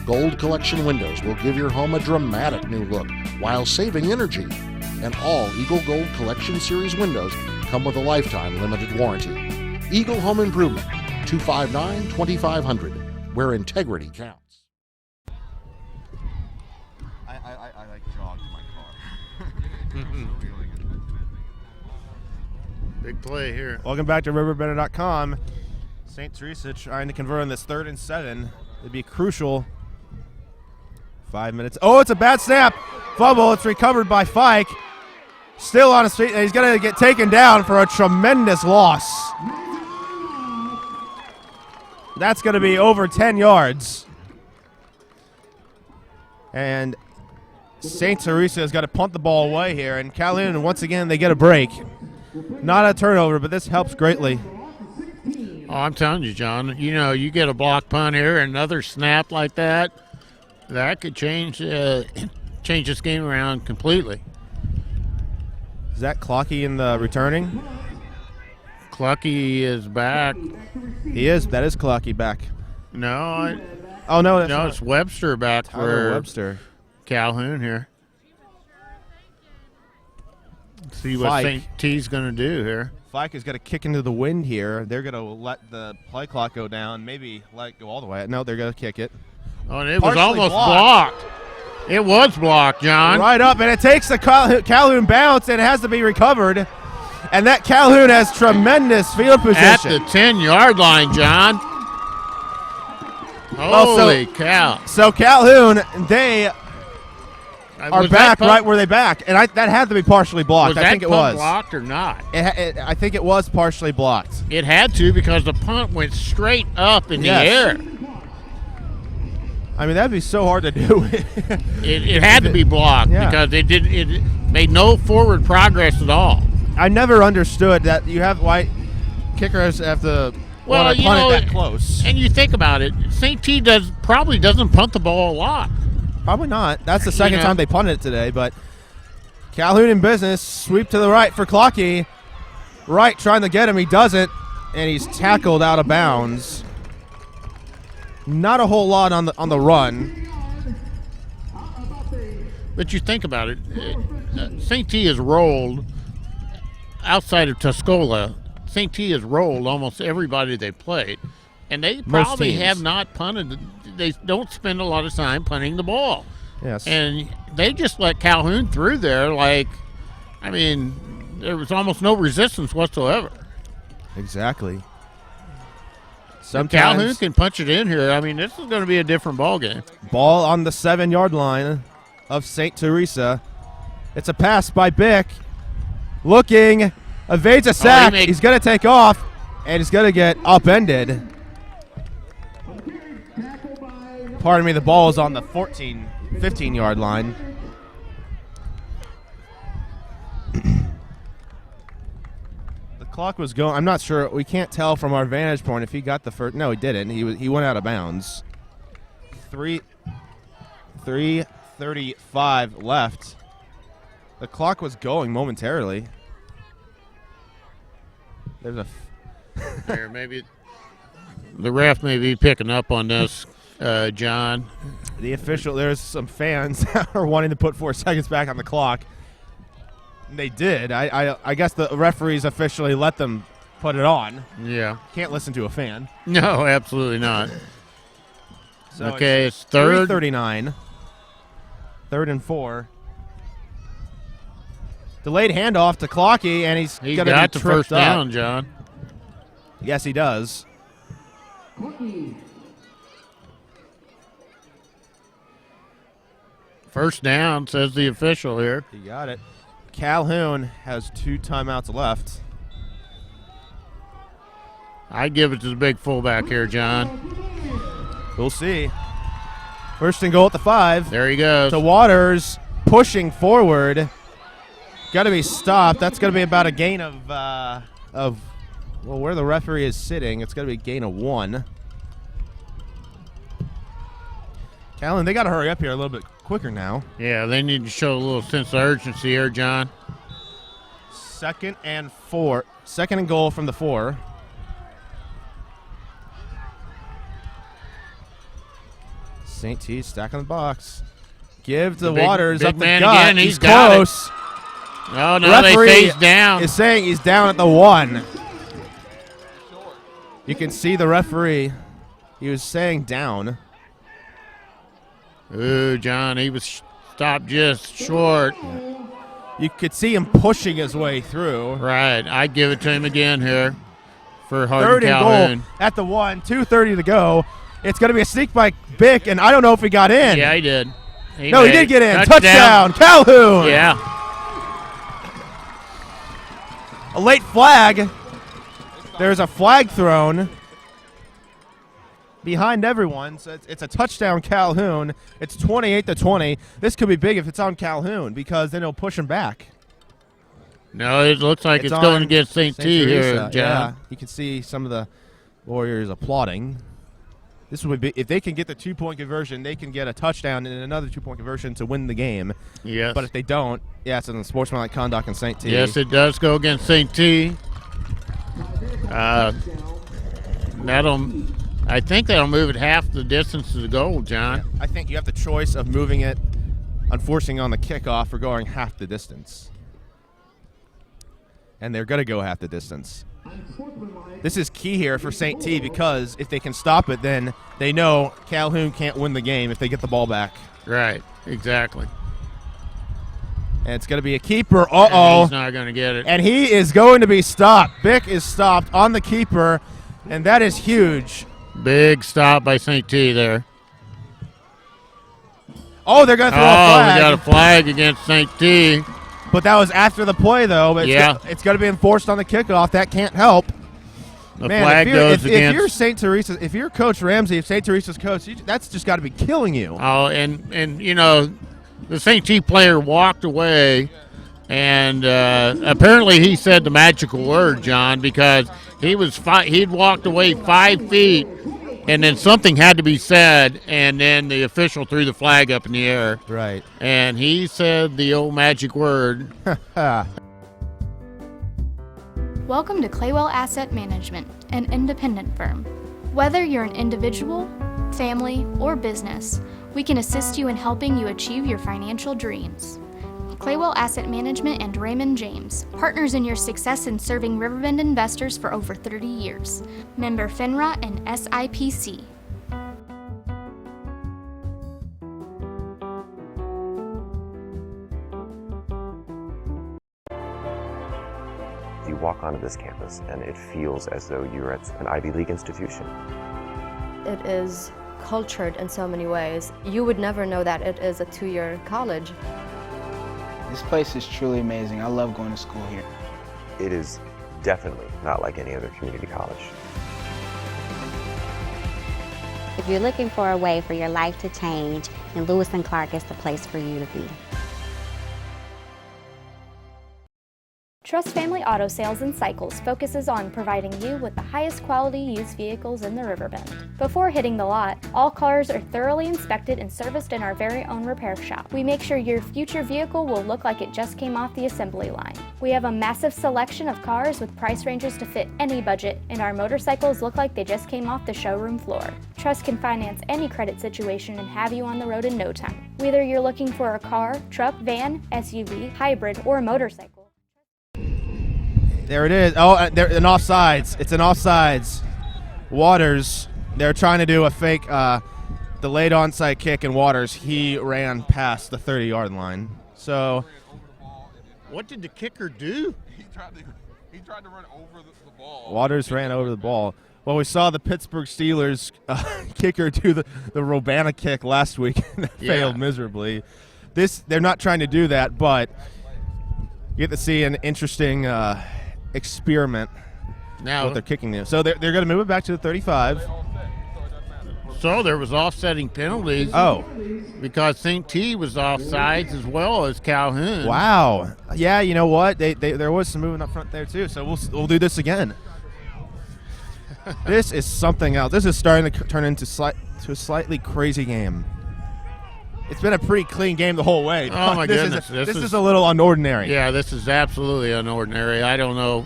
Gold Collection windows will give your home a dramatic new look while saving energy. And all Eagle Gold Collection Series windows come with a lifetime limited warranty. Eagle Home Improvement, 259-2500, where integrity counts. I like jogged in my car. Big play here. Welcome back to RiverBender.com. St. Teresa trying to convert on this 3rd and 7. It'd be crucial. 5 minutes. Oh, it's a bad snap. Fumble. It's recovered by Fike. Still on his feet. He's going to get taken down for a tremendous loss. That's going to be over 10 yards. And St. Teresa has got to punt the ball away here. And Calhoun, once again, they get a break. Not a turnover, but this helps greatly. Oh, I'm telling you, John, you get a block punt here, another snap like that, that could change this game around completely. Is that Clocky in the returning? Clocky is back. He is. That is Clocky back. No. No, it's Webster back Tyler for Webster. Calhoun here. Let's see what St. T's going to do here. Fike has got to kick into the wind here. They're going to let the play clock go down, maybe let it go all the way. No, they're going to kick it. Oh, and it was almost blocked. It was blocked, John. Right up, and it takes the Calhoun bounce, and it has to be recovered. And that Calhoun has tremendous field position. At the 10-yard line, John. Holy cow. So Calhoun, they are back right where they back. And that had to be partially blocked. I think it was. Blocked or not? I think it was partially blocked. It had to because the punt went straight up in the air. I mean, that'd be so hard to do. It had to be blocked because it made no forward progress at all. I never understood that why kickers have to punt it that close. And you think about it, St. T probably doesn't punt the ball a lot. Probably not. That's the second time they punted it today, but Calhoun in business. Sweep to the right for Clocky. Right, trying to get him. He doesn't, and he's tackled out of bounds. Not a whole lot on the run. But you think about it, St. T has rolled outside of Tuscola. St. T has rolled almost everybody they played, and they probably have not punted. They don't spend a lot of time punting the ball. Yes. And they just let Calhoun through there there was almost no resistance whatsoever. Exactly. Sometimes Calhoun can punch it in here. I mean, this is going to be a different ball game. Ball on the 7-yard line of St. Teresa. It's a pass by Bick. Looking, evades a sack. He's going to take off, and he's going to get upended. Pardon me, the ball is on the 15-yard line. Clock was going. I'm not sure. We can't tell from our vantage point if he got the first. No, he didn't. He went out of bounds. 3:35 left. The clock was going momentarily. There's a. There, maybe the ref may be picking up on this, John. The official. There's some fans that are wanting to put 4 seconds back on the clock. They did. I guess the referees officially let them put it on. Yeah. Can't listen to a fan. No, absolutely not. So okay, it's third. 3:39. 3rd and 4. Delayed handoff to Clocky, and he's going to be got the tripped first up. down, John. Yes, he does. First down, says the official here. You got it. Calhoun has 2 timeouts left. I'd give it to the big fullback here, John. We'll see. First and goal at the 5. There he goes. To Waters, pushing forward. Got to be stopped. That's going to be about a gain of where the referee is sitting. It's going to be a gain of 1. Calhoun, they got to hurry up here a little bit quicker now. Yeah, they need to show a little sense of urgency here, John. 2nd and 4. 2nd and goal from the 4. St. T stacking the box. Give to Waters big up the man gut. again. He's got close. Oh, no, they say he's down. Is saying he's down at the 1. You can see the referee. He was saying down. Ooh, John, he was stopped just short. You could see him pushing his way through. Right. I'd give it to him again here for 3rd Hardin and Calhoun. goal at the 1. 2:30 to go. It's going to be a sneak by Bick, and I don't know if he got in. Yeah, he did. He did get in. Touchdown, Calhoun. Yeah. A late flag. There's a flag thrown behind everyone. So it's a touchdown, Calhoun. It's 28-20. This could be big if it's on Calhoun because then he'll push him back. No, it looks like it's going against St. T here, John. Yeah, you can see some of the Warriors applauding. This would be if they can get the 2-point conversion, they can get a touchdown and another 2-point conversion to win the game. Yes. But if they don't, yeah, it's in the sportsmanlike conduct in St. T. Yes, it does go against St. T. I think that'll move it half the distance to the goal, John. Yeah, I think you have the choice of moving it, unfortunately, on the kickoff or going half the distance. And they're going to go half the distance. This is key here for St. T because if they can stop it, then they know Calhoun can't win the game if they get the ball back. Right, exactly. And it's going to be a keeper. Uh-oh. He's not going to get it. And he is going to be stopped. Bick is stopped on the keeper, and that is huge. Big stop by St. T there. Oh, they're going to throw a flag. We got a flag against St. T. But that was after the play, though. But yeah. It's going to be enforced on the kickoff. That can't help. The flag goes against. If you're St. Teresa, if you're Coach Ramsey, if St. Teresa's coach, that's just got to be killing you. Oh, and you know, the St. T player walked away, and apparently he said the magical word, John, because he'd walked away 5 feet, and then something had to be said, and then the official threw the flag up in the air. Right. And he said the old magic word. Welcome to Claywell Asset Management, an independent firm. Whether you're an individual, family, or business, we can assist you in helping you achieve your financial dreams. Claywell Asset Management and Raymond James, partners in your success in serving Riverbend investors for over 30 years. Member FINRA and SIPC. You walk onto this campus and it feels as though you're at an Ivy League institution. It is cultured in so many ways. You would never know that it is a 2-year college. This place is truly amazing. I love going to school here. It is definitely not like any other community college. If you're looking for a way for your life to change, then Lewis and Clark is the place for you to be. Trust Family Auto Sales and Cycles focuses on providing you with the highest quality used vehicles in the Riverbend. Before hitting the lot, all cars are thoroughly inspected and serviced in our very own repair shop. We make sure your future vehicle will look like it just came off the assembly line. We have a massive selection of cars with price ranges to fit any budget, and our motorcycles look like they just came off the showroom floor. Trust can finance any credit situation and have you on the road in no time. Whether you're looking for a car, truck, van, SUV, hybrid, or motorcycle. There it is. Oh, they're an offsides. It's an offsides. Waters, they're trying to do a fake delayed onside kick, and Waters, he ran past the 30-yard line. So, what did the kicker do? He tried to run over the ball. Waters ran over the ball. Well, we saw the Pittsburgh Steelers kicker do the Robana kick last week. That failed miserably. They're not trying to do that, but you get to see an interesting experiment now what they're kicking there. So they're going to move it back to the 35. So there was offsetting penalties. Oh. Because St. T was offsides as well as Calhoun. Wow. Yeah, you know what? There was some movement up front there too. So we'll do this again. This is something else. This is starting to turn into a slightly crazy game. It's been a pretty clean game the whole way. Oh, my goodness. This is a little unordinary. Yeah, this is absolutely unordinary. I don't know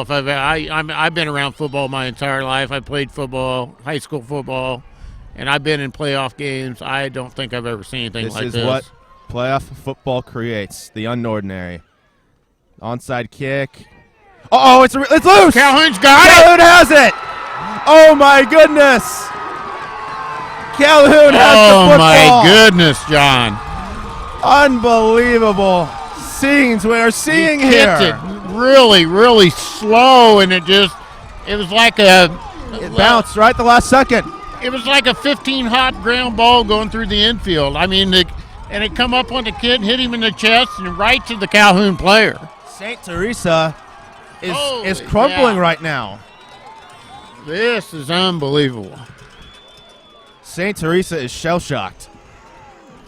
if I've been around football my entire life. I played football, high school football, and I've been in playoff games. I don't think I've ever seen anything like this. This is what playoff football creates, the unordinary. Onside kick. Oh, it's loose! Calhoun's got it! Calhoun has it! Oh, my goodness! Calhoun has the football. Oh, my goodness, John. Unbelievable scenes we are seeing here. It really, really slow, and it was like it bounced right the last second. It was like a 15-hop ground ball going through the infield. I mean, and it come up on the kid, hit him in the chest, and right to the Calhoun player. St. Teresa is crumbling right now. This is unbelievable. St. Teresa is shell-shocked.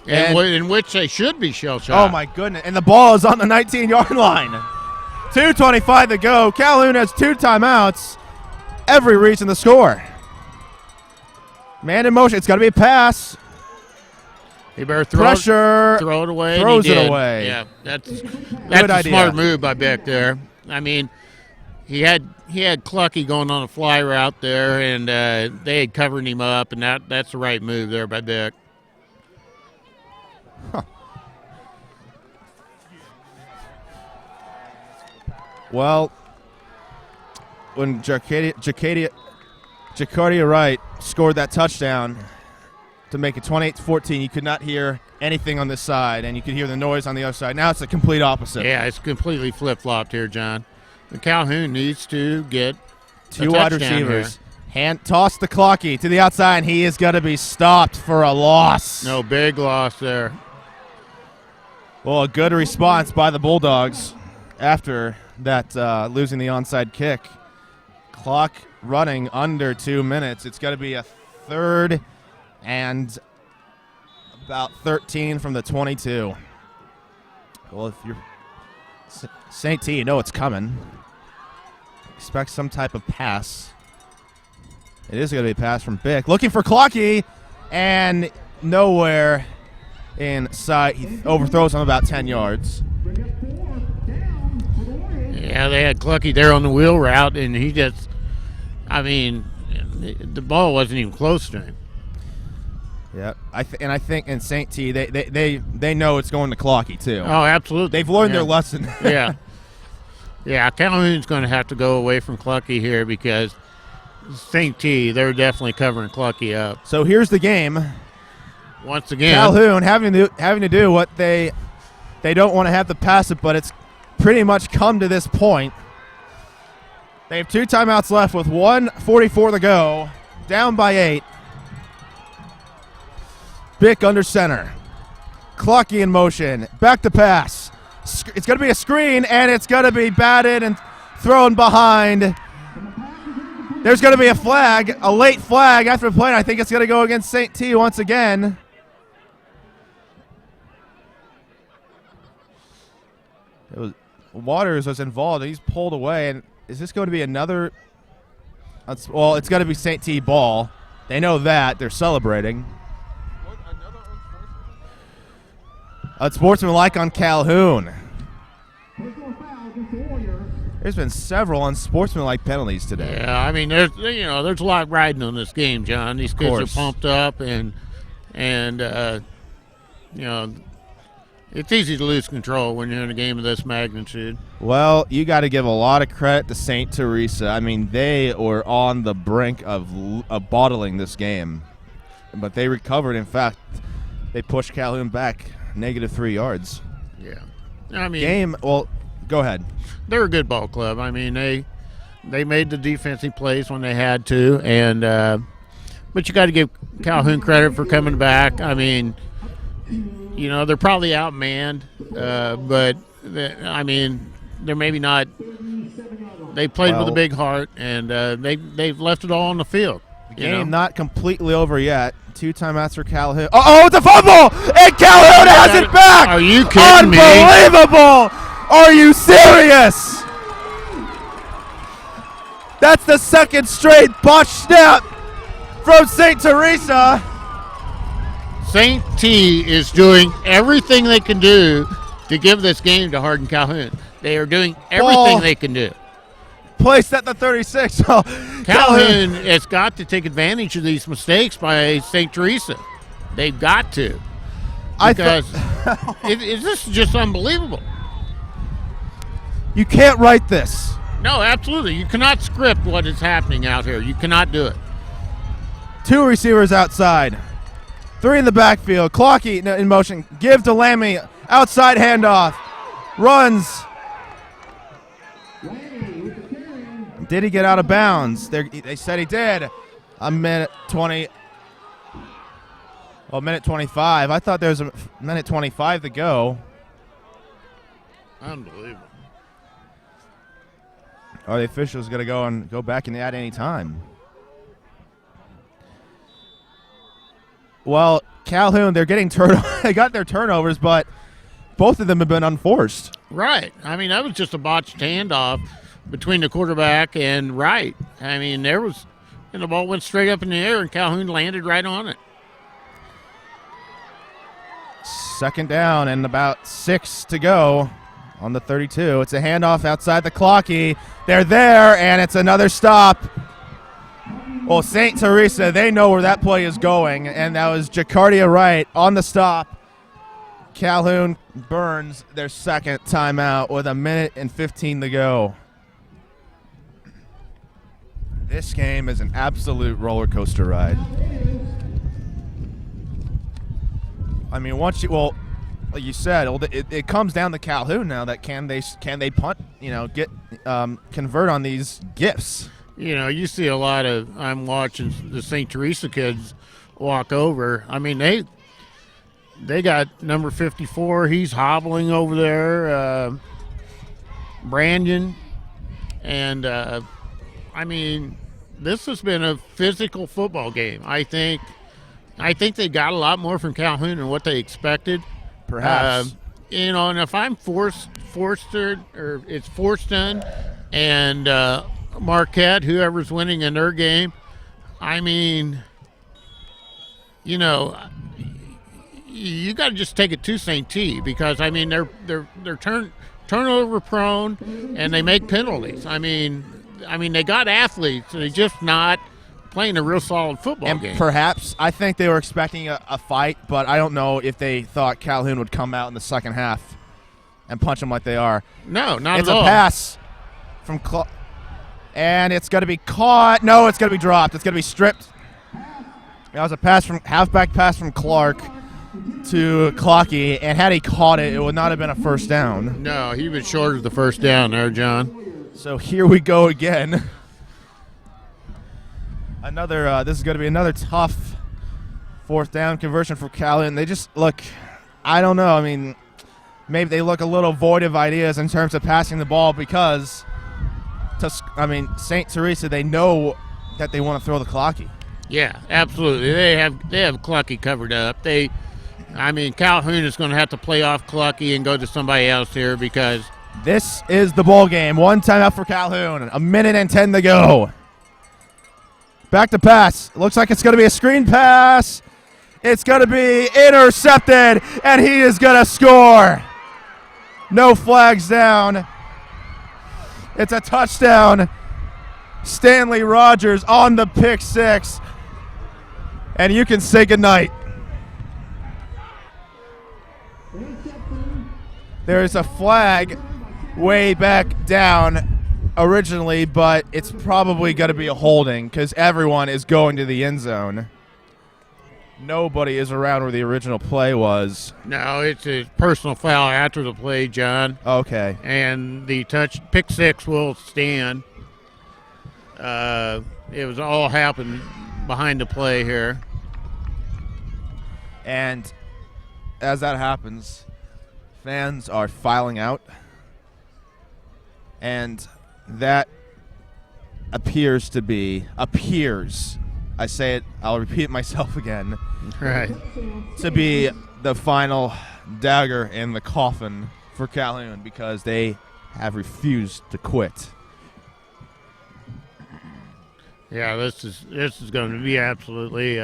In which they should be shell-shocked. Oh, my goodness. And the ball is on the 19-yard line. 2:25 to go. Calhoun has 2 timeouts. Every reason to score. Man in motion. It's got to be a pass. He better throw it away. Throws it away. Yeah, that's a smart move by Beck there. I mean, he had Clucky going on a fly route there, and they had covered him up, and that's the right move there by Beck. Huh. Well, when Jacardia Wright scored that touchdown to make it 28-14, you could not hear anything on this side, and you could hear the noise on the other side. Now it's the complete opposite. Yeah, it's completely flip-flopped here, John. The Calhoun needs to get 2 wide receivers. Toss the Clocky to the outside, and he is going to be stopped for a loss. No, big loss there. Well, a good response by the Bulldogs after that losing the onside kick. Clock running under 2 minutes. It's got to be a 3rd and about 13 from the 22. Well, if you're St. T, you know it's coming. Expect some type of pass. It is going to be a pass from Bick. Looking for Clocky, and nowhere in sight. He overthrows him about 10 yards. Yeah, they had Clucky there on the wheel route, and he just, I mean, the ball wasn't even close to him. Yeah, I think in St. T, they know it's going to Clocky, too. Oh, absolutely. They've learned their lesson. Yeah. Yeah, Calhoun's going to have to go away from Clucky here because St. T, they're definitely covering Clucky up. So here's the game. Once again, Calhoun having to do what they don't want to have to pass it, but it's pretty much come to this point. They have 2 timeouts left with 1:44 to go, down by 8. Bick under center. Clocky in motion. Back to pass. It's going to be a screen, and it's going to be batted and thrown behind. There's going to be a flag, a late flag after the play. I think it's going to go against St. T once again. Waters was involved. He's pulled away. And is this going to be another? Well, it's going to be St. T ball. They know that. They're celebrating. Unsportsmanlike on Calhoun. There's been several unsportsmanlike penalties today. Yeah, I mean, there's a lot riding on this game, John. These kids are pumped up, and it's easy to lose control when you're in a game of this magnitude. Well, you got to give a lot of credit to St. Teresa. I mean, they were on the brink of bottling this game, but they recovered. In fact, they pushed Calhoun back -3 yards. Yeah, I mean, well, go ahead. They're a good ball club. I mean, they made the defensive plays when they had to, and but you got to give Calhoun credit for coming back. I mean, they're probably outmanned, but they're maybe not. They played with a big heart, and they've left it all on the field. The game not completely over yet. 2 timeouts for Calhoun. Oh, it's a fumble! And Calhoun has it back! Are you kidding me? Unbelievable! Are you serious? That's the second straight botch snap from St. Teresa. St. T is doing everything they can do to give this game to Hardin Calhoun. They are doing everything they can do. Placed at the 36. Calhoun has got to take advantage of these mistakes by St. Teresa. They've got to. Because this is just unbelievable. You can't write this. No, absolutely. You cannot script what is happening out here. You cannot do it. 2 receivers outside. 3 in the backfield. Clocky in motion. Give to Lammy. Outside handoff. Runs. Did he get out of bounds? They said he did. A minute 20. Well, minute 25. I thought there was a minute 25 to go. Unbelievable. Are the officials going to go back and add any time? Well, Calhoun, they're getting they got their turnovers, but both of them have been unforced. Right. I mean, that was just a botched handoff between the quarterback and Wright. I mean, the ball went straight up in the air, and Calhoun landed right on it. 2nd down and about 6 to go on the 32. It's a handoff outside the Clocky. They're there, and it's another stop. Well, St. Teresa, they know where that play is going, and that was Jacardia Wright on the stop. Calhoun burns their 2nd timeout with 1:15 to go. This game is an absolute roller coaster ride. I mean, like you said, it comes down to Calhoun now. That can they punt? Convert on these gifts. You see a lot of. I'm watching the St. Teresa kids walk over. I mean, they got number 54. He's hobbling over there. Brandon and I mean, this has been a physical football game. I think they got a lot more from Calhoun than what they expected. Perhaps. And if I'm Forster, or it's Forston and Marquette, whoever's winning in their game, I mean, you got to just take it to St. T, because I mean they're turnover prone and they make penalties. I mean they got athletes, and they're just not playing a real solid football game. Perhaps I think they were expecting a fight, but I don't know if they thought Calhoun would come out in the second half and punch them like they are. No, not it's at all. It's a pass from and it's going to be caught. No, it's going to be dropped. It's going to be stripped. That was a halfback pass from Clark to Clocky, and had he caught it, it would not have been a first down. No, he was short of the first down there, John. So here we go again. This is going to be another tough fourth down conversion for Calhoun. They just look, I don't know. I mean, maybe they look a little void of ideas in terms of passing the ball, because, St. Teresa, they know that they want to throw the Clocky. Yeah, absolutely. They have Clucky covered up. Calhoun is going to have to play off Clucky and go to somebody else here, because this is the ball game. One timeout for Calhoun. 1:10 to go. Back to pass. Looks like it's going to be a screen pass. It's going to be intercepted, and he is going to score. No flags down. It's a touchdown. Stanley Rogers on the pick six. And you can say goodnight. There's a flag way back down originally, but it's probably going to be a holding, because everyone is going to the end zone. Nobody is around where the original play was. No, it's a personal foul after the play, John. Okay. And the pick six will stand. It was all happened behind the play here. And as that happens, fans are filing out. And that appears, I say it, I'll repeat it myself again. Right. To be the final dagger in the coffin for Calhoun, because they have refused to quit. Yeah, this is going to be absolutely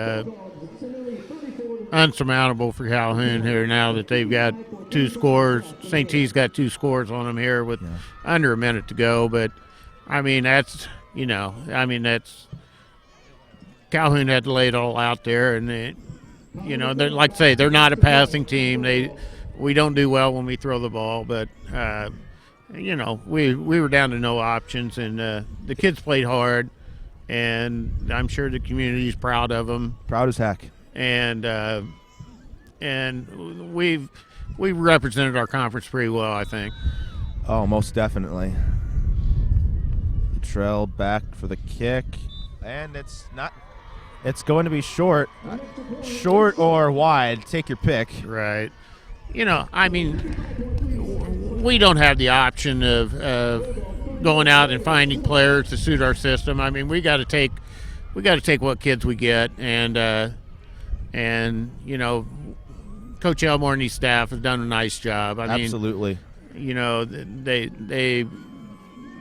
unsurmountable for Calhoun here, now that they've got two scores. St. T's got two scores on them here with under a minute to go. But that's Calhoun had to lay it all out there, and they're, like I say, they're not a passing team. We don't do well when we throw the ball, but we were down to no options, and the kids played hard. And I'm sure the community's proud of them. Proud as heck. And we've represented our conference pretty well, I think. Oh, most definitely. Trail back for the kick, and it's going to be short or wide. Take your pick. Right. We don't have the option of going out and finding players to suit our system. We got to take what kids we get, and Coach Elmore and his staff have done a nice job. Absolutely. They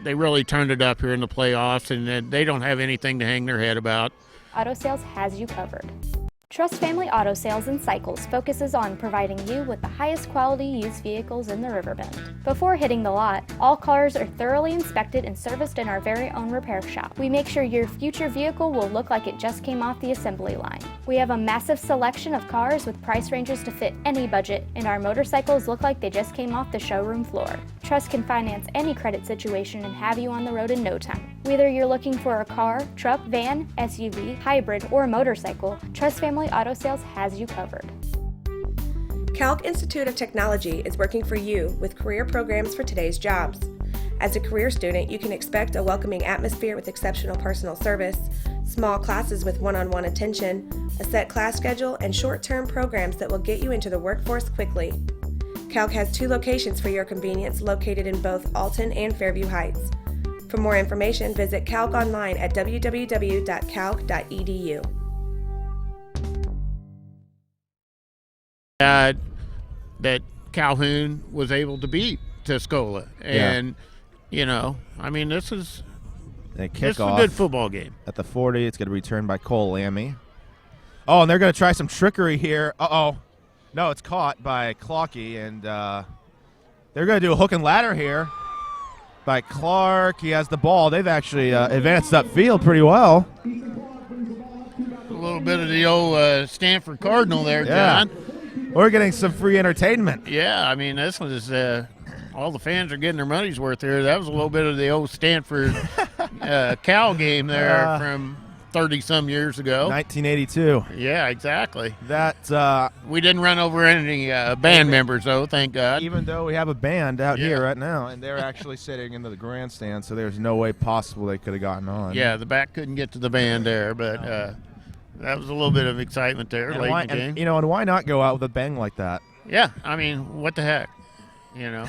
really turned it up here in the playoffs, and they don't have anything to hang their head about. Auto Sales has you covered. Trust Family Auto Sales and Cycles focuses on providing you with the highest quality used vehicles in the Riverbend. Before hitting the lot, all cars are thoroughly inspected and serviced in our very own repair shop. We make sure your future vehicle will look like it just came off the assembly line. We have a massive selection of cars with price ranges to fit any budget, and our motorcycles look like they just came off the showroom floor. Trust can finance any credit situation and have you on the road in no time. Whether you're looking for a car, truck, van, SUV, hybrid, or motorcycle, Trust Family Auto Sales has you covered. Calc Institute of Technology is working for you with career programs for today's jobs. As a career student, you can expect a welcoming atmosphere with exceptional personal service, small classes with one-on-one attention, a set class schedule, and short-term programs that will get you into the workforce quickly. Calc has 2 locations for your convenience, located in both Alton and Fairview Heights. For more information, visit Calc online at www.calc.edu. That Calhoun was able to beat Tuscola. And, you know, I mean, this is a good football game. At the 40, it's going to be returned by Cole Lammy. Oh, and they're going to try some trickery here. Uh-oh. No, it's caught by Clocky, and they're going to do a hook and ladder here by Clark. He has the ball. They've actually advanced upfield pretty well. A little bit of the old Stanford Cardinal there, John. We're getting some free entertainment. Yeah, I mean, this was all the fans are getting their money's worth here. That was a little bit of the old Stanford Cal game there from 30-some years ago. 1982. Yeah, exactly. That we didn't run over any band members, though, thank God. Even though we have a band out here right now, and they're actually sitting into the grandstand, so there's no way possible they could have gotten on. Yeah, the back couldn't get to the band there, but that was a little bit of excitement there late in the game. And why not go out with a bang like that? Yeah, I mean, what the heck, you know?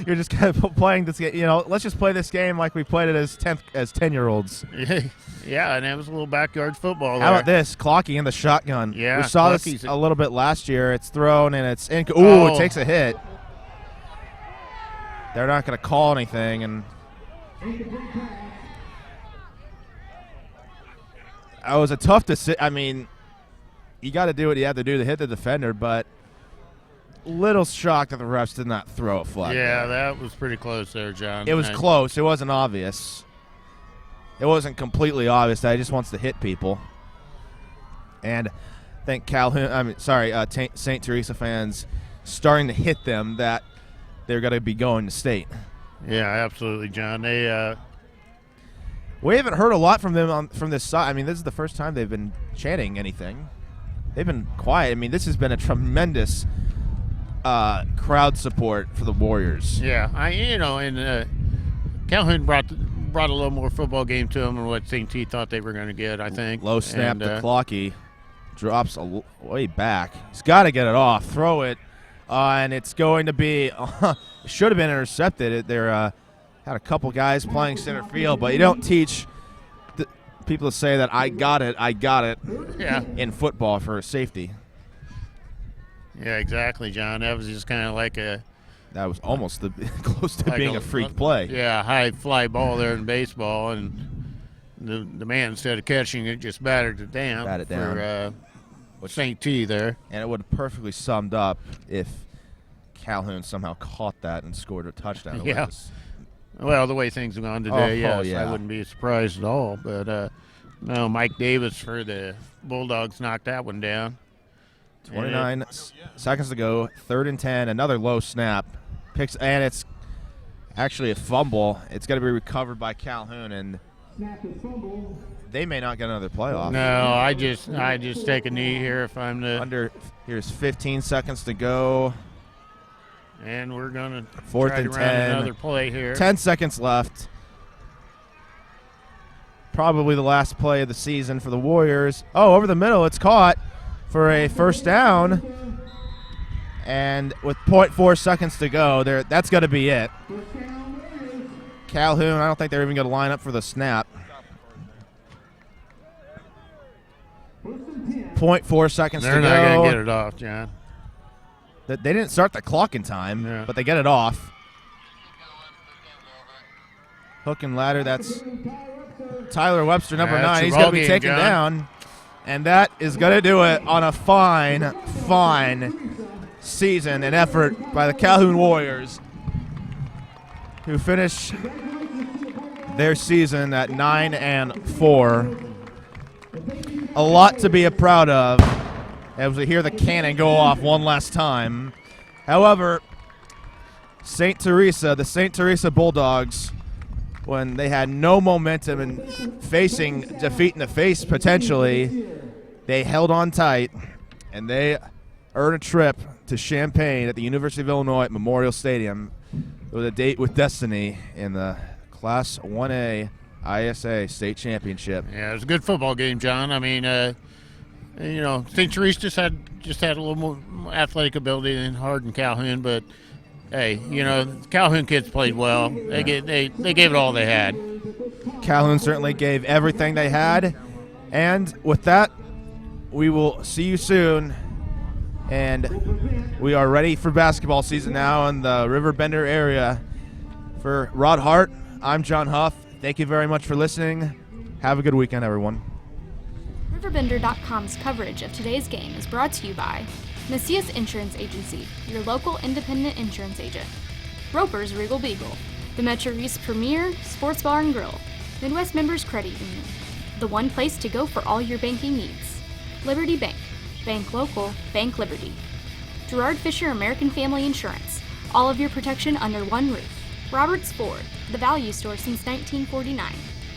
You're just kind of playing this game. You know, let's just play this game like we played it as 10-year-olds. Yeah, and it was a little backyard football there. How about this? Clocky in the shotgun. Yeah, we saw this a little bit last year. It's thrown and it's in. Ooh, it takes a hit. They're not going to call anything, and it was a tough decision. I mean, you got to do what you have to do to hit the defender, but little shocked that the refs did not throw a flag. Yeah, that was pretty close there, John. It was close. It wasn't obvious. It wasn't completely obvious that he just wants to hit people. And I think St. Teresa fans starting to hit them that they're going to be going to state. Yeah, absolutely, John. We haven't heard a lot from them from this side. I mean, this is the first time they've been chanting anything. They've been quiet. I mean, this has been a tremendous crowd support for the Warriors. Yeah, Calhoun brought a little more football game to them than what St. T thought they were going to get, I think. Low snap to Clocky. Drops way back. He's got to get it off. Throw it. And it's going to be it should have been intercepted. They're had a couple guys playing center field, but you don't teach people to say that I got it in football for safety. Yeah, exactly, John. That was just kind of like that was almost close to being a freak play. Yeah, high fly ball there in baseball, and the man, instead of catching it, just batted it down. For St. T there. And it would have perfectly summed up if Calhoun somehow caught that and scored a touchdown. Yeah. Well, the way things have gone today, I wouldn't be surprised at all. But no, Mike Davis for the Bulldogs knocked that one down. 29 seconds to go, 3rd and 10, another low snap. And it's actually a fumble. It's going to be recovered by Calhoun, and they may not get another playoff. No, I just take a knee here if I'm the Here's 15 seconds to go. And we're going to 4th try and to 10. run another play here. 10 seconds left. Probably the last play of the season for the Warriors. Oh, over the middle, it's caught for a first down. And with 0.4 seconds to go, that's going to be it. Calhoun, I don't think they're even going to line up for the snap. 0.4 seconds to go. They're not going to get it off, John. They didn't start the clock in time, but they get it off. Hook and ladder, that's Tyler Webster, number 9. He's going to be taken down. And that is going to do it on a fine season and effort by the Calhoun Warriors, who finish their season at 9-4. A lot to be proud of as we hear the cannon go off one last time. However, the St. Teresa Bulldogs, when they had no momentum and facing defeat in the face potentially, they held on tight, and they earned a trip to Champaign at the University of Illinois at Memorial Stadium with a date with destiny in the Class 1A ISA State Championship. Yeah, it was a good football game, John. I mean, St. Teresa just had a little more athletic ability than Hardin Calhoun, but hey, Calhoun kids played well. They gave it all they had. Calhoun certainly gave everything they had. And with that, we will see you soon. And we are ready for basketball season now in the Riverbender area. For Rod Hart, I'm John Huff. Thank you very much for listening. Have a good weekend, everyone. RiverBender.com's coverage of today's game is brought to you by Macias Insurance Agency, your local independent insurance agent. Roper's Regal Beagle, the Metro East premier sports bar and grill. Midwest Members Credit Union, the one place to go for all your banking needs. Liberty Bank, bank local, bank Liberty. Gerard Fisher American Family Insurance, all of your protection under one roof. Roberts Ford, the value store since 1949.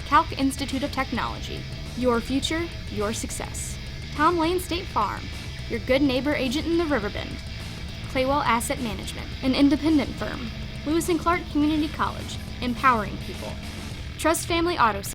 Calc Institute of Technology, your future, your success. Tom Lane State Farm, your good neighbor agent in the Riverbend. Claywell Asset Management, an independent firm. Lewis and Clark Community College, empowering people. Trust Family Auto